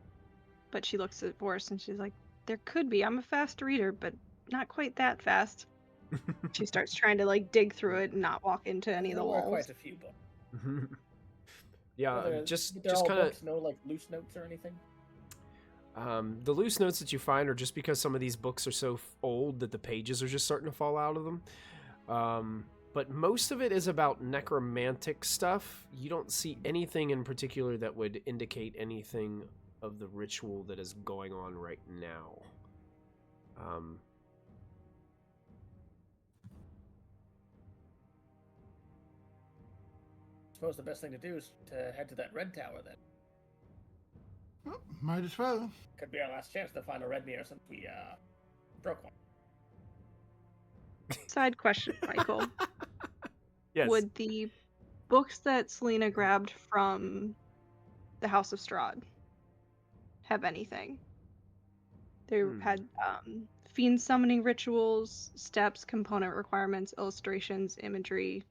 but she looks at Boris and she's like, "There could be. I'm a fast reader, but not quite that fast." She starts trying to like dig through it and not walk into any of the There were walls. quite a few books. Yeah, They're just all kind of. books, no like loose notes or anything. The loose notes that you find are just because some of these books are so old that the pages are just starting to fall out of them. But most of it is about necromantic stuff. You don't see anything in particular that would indicate anything of the ritual that is going on right now. I suppose the best thing to do is to head to that red tower then. Well, might as well. Could be our last chance to find a red mirror since we broke one. Side question, Michael. Yes. Would the books that Selena grabbed from the House of Strahd have anything? They had fiend summoning rituals, steps, component requirements, illustrations, imagery,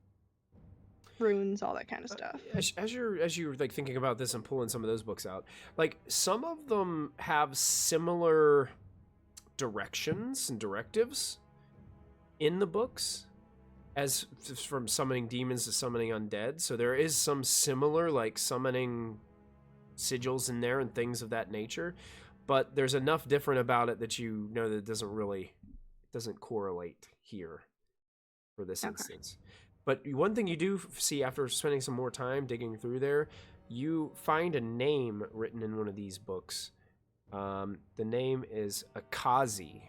runes, all that kind of stuff. As you're like thinking about this and pulling some of those books out, like some of them have similar directions and directives in the books, as from summoning demons to summoning undead. So there is some similar like summoning sigils in there and things of that nature, but there's enough different about it that you know that it doesn't correlate here for this instance. But one thing you do see after spending some more time digging through there, you find a name written in one of these books. The name is Akazi,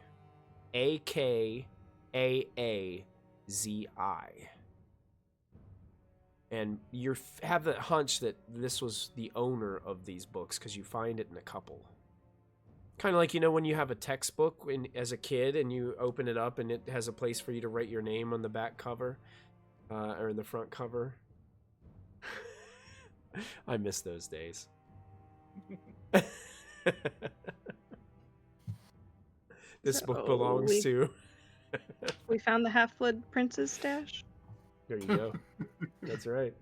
Akaazi. And you have the hunch that this was the owner of these books because you find it in a couple. Kind of like, you know, when you have a textbook as a kid and you open it up and it has a place for you to write your name on the back cover. Or in the front cover. I miss those days. This book belongs to. We found the Half-Blood Prince's stash. There you go. That's right.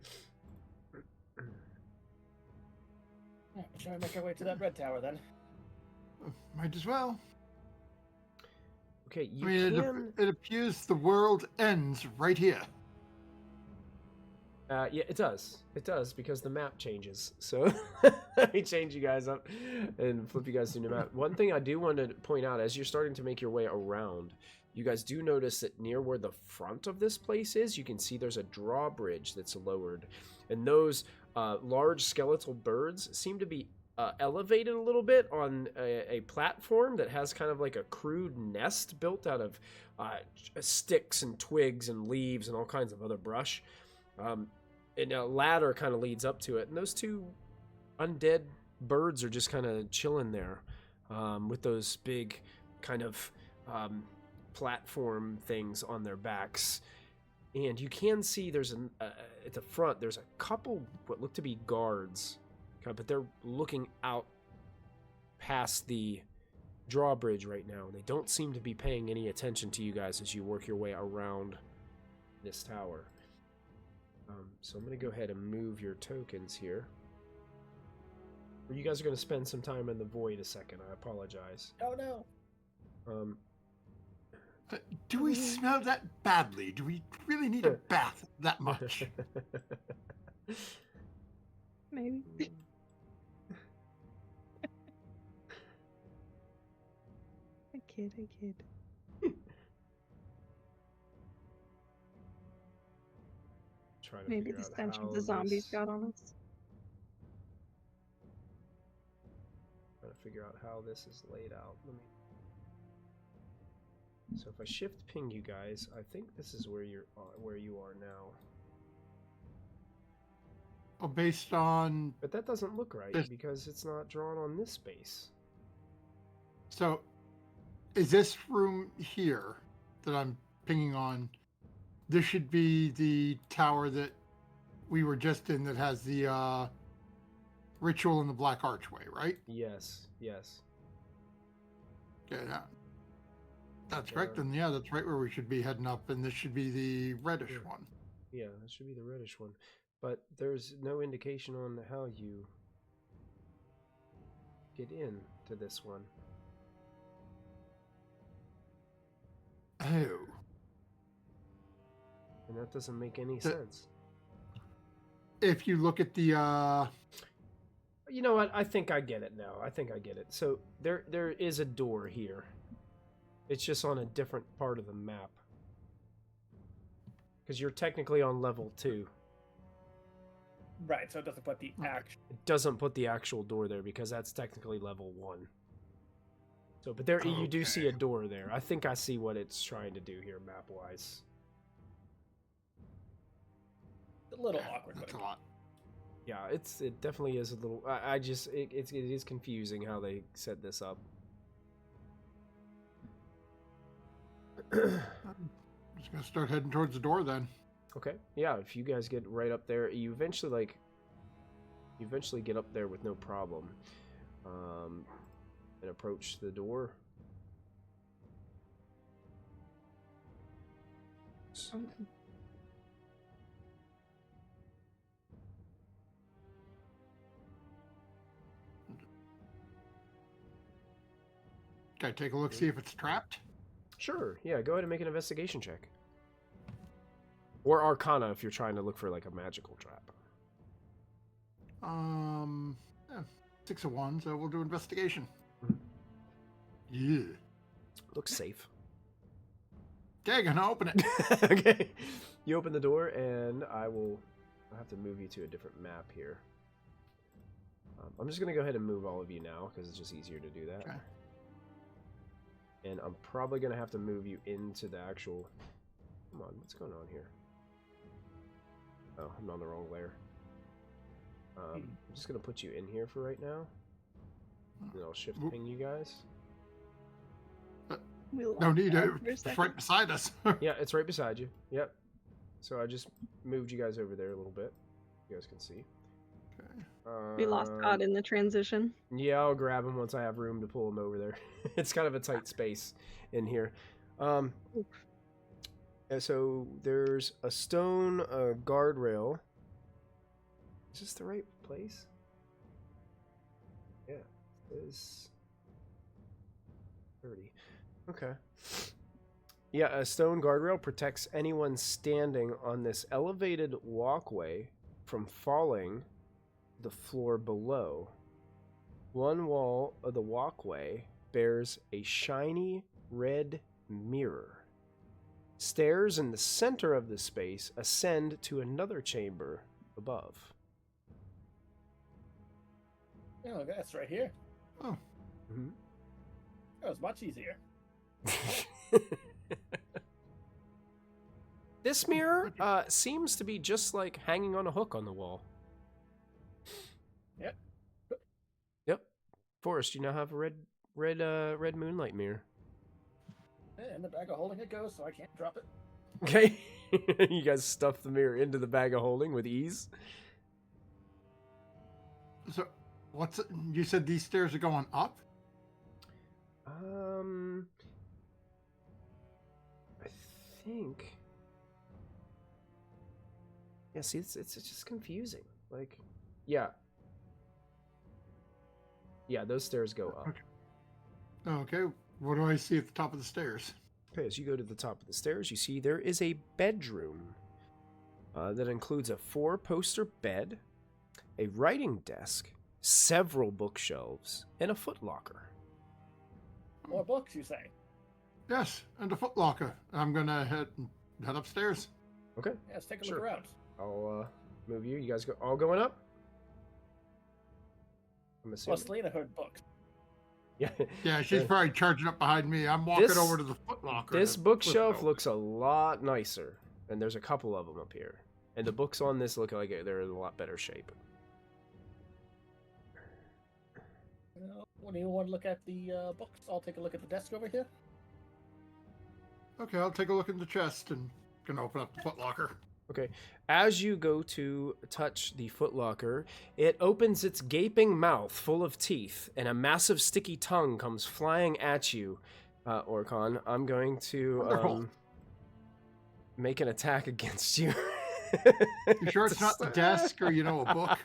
Shall we make our way to that red tower then? Might as well. Okay, you can... it appears the world ends right here. Yeah, it does. It does, because the map changes. So let me change you guys up and flip you guys to the new map. One thing I do want to point out, as you're starting to make your way around, you guys do notice that near where the front of this place is, you can see there's a drawbridge that's lowered. And those large skeletal birds seem to be elevated a little bit on a platform that has kind of like a crude nest built out of sticks and twigs and leaves and all kinds of other brush. And a ladder kind of leads up to it, and those two undead birds are just kind of chilling there with those big kind of platform things on their backs. And you can see there's at the front there's a couple what look to be guards, but they're looking out past the drawbridge right now. They don't seem to be paying any attention to you guys as you work your way around this tower. So I'm going to go ahead and move your tokens here. Or you guys are going to spend some time in the void a second. I apologize. Oh no. Do we smell that badly? Do we really need a bath that much? Maybe. I kid. trying to Maybe figure the out stench how of the zombies this, got on us. trying to figure out how this is laid out. So if I shift ping you guys, I think this is where you are now. Oh, based on But that doesn't look right this. because it's not drawn on this space. So, is this room here that I'm pinging on? This should be the tower that we were just in that has the ritual in the black archway, right? Yes, yes. Okay, that's Yeah. correct. Then yeah, that's right where we should be heading up, and this should be the reddish Yeah. one. Yeah, that should be the reddish one. But there's no indication on how you get in to this one. Oh. And that doesn't make any sense. If you look at the You know what? I think I get it now. I think I get it. So there is a door here. It's just on a different part of the map. Because you're technically on level 2. Right, so it doesn't put the actual. It doesn't put the actual door there because that's technically level 1. So, but there you do see a door there. I think I see what it's trying to do here map-wise. A little awkward, that's but a lot. Yeah, it definitely is a little. It is confusing how they set this up. I'm just gonna start heading towards the door then. Okay, yeah. If you guys get right up there, you eventually get up there with no problem, and approach the door. Okay, take a look, see if it's trapped. Sure. Yeah. Go ahead and make an investigation check, or Arcana if you're trying to look for like a magical trap. Yeah, 6 of 1, so we'll do investigation. Mhm. Yeah. Looks safe. Okay, gonna open it. Okay. You open the door, and I'll have to move you to a different map here. I'm just gonna go ahead and move all of you now because it's just easier to do that. Okay. And I'm probably gonna have to move you into the actual. Come on, what's going on here? Oh, I'm on the wrong layer. I'm just gonna put you in here for right now. And I'll shift ping you guys. No need to. It's right beside us. Yeah, it's right beside you. Yep. So I just moved you guys over there a little bit. You guys can see. Okay. We lost God in the transition. Yeah, I'll grab him once I have room to pull him over there. It's kind of a tight space in here. And so there's a stone guardrail. Is this the right place? Yeah, it is 30. Okay. Yeah, a stone guardrail protects anyone standing on this elevated walkway from falling to the floor below. One wall of the walkway bears a shiny red mirror. Stairs in the center of the space ascend to another chamber above. oh, that's right here. Oh. Mm-hmm. That was much easier. This mirror seems to be just like hanging on a hook on the wall. Yep. Yep. Forrest, you now have a red Moonlight mirror. Yeah, in the bag of holding it goes, so I can't drop it. Okay. You guys stuff the mirror into the bag of holding with ease. So, you said these stairs are going up? I think. Yeah, see, it's just confusing. Like, yeah. Yeah, those stairs go up. Okay. What do I see at the top of the stairs? Okay, as you go to the top of the stairs, you see there is a bedroom that includes a 4-poster bed, a writing desk, several bookshelves, and a footlocker. More books, you say? Yes, and a footlocker. I'm gonna head upstairs. Okay. Yeah, let's take a Sure. look around. I'll move you. You guys all going up? I'm Well, assuming. Selena heard books. Yeah. Yeah, she's probably charging up behind me. I'm walking This- over to the footlocker. This to flip bookshelf it open. looks a lot nicer, and there's a couple of them up here. And the books on this look like they're in a lot better shape. When you want to look at the books, I'll take a look at the desk over here. Okay, I'll take a look in the chest and gonna open up the footlocker. Okay. As you go to touch the footlocker, it opens its gaping mouth full of teeth, and a massive sticky tongue comes flying at you, Orcon. I'm going to Wonderful. make an attack against you. You sure it's not the desk or, a book?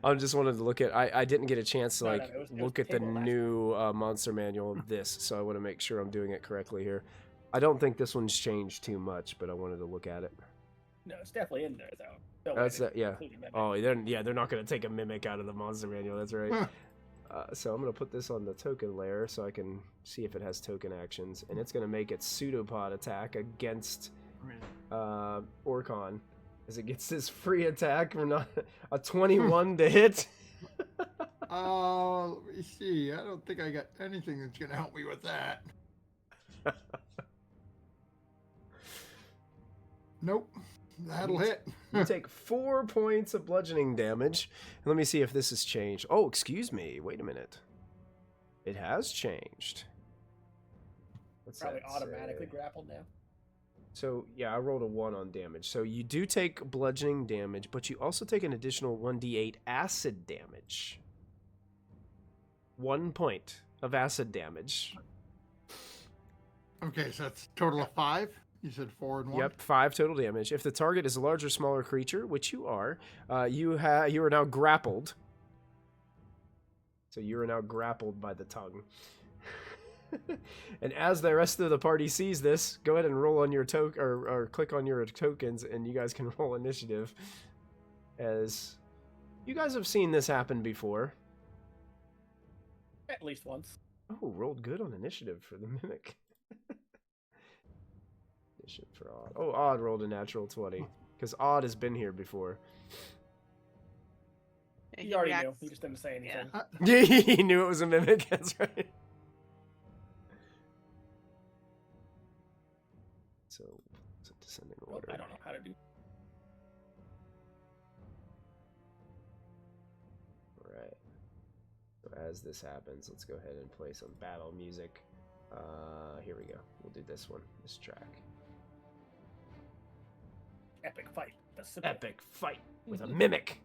I just wanted to look at. I didn't get a chance to No, like it was look at the table last new monster manual of this, so I want to make sure I'm doing it correctly here. I don't think this one's changed too much, but I wanted to look at it. No, it's definitely in there though. No That's way that, yeah. including Mimic. Oh, they're not gonna take a mimic out of the monster manual. That's right. Huh. So I'm gonna put this on the token layer so I can see if it has token actions, and it's gonna make its pseudopod attack against Orcon, as it gets this free attack for not a 21 to hit. Let me see. I don't think I got anything that's gonna help me with that. Nope. That'll hit. You take 4 points of bludgeoning damage. And let me see if this has changed. Oh, excuse me. Wait a minute. It has changed. What's Probably that automatically say? grappled now. So, yeah, I rolled a 1 on damage. So you do take bludgeoning damage, but you also take an additional 1d8 acid damage. 1 point of acid damage. Okay, so that's a total of 5. You said 4 and 1. Yep, 5 total damage. If the target is a larger, smaller creature, which you are, you are now grappled. So you are now grappled by the tongue. And as the rest of the party sees this, go ahead and roll on your or click on your tokens, and you guys can roll initiative. As you guys have seen this happen before. At least once. Oh, rolled good on initiative for the mimic. For Odd. Oh, Odd rolled a natural 20. Because Odd has been here before. Yeah, He already knew. reacts- He just didn't say anything. Yeah, he knew it was a mimic, that's right. So, it's a descending Well, order. I don't know how to do. Alright. So as this happens, let's go ahead and play some battle music. Here we go. We'll do this one, this track. Epic fight. The simple. Epic fight with a mimic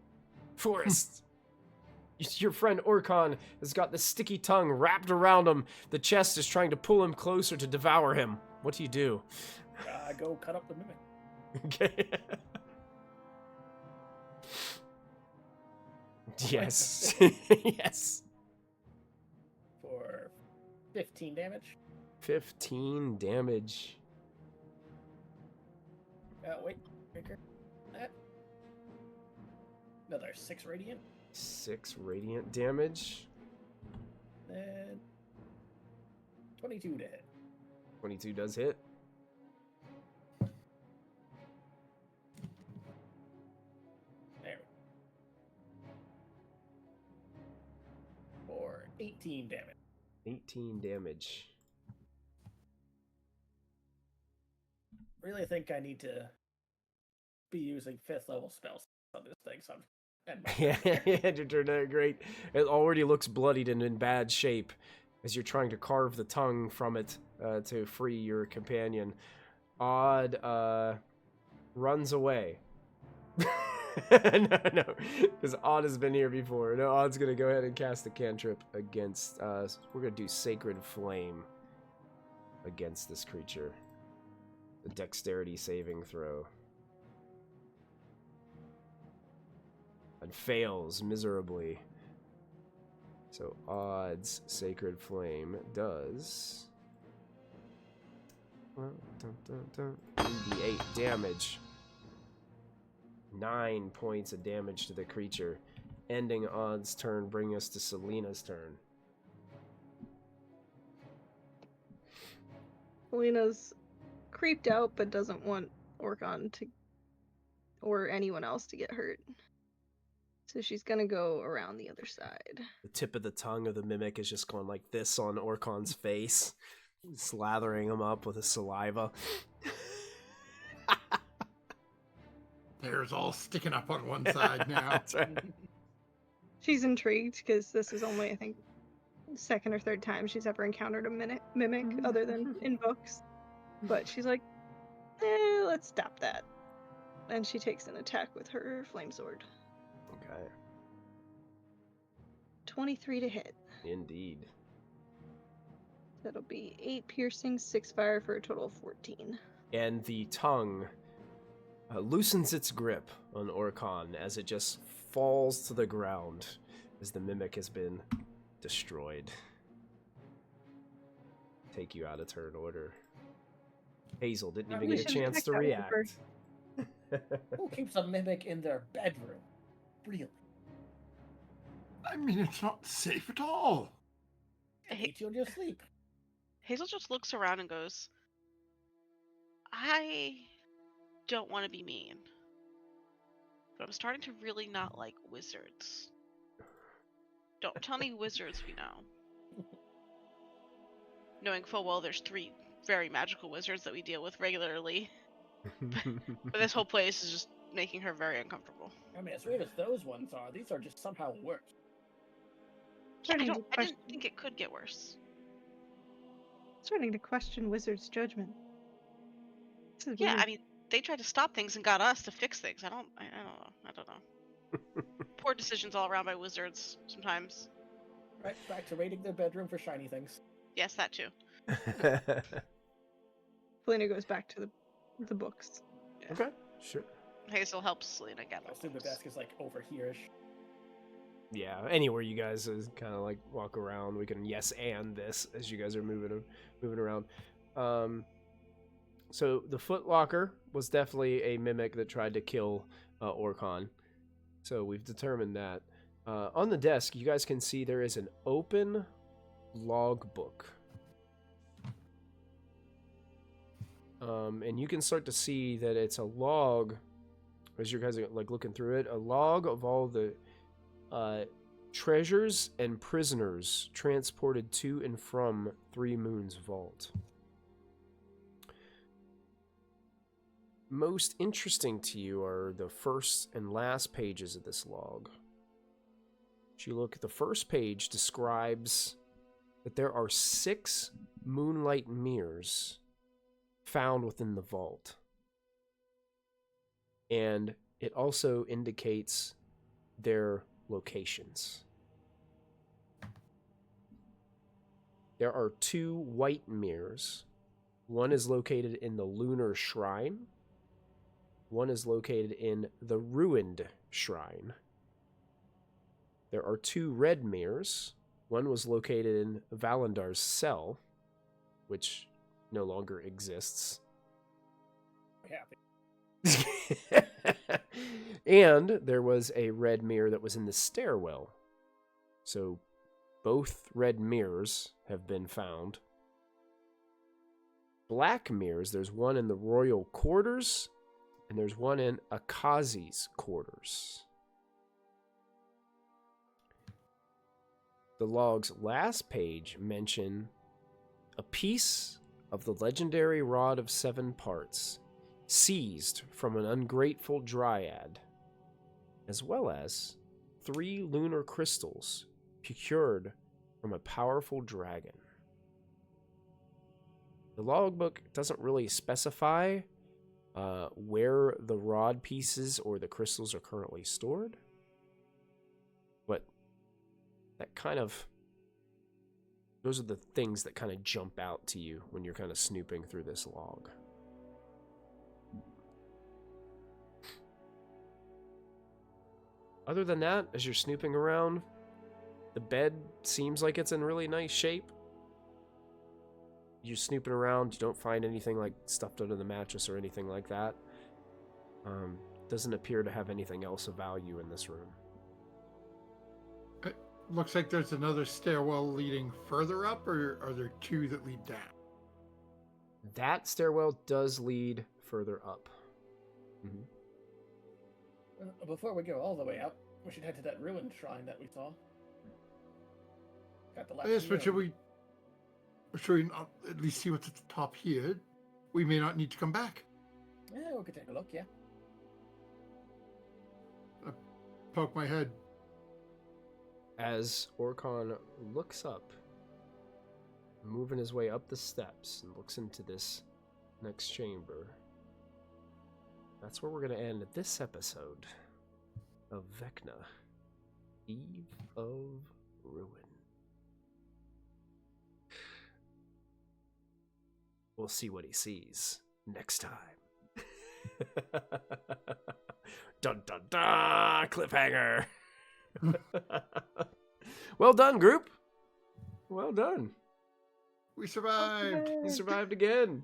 forest. Your friend Orcon has got the sticky tongue wrapped around him. The chest is trying to pull him closer to devour him. What do you do? Go cut up the mimic. Okay. Yes. Yes. For 15 damage. 15 damage. Wait. Breaker. That. Another 6 radiant. 6 radiant damage. Then 22 to hit. 22 does hit. There. For 18 damage. 18 damage. Really think I need to be using 5th level spells on this thing, so I'm at my Yeah, your turn out great. It already looks bloodied and in bad shape as you're trying to carve the tongue from it to free your companion. Odd runs away. No, because Odd has been here before. No, Odd's gonna go ahead and cast a cantrip against. We're gonna do Sacred Flame against this creature. The dexterity saving throw. And fails miserably. So Odd's Sacred Flame does 3d8 damage. 9 points of damage to the creature, ending Odd's turn, bringing us to Selena's turn. Selena's creeped out but doesn't want Orcon to, or anyone else to get hurt. So she's gonna go around the other side. The tip of the tongue of the mimic is just going like this on Orcon's face, slathering him up with his saliva. Hair's all sticking up on one side now. That's right. She's intrigued because this is only, I think, the second or third time she's ever encountered a mimic other than in books. But she's like, let's stop that. And she takes an attack with her flame sword. Okay. 23 to hit. Indeed. That'll be 8 piercing, 6 fire for a total of 14. And the tongue loosens its grip on Orcon as it just falls to the ground as the mimic has been destroyed. Take you out of turn order. Hazel didn't even get a chance to react. Who keeps a mimic in their bedroom? Really? I mean, it's not safe at all. Eat you in your sleep. Hazel just looks around and goes, I don't want to be mean, but I'm starting to really not like wizards. Don't tell me wizards we know. Knowing full well there's 3 very magical wizards that we deal with regularly. But this whole place is just making her very uncomfortable. I mean, as weird as those ones are, these are just somehow worse. Yeah, I Starting to didn't think it could get worse. Starting to question Wizard's judgment. This is Yeah, weird. I mean, they tried to stop things and got us to fix things. I don't know. Poor decisions all around by wizards sometimes. Right, back to raiding their bedroom for shiny things. Yes, that too. Felina goes back to the books. Okay, sure. Hazel helps Selena get I the assume the books. desk is like over here-ish. Yeah, anywhere you guys kind of like walk around, we can yes and this as you guys are moving around. So the Footlocker was definitely a mimic that tried to kill Orcon. So we've determined that. On the desk, you guys can see there is an open logbook. And you can start to see that it's a log, as you guys are like looking through it, a log of all the treasures and prisoners transported to and from Three Moons Vault. Most interesting to you are the first and last pages of this log. As you look at the first page, describes that there are 6 moonlight mirrors found within the vault. And it also indicates their locations. There are 2 white mirrors. One is located in the Lunar Shrine. One is located in the Ruined Shrine. There are 2 red mirrors. One was located in Valendar's cell, which no longer exists. Happy. And there was a red mirror that was in the stairwell. So both red mirrors have been found. Black mirrors, there's one in the royal quarters, and there's one in Akazi's quarters. The log's last page mention a piece of the legendary Rod of 7 Parts seized from an ungrateful dryad, as well as 3 lunar crystals procured from a powerful dragon. The logbook doesn't really specify where the rod pieces or the crystals are currently stored, but that kind of, those are the things that kind of jump out to you when you're kind of snooping through this log. Other than that, as you're snooping around, the bed seems like it's in really nice shape. You're snooping around, you don't find anything like stuffed under the mattress or anything like that. Doesn't appear to have anything else of value in this room. It looks like there's another stairwell leading further up, or are there 2 that lead down? That stairwell does lead further up. Before we go all the way out, we should head to that ruined shrine that we saw. Got the last Yes, but ruin. should we not at least see what's at the top here? We may not need to come back. Yeah, we could take a look, yeah. Poke my head. As Orcon looks up, moving his way up the steps, and looks into this next chamber, that's where we're going to end this episode of Vecna, Eve of Ruin. We'll see what he sees next time. Dun dun dun! Cliffhanger! Well done, group. Well done. We survived. You survived again.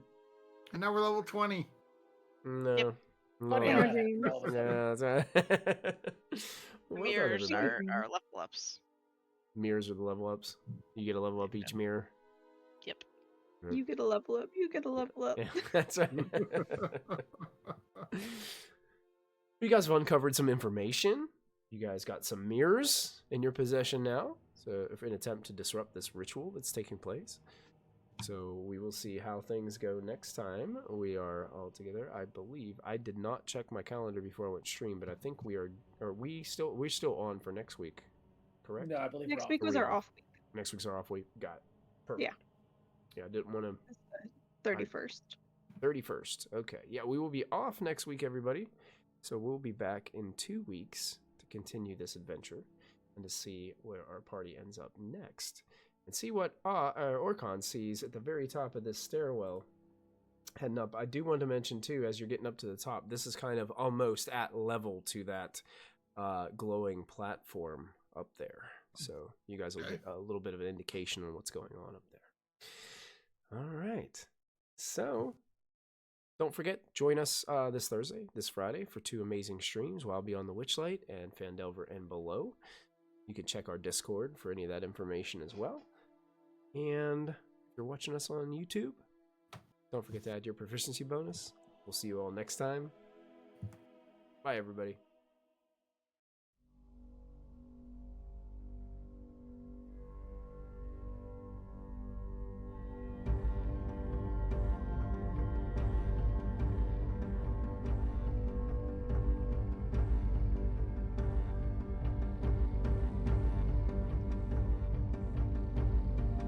And now we're level 20. No. Yep. No. Funny Yeah. how that happened all of a sudden. Yeah, that's right. Well done, Mirrors everybody. are level ups. Mirrors are the level ups. You get a level up each mirror. Yep. You get a level up. You get a level up. Yeah, that's right. You guys have uncovered some information. You guys got some mirrors in your possession now. So, if an attempt to disrupt this ritual that's taking place. So, we will see how things go next time we are all together. I believe I did not check my calendar before I went stream, but I think we're still on for next week. Correct? No, I believe Next we're week off. was we our are. off week. Next week's our off week. Got it. Perfect. Yeah, I didn't want to. It's the 31st. 31st. Okay. Yeah, we will be off next week, everybody. So we'll be back in 2 weeks to continue this adventure and to see where our party ends up next. And see what Orcon sees at the very top of this stairwell heading up. I do want to mention, too, as you're getting up to the top, this is kind of almost at level to that glowing platform up there. So you guys will get a little bit of an indication on what's going on up there. All right. So don't forget, join us this Thursday, this Friday, for 2 amazing streams while I'll be on the Witchlight and Phandelver and below. You can check our Discord for any of that information as well. And if you're watching us on YouTube, don't forget to add your proficiency bonus. We'll see you all next time. Bye, everybody.